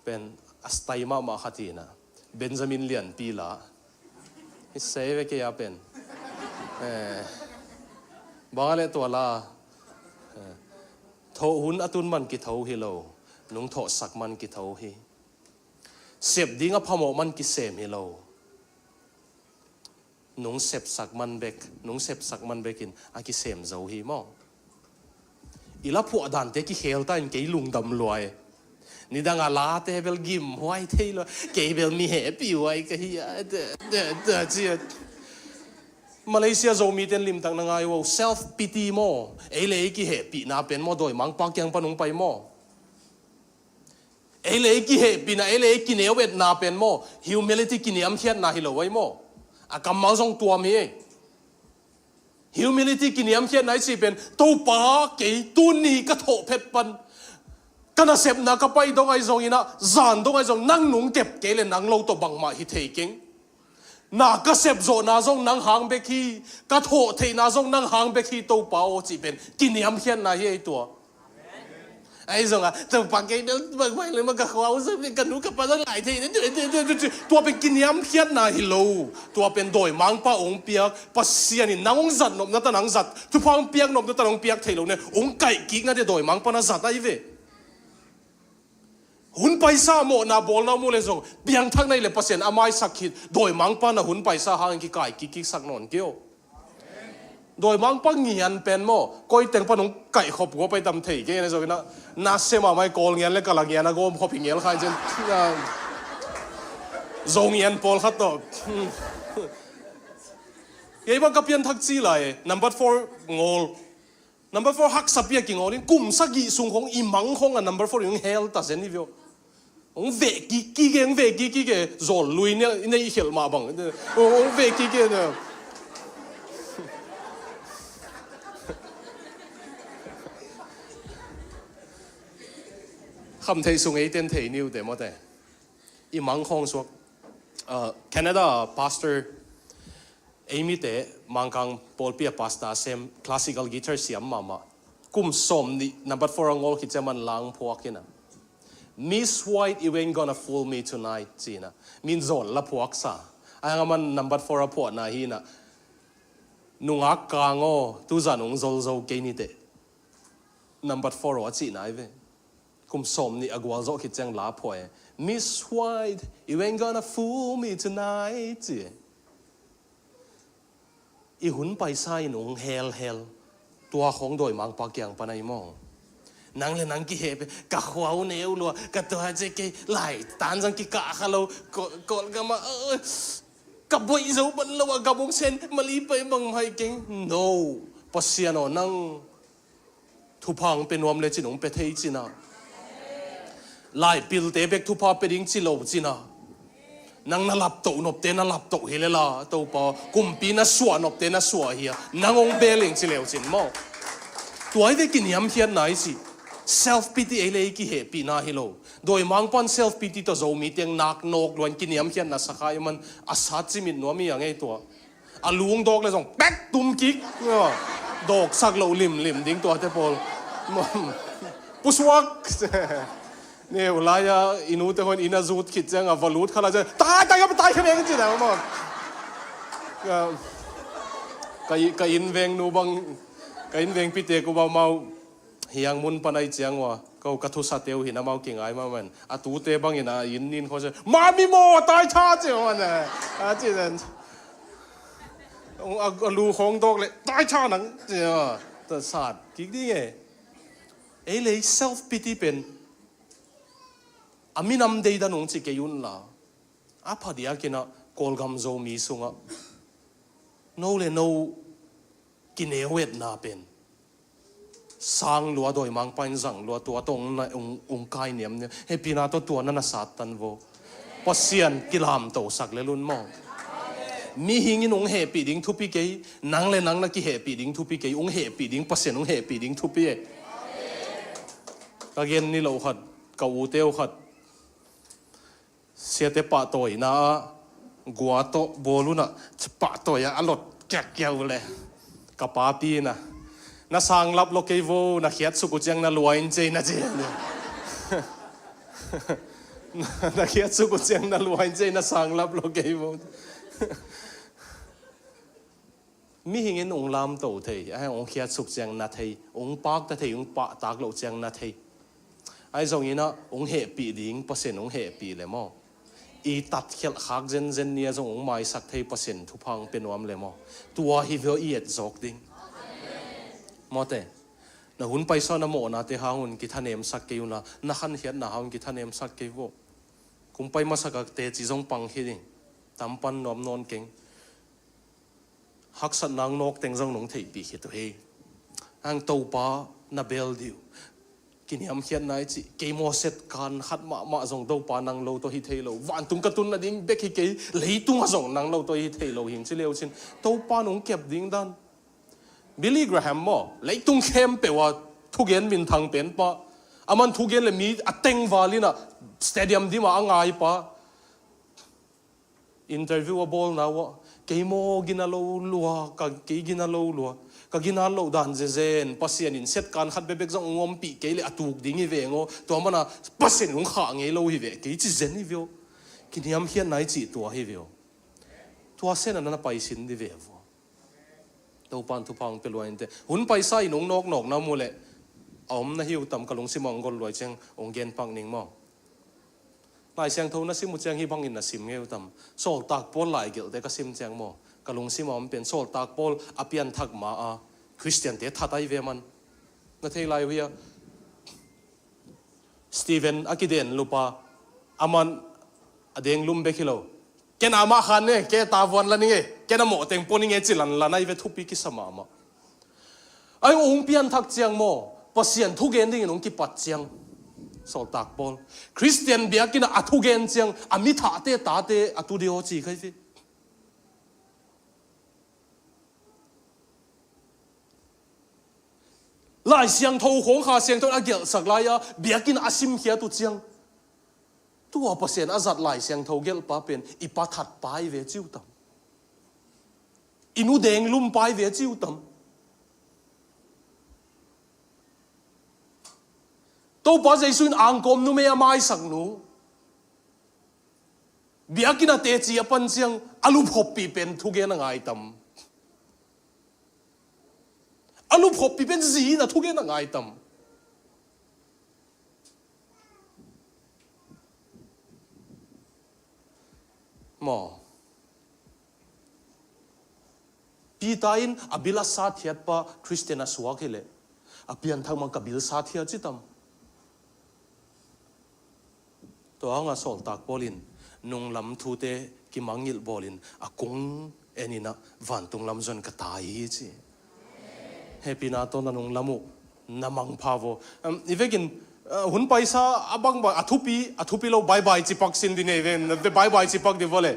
เป็นอัสไตมาขัดีนะเบนจามินเลียนปีละฮิเซเวกยาเป็นบางอะไรตัวละโทหุนอตุนมันกิเทาฮิโลนุงโทสักมันกิเทาฮิเสพดิ้งอพมมันกิเสมฮิโลนุงเสพสักมันเบกนุงเสพสักมันเบกินอากิเสมเจ้าฮิมออีละผัวดันเตกิเฮลตันเกยลุงดำรวยนี่ดังอาลาเตเบลกิมไว้เทลเกเบลมีแฮปปี้ไว้ก็ฮีเดเจียมาเลเซียโจมีเต็นลิมตังนังไงว่า self pity โมเอเลกิแฮปปี้น่าเป็นโมโดยมังปักยังปนุงไปโมเอเลกิแฮปปี้น่าเอเลกิเนวเวดน่าเป็นโม humility กินยามเทียนน่าฮิโลไว้โมอากำมังส่งตัวมี humility กินยามเทียนไหนสิเป็นตัวป้าเกยตุนนี่กระโถเพชรปันกันน่ะเสพนักไปตรงไอ้ตรงนี้นะจานตรงไอ้ตรงนั่งหนุ่งเก็บเกล็ดนั่งโลตัวบังมาฮิตเฮกิงนักก็เสพโจน่าตรงนั่งหางเบคีกระโถเทน่าตรงนั่งหางเบคีตัวเปล่าจีเป็นกินยำเขียนน่ะเฮ้ยตัวไอ้ตรงอ่ะตัวปังเกย์บางวันเลยมันก็เขาซึ่งกันนู้กับปังหลายทีนี่ตัวเป็นกินยำเขียนน่ะฮิโลตัวเป็นโดยมังป้าองเปียกปัสเซียนี่นั่งจัดนบนั่งจัดทุกพังเปียกนบนั่งเปียกเทโลเนี่ยองไก่กิ๊กนั่นจะโดยมังป้านั่งจัดได้เว้หุ่นไปซาโมนาบอลนามูเลซงเบียงทั้งในเลปเซนอามายสักขิดโดยมังปานะหุ่นไปซาหางกิไก่กิสักนอนเกี่ยวโดยมังปังเงียนเป็นโมก้อยเต็งปนุงไก่ขบหัวไปดำเทเกี่ยในโซนนะนาเซมาไม่โกลเงียนเล็กกะลังเงียนนะโกมขบเงียนใครจะโซเงียนปอลขัดต่อยัยบังกับเพียนทักซี่เลย number 4 งอลnumber 4 ฮักสับเปียกิงอลินกุมสักกี่สุงของอิมังของอัน number 4ยังเฮลตัดเซนนี่วิว ông về kí rồi lui nè này hiểu mà bằng ông về kí nè không thấy sung ấy tên thấy nhiều để mà thế mang không suốt Canada pastor Amy te mangkang Paul Pia pasta sem classical guitar siam mama kum som ni number 4 angol kitchaman lang puakina Miss White you ain't gonna fool me tonight Gina min zon la puak sa angaman number 4 apo na hina nunga kango tu zanung zol zo ke ni te number 4 wa chi nai ve kum som ni agwal zo kitchang la poe Miss White you ain't gonna fool me tonight Ginaอีหุ่นไปใส่หนุ่งเฮลตัวของโดยมังปากอย่างปนัยมองนังเลยนังกี่เหตุกะขวาวเนื้อลัวกะตัวเจ๊กี่ไหลตานจังกี่กะขะเราก่อนกันมากับบุยจูบันละว่ากับบุงเซนมาลีไปบังไม่เก่ง no ปัสยานอนังทุพังเป็นวมเลยจีนงเปเทจีน่าไหลปิลเตเบกทุพาเป็นยิงจีโลจีน่านังน่าลับโตนบเตน่าลับโตเฮเลล่าตัวปอกุมปีน่าสวนบเตน่าสวเฮียนังองเบลิงจีเลวจินมอตัวไอ้เด็กกินยำเฮียนไหนสิ self pity เอเลยกี่เหตุปีน่าฮิโลโดยมังปัน self pity ตัวโจมีเตียงนักนกล้วนกินยำเฮียนน่ะสักายมันอาศัยจิมินนัวมีอย่างไงตัวอาลุงดอกเลยส่งแป๊กตุ้มกิ๊กดอกสักเหลาลิมดิ้งตัวเทปอลปุสวักเนี่ยเวลาอินูเตคนอินาจูดคิดจังอ่ะวอลูดเขาเราจะตายก็ตายแค่เองจริงๆนะมั้งก็อินเวงนูบังก็อินเวงพิเตกูบ่าวเมาเฮียงมุนปนัยจังวะก็กระทุสัตเตียวหินน้ำเมาเก่งไอ้มามันอาตูเตบังอินะอินนินเขาจะมามีโมตายชาเจ้ามันนะจริงๆลูของดอกเลยตายชาหนังเจ้าแต่ศาสตร์กิ๊กดีไงเอ้เลย self pity เป็นอามินำเดียดนงจิเกยุนละอาพอดีอากินะกอลกัมโซมีสุงะโนเลโนกินเอเวดนาเป็นสังลัวโดยมังปันสังลัวตัวตรงในองค์กายเนี่ยเนี่ยให้ปีนาตัวนั้นน่ะสัตตันโวปัสเซียนกิลามโตสักเลลุนมองมีหิงินองเฮปีดิ้งทุปีเกยนังเลนังนักกิเฮปีดิ้งทุปีเกยองเฮปีดิ้งปัสเซียนองเฮปีดิ้งทุปีก็เย็นนี่เราขัดกับอูเตียวขัดเสียแต่ปะตัวนะกัวโตบอลูนะปะตัวอลดแกะเกี่ยวเลยกับปาปีนะน่าสังรับโลเกโวน่าเขียดสุกุจังน่ารวยจริงนะเจน่าเขียดสุกุจังน่ารวยจริงน่าสังรับโลเกโวมีหิงินองลามโตเทยไอ้องเขียดสุกจังน่าเทยองปากแต่เทยองปะตากโลจังน่าเทยไอ้ตรงนี้นะองเหปีดิ้งเปอร์เซ็นต์องเหปีเลยมั้งอีตัดเขียดขากเจนเนี่ยจงองไม่สักเทยเปอร์เซ็นต์ทุพังเป็นวมเลยมั้งตัวฮิวเอียดจอกดิ้งมอเตนะหุ่นไปซ้อนน้ำโมนะเตหาหุ่นกิทานเอ็มสักเกี่ยวนะนักขันเหียดนะหาหุ่นกิทานเอ็มสักเกี่ยวกุมไปมาสักเตจิจงปังฮิดิ้งตามปันนอมนอนเก่งฮักสันนางนกเต็งจงหนงเทยปีคิดตัวเองอังตัวป้านาเบลดิวกินยำเขียนนายจีเกมอเซตการขัดมาส่งตัวปานังโลตัวฮิตเทโลวันตุงกระตุนนั่นเองเบกฮิเกยเลยตุงส่งนังโลตัวฮิตเทโลหินชิเลวชินตัวปาหนุ่งเก็บดิ้งดันบิลลี่กราแฮมมั้งเลยตุงเข้มเปว่าทุกเย็นมินทางเป็นปะอามันทุกเย็นเลยมีอัตเต็งวาลีน่ะสเตเดียมที่มาอ่างไงปะอินเตอร์วิวบอลนะวะเกมโมกินาโลลัวกับเกกินาโลลัวก็กินฮัลโหลดันเจนปัสเซียนินเซตการขัดเบบกจังงอมปีเกลี่ยตุกดิ้งอีเวงตัวมันน่ะปัสเซียนงข้างเงยโลอีเวกจีเจนอีเวกินยำเฮียนไหนจีตัวอีเวตัวเส้นนั้นไปสินอีเวตัวปันทุพังเป็นรวยเตหุ่นไปใส่นงนกน้ำมูเลอมนะฮิวต่ำกะลงซิมองกอลรวยเชียงองเกนปังนิงมองหลายเชียงเท่านั้นซิมุเชียงฮิบังอินนะซิมเงวต่ำโซลตากปนหลายเกลแต่ก็ซิมเชียงมองกะลงซิมอมเป็นโซลตากปอลอภิยันทักมาคริสเตียนเตทัดไอเวมันนั่นเท่าไรเวียสตีเวนอากิเดนลูปาอามันอเดงลุมเบคิโลแกน่ามาขันเนี่ยแกตาวันละนี่แกน่าหมอเต็งปนนี่ไงจิลันละนายเวทุปีกิสมามาไอ้องเปียนทักเจียงโมปัสเซียนทุกเย็นดิ้งองกิปัดเจียง สอลตากบอลคริสเตียนเบียกินอัตุเกนเจียงอามิถาเตตาเตอัตุเดียวจีใครสิหลายเสียงโทของข้าเสียงโทอาเกียสักลายเบียกินอาซิมเขียตุเจียงตัวเปอร์เซ็นต์อาจัดหลายเสียงโทเกลป้าเป็นอีปัทัดไปเวจิวตัมอินูเดงลุ่มไปเวจิวตัมตัวป้าใจสุนอ่างกอมนูเมียไม่สักนูเบียกินอาเตจีปันเสียงอลูพบปีเป็นทุกเกนังไงตัมอลูพบปีเป็นจีนะทุกเกนังไงตัมหมอปีตาอินอบิลาสาธิตปะคริสเตียนสวากเลยอภิยันทางมังกบิลสาธิตจิตัมตัวงาสอลตากบอลินนุงลำทูเตกิมังยิลบอลินอากงเอ็นินะวันตุงลำจนกตายจีเฮปีนาตอนนุงลำมุนามังพาวอีเวกินหุ่นไปซาบังบ่อทุปีเราบายบายจิปักสินดินเองเดบายบายจิปักดิวเลย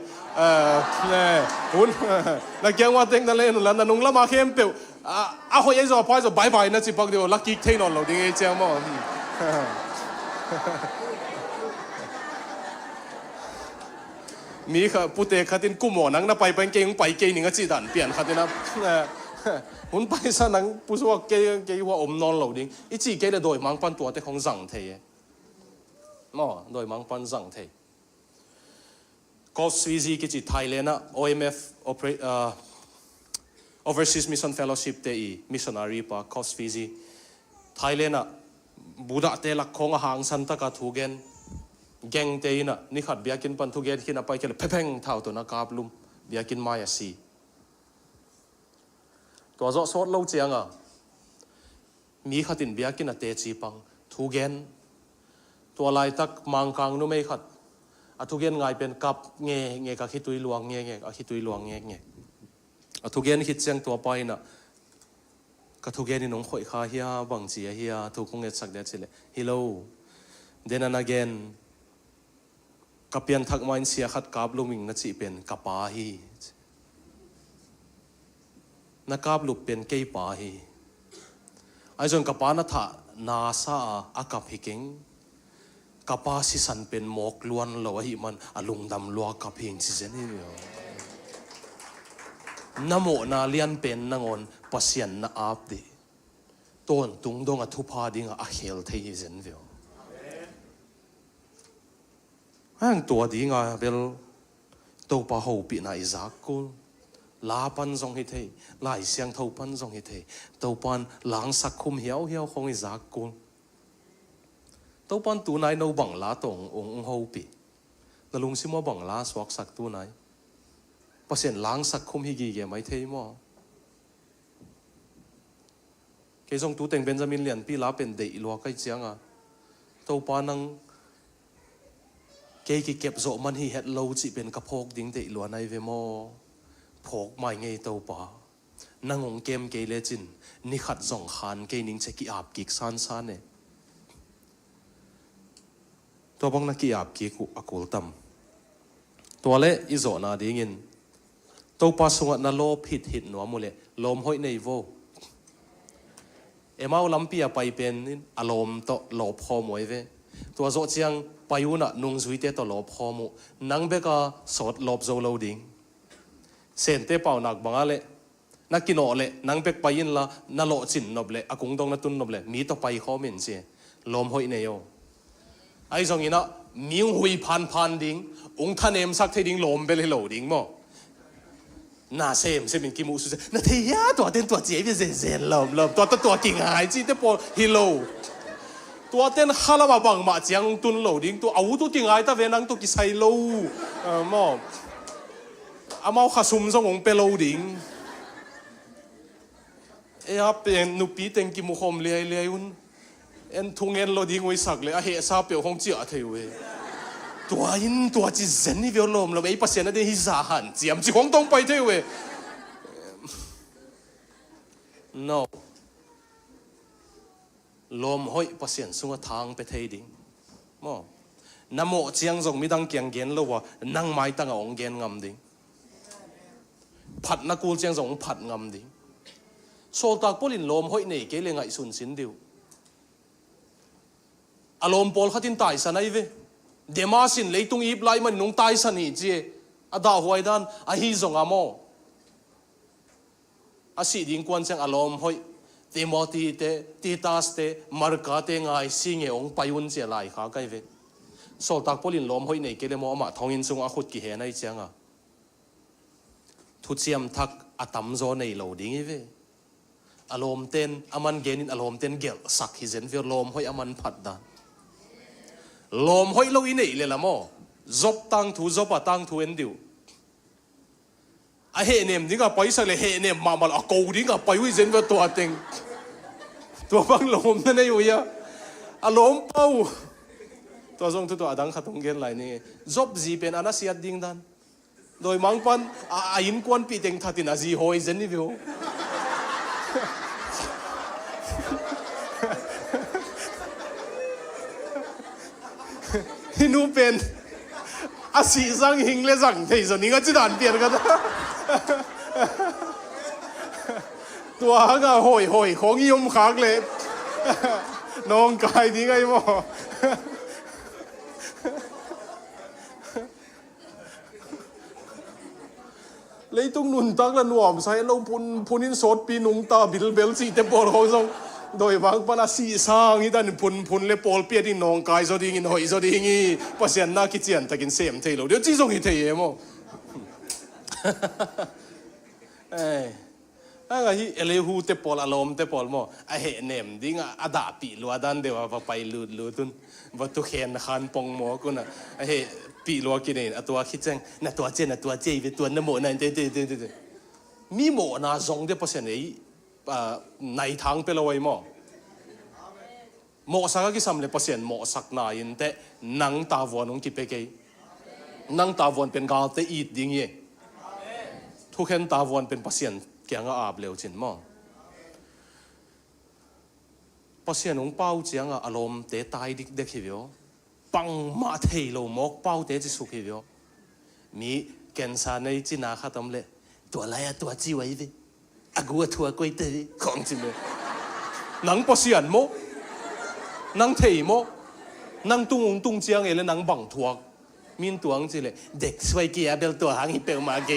เนี่ยหุ่นนักเกี่ยวว่าเต็งนั่นเลยนั่นนุงละมาเข้มเปียวหอยไอ้จอพายจะบายบายนะจิปักดิวลักกี้เทนอนเราดิเงเจ้ามั่งมีค่ะผู้เตะขัดินกู้หมอนังน่ะไปเป็นเก่งไปเก่งหนึ่งก็จีดันเปลี่ยนขัดินนะหุ่นไปซะนังผู้ช่วยเกยว่าอมนอนเหล่าดิ้งอีจีเกยได้โดยมังปันตัวแต่ของสั่งเทโดยมังปันสั่งเทก็สวีซีกิจิไทยเลยนะ OMF Overseas Mission Fellowship เตอี Missionary ปะก็สวีซีไทยเลยนะบุดาเตลักของหางสันตะกาทูเกนแกงเตยนะนี่ขัดเบียกินปันทูเกนกินไปกันเลยเพ่งเท่าตัวนักกาบลุมเบียกินมายาซีตัวโซดเล่าเจียงมีขัดินเบียกินเตจีปังทูเกนตัวลายตักมังกังนู้ไม่ขัดทูเกนไงเป็นกับเงกับขิตุยหลวงเงกับขิตุยหลวงเงทูเกนขิดเจียงตัวไปน่ะกับทูเกนนี่น้องข่อยข้าเฮียบังเจียเฮียทูคงเงสักเด็ดสิเลยฮิโลเดนันเกนกับเปลี่ยนทักมันเสียขัดกับลุมิงนัดจีเป็นกับปาฮีนักกาบลุกเป็นเกยปาฮีไอจนกับปานัทนาซาอากับฮิกิงกับปาสิสันเป็นหมอกล้วนเราหิมันอลุงดำลัวกับพิงสิเจนี่เดียวนโมนาเลียนเป็นนงอนปัสยันนาอับดีต้นตุงดงอทุพาดิงอาเฮลเทียเจนเดียวห่างตัวดีงาเบลตัวปะหูปีนาอิซักกุลลาปันทรงฮิตเฮลายเสียงเท่าปันทรงฮิตเฮตัวปันหลังสักคุมเหี่ยวคงอิซักกุลตัวปันตัวนายนูบังลาตรงองค์หูปีแล้วลุงซิมัวบังลาสวกสักตัวนายเปอร์เซ็นต์หลังสักคุมฮิกีเกไม่เท่มั้งเกยส่งตัวเต็งเบนจามินเลียนปีลาเป็นเด็กลัวใกล้เจียงตัวปันนังเกยเก็บโซมันฮีเฮ็ดโลจิเป็นกระโพกดิ้งเด็กลัวในเวโมพกไม่ไงตัวป่านั่งงเกมเกยเลจินนี่ขัดส่งขานเกยนิ่งเช็กอาบกิกซานเนี่ยตัวบังนักกีอาบกิกอกุลตัมตัวเละอิโซนาดีงินตัวป่าสงวนนโลผิดหิดหนัวมุเลลมห้อยในโวเอมาลำปีไปเป็นอารมณ์ต่อหลบพอมวยเวตัวโซเชียงไปยุนะนุ่งสุยเตต่อหลบพอมุนังเบกาสดหลบโซโลดิ้งเส้นเตเป่าหนักบางอะไรนักกินโอเละนังเป็กไปยินละนโลจินนบเละอากงดงนัตุนนบเละมีต่อไปข้อมินเสียลมหอยเนยไอ้สองนี้นะมิวหุยพันดิ้งองค์ท่านเอ็มสักเทดิ้งลมเบลโลดิ้งมั้งน่าเซมเป็นกิมูสุดน่าเทียตัวเต้นตัวเจี๊ยบเซนลมตัวกิ่งหายจีเตปอฮิโลตัวเต้นข้าราบังมาเจียงตุนโลดิ้งตัวอาวุธตัวกิ่งหายตาเวนังตัวกิไซโลมั้งอามาขสุมส่งองเปโลดิ้งเป็นนุปีเต็งกิมุคมเลียอุนทุงเงินโลดิ้งไว้สักเลยเฮซาเปียวคงเจียเทวตัวจีเซนนี่เวลลมเราไอ้ปัสเซียนนั่นเองฮิซาหันเจียมจีคงต้องไปเทวno ลมห้อยปัสเซียนส่งทางไปเทดิ้ง มอนโมเจียงส่งมีตั้งเกียงเกนแล้วว่านั่งไม้ตั้งองเกนงำดิผัดนักกูเจียงส่งผัดงำดิโซลตากปลินลมห้อยเนเกเลงไอสุนสินดิวอารมณ์ปอลขัดินตายสันไอเวเดมาสินเลยตุงอีบไลมันนุ่งตายสันอีเจอดาหวยดันอหิซงอโมอาศิดิงกวนเซงอารมณ์ห้อยเตมอตีเตตีตาสเตมาร์กาเตงไอสิงเอองไปยุนเจไลขาไกเวโซลตากปลินลมห้อยเนเกเลโมอามาทองอินซุงอาขุดกิเฮนไอเจียงอ่ะทุเจียมทักอาตัมโซในโลดิงเวอารมณ์เต้นอามันเกนินอารมณ์เต้นเกลสักฮิเซนเวลมห้อยอามันผัดดานลมห้อยโลอินเอเลละโมจบตั้งทูจบตั้งทูเอ็นดิวไอเฮเนมนี่ก็ไปสักเลยเฮเนมมามาละกูนี่ก็ไปวิเซนเวตัวเต็งตัวบังลมนั่นอยู่ยะอารมณ์เป้าตัวทรงตัวดังขัดตรงเกนไหลนี่จบจีเป็นอนาเซียดิ้งดันโดยมังปันอินกวนปีเต็งทัดินอาจีหอยเซนนี่วิวฮินูเป็นอาศีสังหิงเลสังเทศนี่ก็จะด่านเปลี่ยนกันตัวหางหอยหอยของยมขากเลยน้องกายนี่ไงบ่เลยต้องนุนตักละหน่วมใส่เราพุนินสดปีนุงตาบิลเบลสีเตปอลเขาส่งโดยบางปนาสีสร้างนี่ท่านพุนเลปอลเปียดินน้องกายสดีงินหอยสดีงี้ภาษาหน้าคิดเจียนตะกินเสียมเทโลเดี๋ยวจีส่งหิเทยมั้งไอ้เอเลหูเตปอลอารมณ์เตปอลมั้งไอเฮเนมดิ้งอาดาปีลัวดันเดี๋ยวไปลูตุนวัตถุเขียนขันปงหมอกุนอ่ะไอเฮปีลัวกินเองตัวคิดจังน่ะตัวเจน่ะตัวเจเป็นตัวนโมนั่นเตมีหมอน่าจงเดี๋ยวภาษาไหนในทางไปเลยมั้งหมอสักกี่สำเร็จภาษาหมอสักนายแต่นังตาวนองกิเปกี้นังตาวนเป็นกาลเตอีดดิ้งเย่ทุกเห็นตาวนเป็นภาษาเกี่ยงอาบเร็วจริงมั้งภาษาหนุ่งเป้าเจียงอารมณ์เตะตายดิเด็กหิวปังมาเทโลมกเป้าเตะจะสุขหิวมีแกนซาในจีน่าข้าตำเละตัวอะไรอะตัวจีไว้ดิอากูทัวร์ก๋วยเตี๋ยวของจริงเลยนังภาษาโมนังเทโมนังตุงเจียงเอเลนังบังทัวร์มีนตัวจริงเลยเด็กสวยเกียร์เบลตัวหางฮิเปลมาเก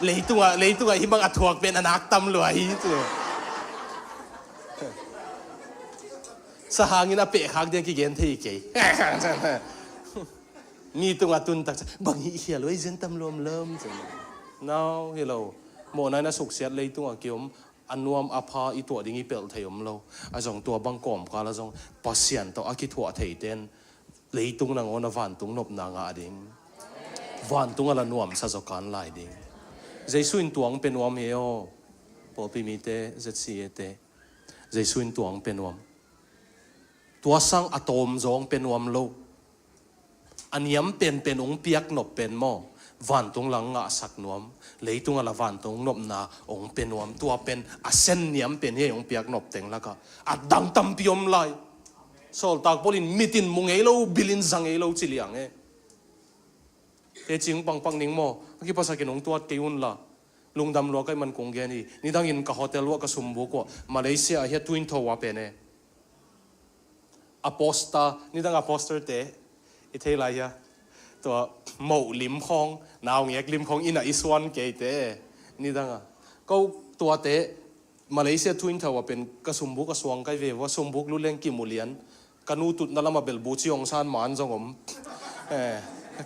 เลยตัวฮิบังอัดทัวร์เป็นอนักตำรวจฮิตัวสหางินอเปะขากเดียงกี่เกนที่เกยมีตัวตุนตักบังฮิเฮียเลยเจนตำรวจเริ่มจังน้าวเฮโลโมนัยน่าสุขเสียเลยตัวเกี่ยมอันนวมอภาอีตัวดิ้งอีเปลเทียมเราอาจงตัวบังกอมกาละจงปัสยันตัวอากิทัวเทียเต้นเลยตุงนางอนวันตุงนบนางอาดิ้งวันตุงอะไรนวมสัจการไล่ดิ้งใจสุนตัวงเป็นวมเฮโอปอปิมิเตเจสีเตใจสุนตัวงเป็นวมตัวสังอะตอมจงเป็นวมโลอันย้ำเป็นองเปียกนบเป็นหม้อวันตุงหลังงะสักนวมเลยตุงอะไรวันตุงนบนาองเป็นนวมตัวเป็นอาเซนย้ำเป็นเฮองเปียกนบเต็งแล้วก็อัดดังตั้มพิยมไลโซลตากบอลินมิตินมุงเอโลบิลินซังเอโลจิเลียงเอจิงปังนิงโมกี่ภาษาเกนองตัวเกยุนละลุงดำลัวก็มันคงเกนี่นี่ตั้งยินกับโฮเทลวัวกับสมบูรณ์กว่ามาเลเซียเฮียทวินทว่าเป็นอโปสตานี่ตั้งอโปสเตอร์เตอิเทลายะตัวหมูลิมคองนาวเงี้ยลิมคองอินาอิสวันเกยเตนี่ตั้งก็ตัวเตมาเลเซียทวินทว่าเป็นกับสมบูรณ์กับสวงไกเวว่าสมบูรณ์รู้เรื่องกิมูเลียนกันูตุนนั่นละมาเบลบูชิองซานมันจงผม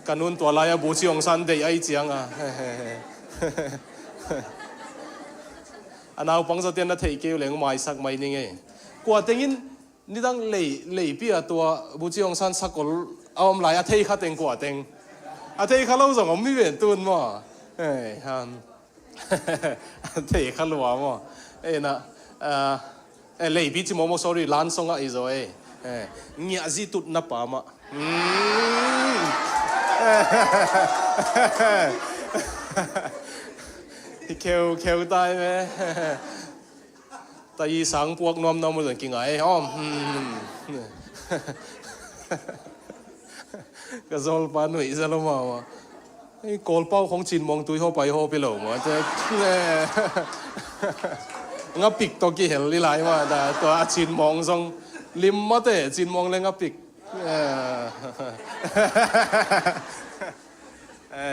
กันูนตัวลายบูชิองซานเดย์ไอเจียงอันเอาปังสเตียนนั่นเทเกี่ยวเรื่องไม่สักไม่นี่ไงกว่าแต่ยินนี่ตั้งเลยพี่ตัวบูจิองซันสักคนเอาหลายอาทิตย์ข้าเต็งกว่าเต็งอาทิตย์ข้าเราส่งผมไม่เปลี่ยนตุนมั้งฮันอาทิตย์ข้าลัวมั้งนะเลยพี่จิโมโม sorry ล้านส่งอะไรตัวเงี้ยจีตุดนับป่ามะเคลตายไหมแต่ยีสังพวกน้อมมาถึงกินไงอ้อม ก็โซลปาหนุ่ยจะลงมาว่าไอ้กอลเป้าของจีนมองตุยเข้าไปเข้าไปหลงว่าจะงับปิกตัวกี่เห็นลิไลมาแต่ตัวจีนมองทรงลิมมาเตะจีนมองเลยงับปิกไอ้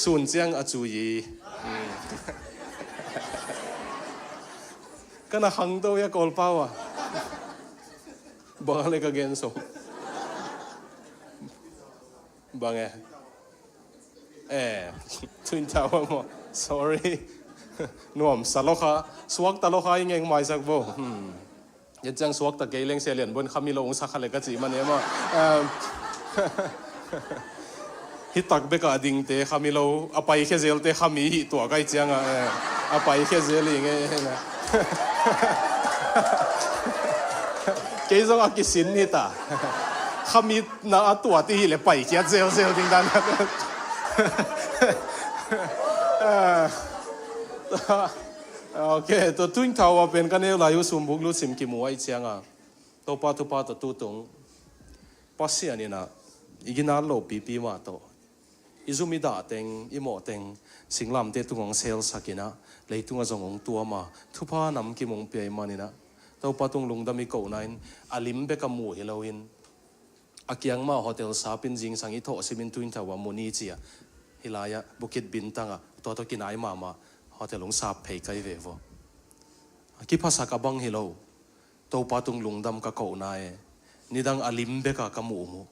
ส่วนเจียงอาจูยีก็น่าขังตัวยากอลเป้าอ่ะบอกอะไรก็เกณฑ์ส่งบางไงทุนเท่าว่า sorry นวมสลค่ะสวกตลกค่ะยังไงไม่สักบ่ยังจังสวกตะเกียงเสียเหรียญบนคำมีลงสักอะไรก็จีมันเนี่ยมั้งฮิตักเบกอดิ่งเตะคำมีเราเอาไปแค่เซลเตะคำมีตัวใกล้เจียงอ่ะเอาไปแค่เซลยังไงนะเกี่ยวกับกิสินนี่ตาคำมีน่าตัวที่เลยไปแค่เซลจริงดันโอเคตัวทุ่งเท้าว่าเป็นกันเนี่ยลายุสมบุกลุสิมกิมัวไอเจียงอ่ะตัวป้าตัวตู้ตรงปัสเซียนี่นะอีกินาโลปีมาโตอิซุมิดาเต็งอิโมเต็งสิงลำเตตุงเซลสักินะเลยตุงจงตัวมาทุพานำกิมงเปียมานี่นะตัวป้าตุงลุงดามิโกนัยอาลิมเบกมูฮิโลอินอากิยังมาโฮเทลซาปินจิงสังอิโตสิมินทุ่งเท้าว่ามุนีจีฮิลายะบุกิดบินตังอ่ะตัวกินไอมาโฮเทลลงซาเพย์ไกเวฟกิภาษากบังฮิโลตัวป้าตุงลุงดำกะโกนายนี่ดังอาลิมเบกะกมูมู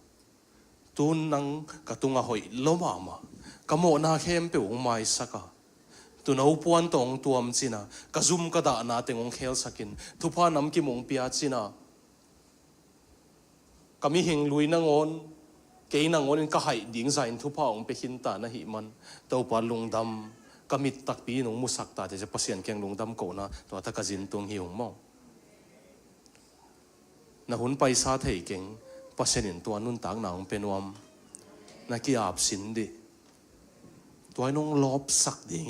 ตุนนังกะตุงอะหอยล้มมากะโมนาเข้มเปียวงไม้สักตุนเอาปวนตองตัวมจินะกะซุมกะดานาเตงงเคลสักินทุพานำกิมงเปียจินะกะมีหิงลุยนางอนเกยนางอนกะไหดิ่งใส่ทุพาองไปหินตานะหิมันตัวปานลุงดำกะมิดตักปีนงมุสักตาจะเปเสียนแกงลุงดำโกนะตัวตะกะจินตวงหิวมองนะหุ่นไปซาเทยเก่งปัสนินตัวนุ่นต่างหนังเป็นวมนักกีฬาสินดีตัวน้องลบสักดิ่ง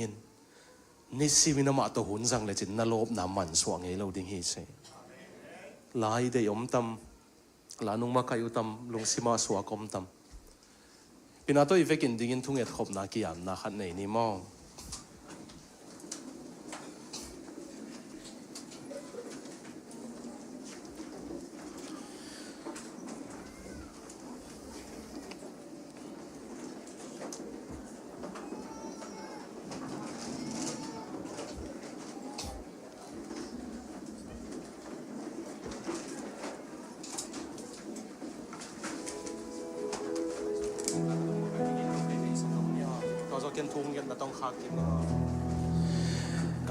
นี่สิวินามาตัวหุ่นจังเลยจินน่าลบน้ำมันสว่างให้เราดิ่งให้ใช่ลายเดียมตำลานุงมาคายุตำลงสิมาสวากมตำปีนาตัวอีเวกินดิ่งทุ่งเอ็ดขบนักกีฬานักขันในนี่มอง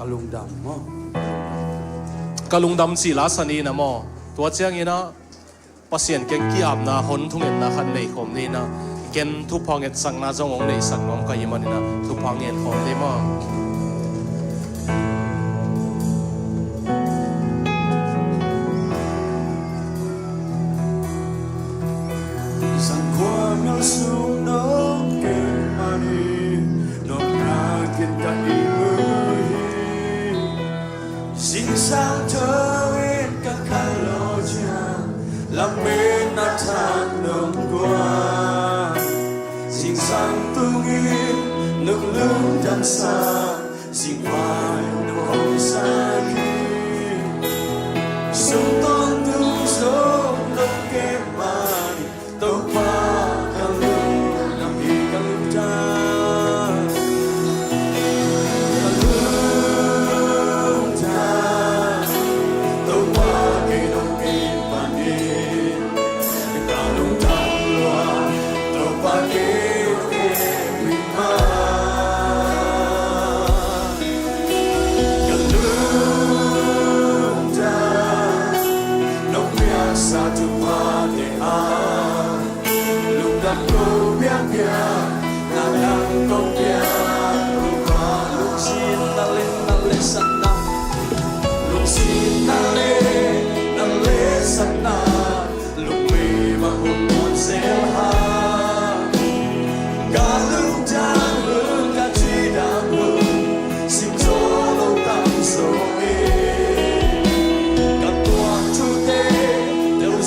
กะลุงดำมั้ง กะลุงดำสีลาสนีนะมอตัวเจียงนี่นะปัสเซียนเก่งกี่อาบนาหนทุ่งเงินนะขันในคมนี่นะเก่งทุพพังเงินสังนาจงองในสังน้องกายมันนี่นะทุพพังเงินคมนี่มอสังความยอสูงน้องเก่งมานีน้องนากินกันอีมือสิ่งสร้างเธอเวทกับข้าโลจาลำเมนนัทานน้องกว่าสิ่งสร้างตัวเองนึกลืมจำสาสิ่งวายน้องของสาคีสุดตอนดูโซน้องเก็บมาตัวป้ากะลุงน้ำอีกะลุงจ้ากะลุงจ้าตัวป้าเกยน้องเกยปานนี้กะลุงจ้าลัวตัวป้าเกยเกยวิมากะลุงจ้าน้องเมียสาธุพาเดอาCô biết kia, nàng đang công kia, lúc xin ta lên sẵn na, lúc xin ta lên sẵn na, lúc mì mà hôn một xéo ha, cả lúc trang hương cả truy đam hương, xin cho lâu tạm rồi, cả tua chú tê đều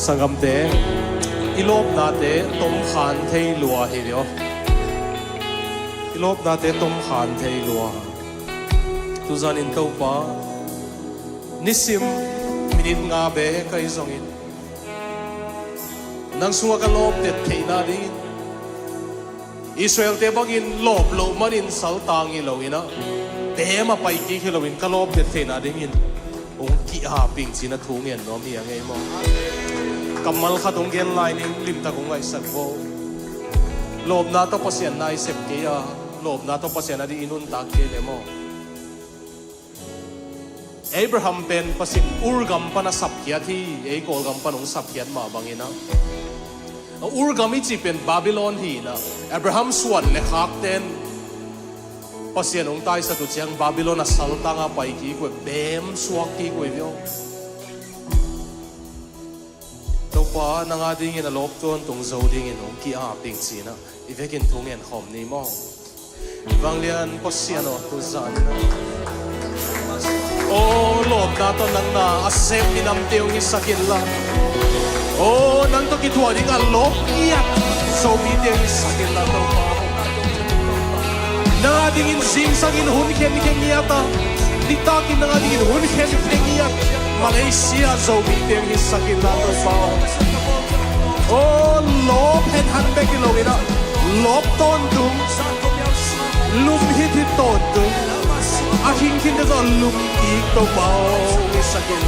สังกัมเตอิโลบนาเตต้มขานเทลัวเฮียวอิโลบนาเตต้มขานเทลัวตุจานินเต้าป้านิสิมมินินงาเบะใครส่งอินนังสัวกันลบเด็ดเทนาดิอิสราเอลเตบังอินลบโลมันอินสัลตังอิโลอินะเตมาไปกี่กิโลอินกันลบเด็ดเทนาดิอินองค์กิอาปิงสินะทุ่งเงินน้อมีอย่างไงมั้งกำมัลขัดองเกนไลนิ่งลิมตะกงไอสักโวลบนาต้องภาษาในเสพเกียลบนาต้องภาษาในอินุนตากเกเลโมอับราฮัมเป็นภาษาอุรกัมปนาสับเกียที่กอลกัมปนองสับเกียมาบางอินะอุรกัมอิจิเป็นบาบิโลนที่นะอับราฮัมส่วนเลขักเต็นภาษาองค์ใต้สัตุเจียงบาบิโลนสัลตังอาไปกี่กวยเบมสวกกี่กวยเดียวตัวป้านางอาดิ่งอินลบตัวตรงโจดิ่งอินองกี้อาปิงซีนะอีเวกินทุ่งเงินหอมนี่มั้งบางเรียนภาษาโนตุจานนะโอ้ลบนาตัวนังนาอาเซมนี่นำเตียวนี่สักินละโอ้นังตัวกิทัวดิ่งอันลบเอียดโจมีเตียวนี่สักินละตัวป้านาดิ่งอินซิงสักินหุ่นเข็มเข็มนี่ตาดิตากินนาดิ่งอินหุ่นเข็มเข็มนี่มาเลเซียโจมีเตียวนี่สักินละตัวป้าโอ้ลบเห็นหันเบกิโลกินะลบต้นดุงลุมฮิตที่ต้นดุงอาคิงคินจะลุมอีกตัวเบาไม่สักิน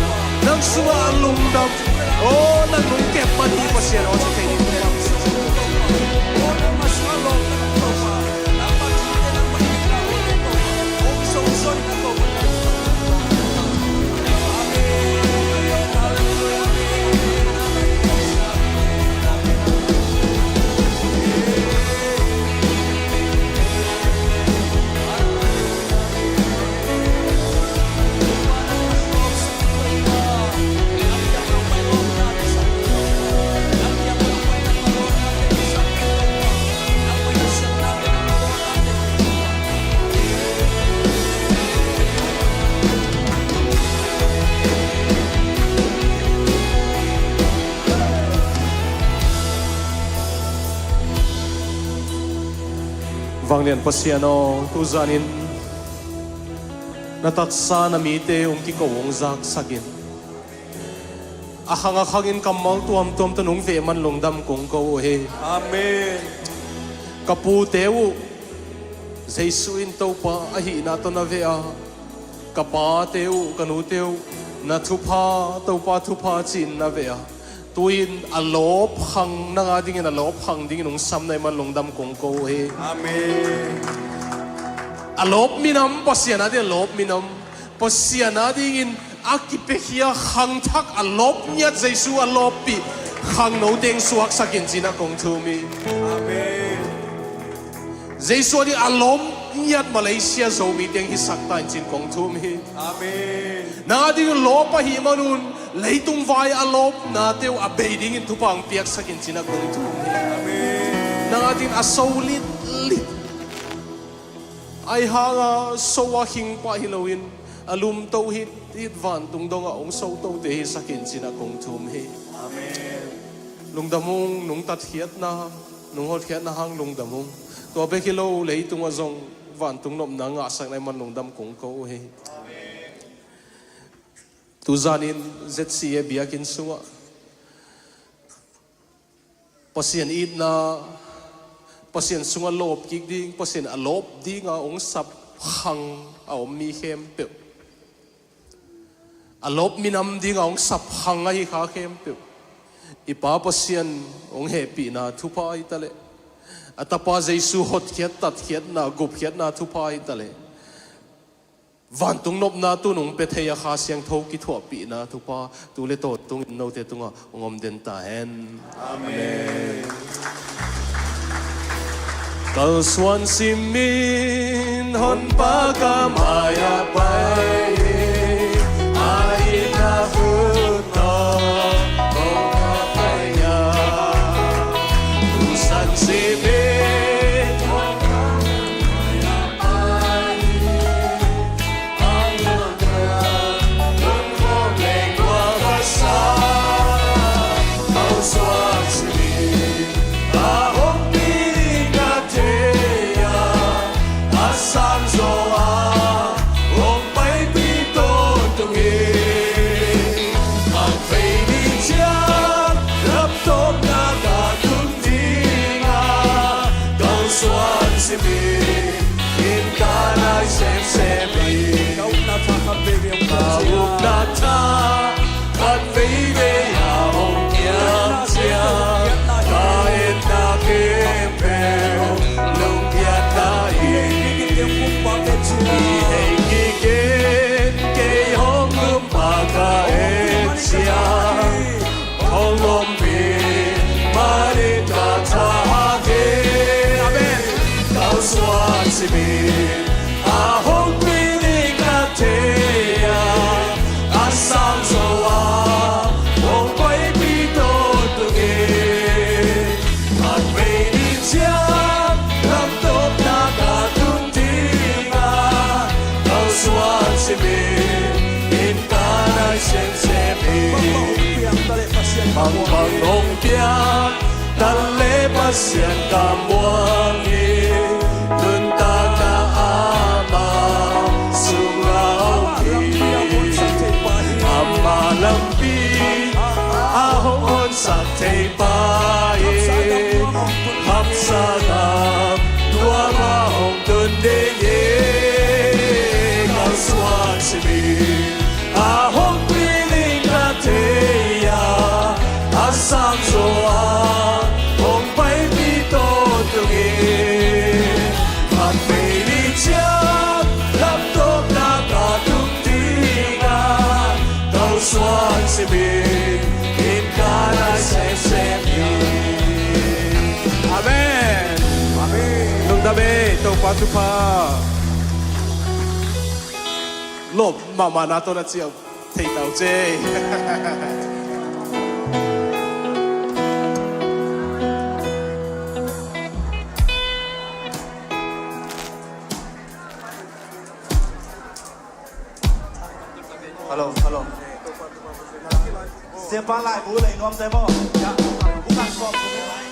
นังสัวลุมดำโอ้นังลุมเก็บมันที่ภาษาเราจะเป็นยังไง vang lian pasiano tu zanin natat sa na mi te ki ko wong zak sakin ahanga khangin kamal tuam tanung ve man longdam kong ko he Amen. kapu teu Jesuin to pa ahi na to na ve a kapa teu kanu teu na thupa to pa thupa chin na ve a tuin alop hang na nga ding in alop hang ding nung sam na man longdam kong ko he Amen. alop minam pasiana de alop minam pasiana ding in akipehia hang thak alop nya Jesu alop pi hang no deng suak sakin jina kong thu mi Amen. Jesu di alom nyat Malaysia zo mi deng hi sakta jin kong thu mi Amen. na ding lo pa hi manun leitung vai alop na teu abeding in tupang piak sakin jina kong thu mi Amen. na ding asolit lit ai hanga sowa hing pa hilowin alum to hit van tung dong ong so to te sakin sina kong thum he Amen. lungdamung nung tat hiat na nung hot hiat na hang lungdamung to be kilo leitung azong van tung nom na nga sak nai man lungdam kong ko he tu zanin zetsi e biakin suwa pasien id na pasien sunga lop kik ding pasien alop ding a ong sap hang a om mi hem pe alop minam ding a ong sap hang a hi kha hem pe ipa pasien ong happy na thupa itale atapa Jesu hot khiat tat khiat na gup khiat na thupa itale van tung nop na tu nung pe theya kha siang tho ki thua pi na thupa tu le to tung no te tunga ongom den ta hen amen Kau suan simin hon pa ka maya pai ai na phut no ong ka pai ya tu san simin hon pa ka maya pai ai na ka ong ko le kwa ka sa kau suan simin ahong sang zo a ong pai pi to tu nge ang fei ni chia rap to na ga tung ding a kau suan si mi in ka nai se mi kau na tha ka be mi kau na tha kan fei ve ya ong kiam chia ka en na ke pe lung ya ta i Bằng bằng ong pia tan lê pasien kamuangi nun ta na ama sungau ki ama lampi ahong on sak thei pai hap sa nam tua ma hong tun de ye kau suan simi ahong piling na te sang zo a ong pai pi to tu ge phan pe ni cha lap to na ka tu ti ga tau suan se bi in ka na se mi amen amen nung da be to pa tu pa lop mama na to na chiao thei tao che Hello, hello. Xem phá lại bố lấy nó em thấy không? Dạ, bố ngạc sọp của mình lại.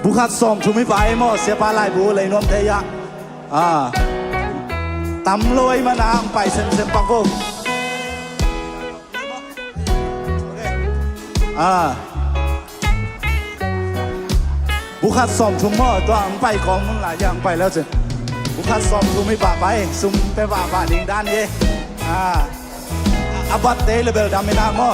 บุคัดส่งชุมิไปหมอเสียปลาไหลบูเลยนวมเทียตำลอยมานางไปเซมปังโกบุคัดส่งชุมหม้อตัวอังไปของมึงหลายอย่างไปแล้วสิบุคัดส่งชุมิป่าไปซุมไปป่าดิงด้านเย่อาบัตเตเลเบลดามินาหม้อ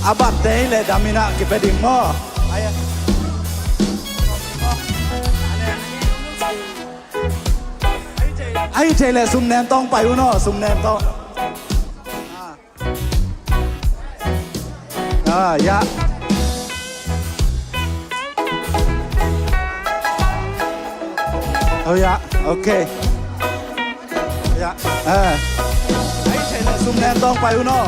อาบัตเตเลดามินากิเปดิงหม้อไอ้เจเลซุมแนมต้องไปวะเนาะซุมแนมต้องยะยะโอเคยะไอ้เจเลซุมแนมต้องไปวะเนาะ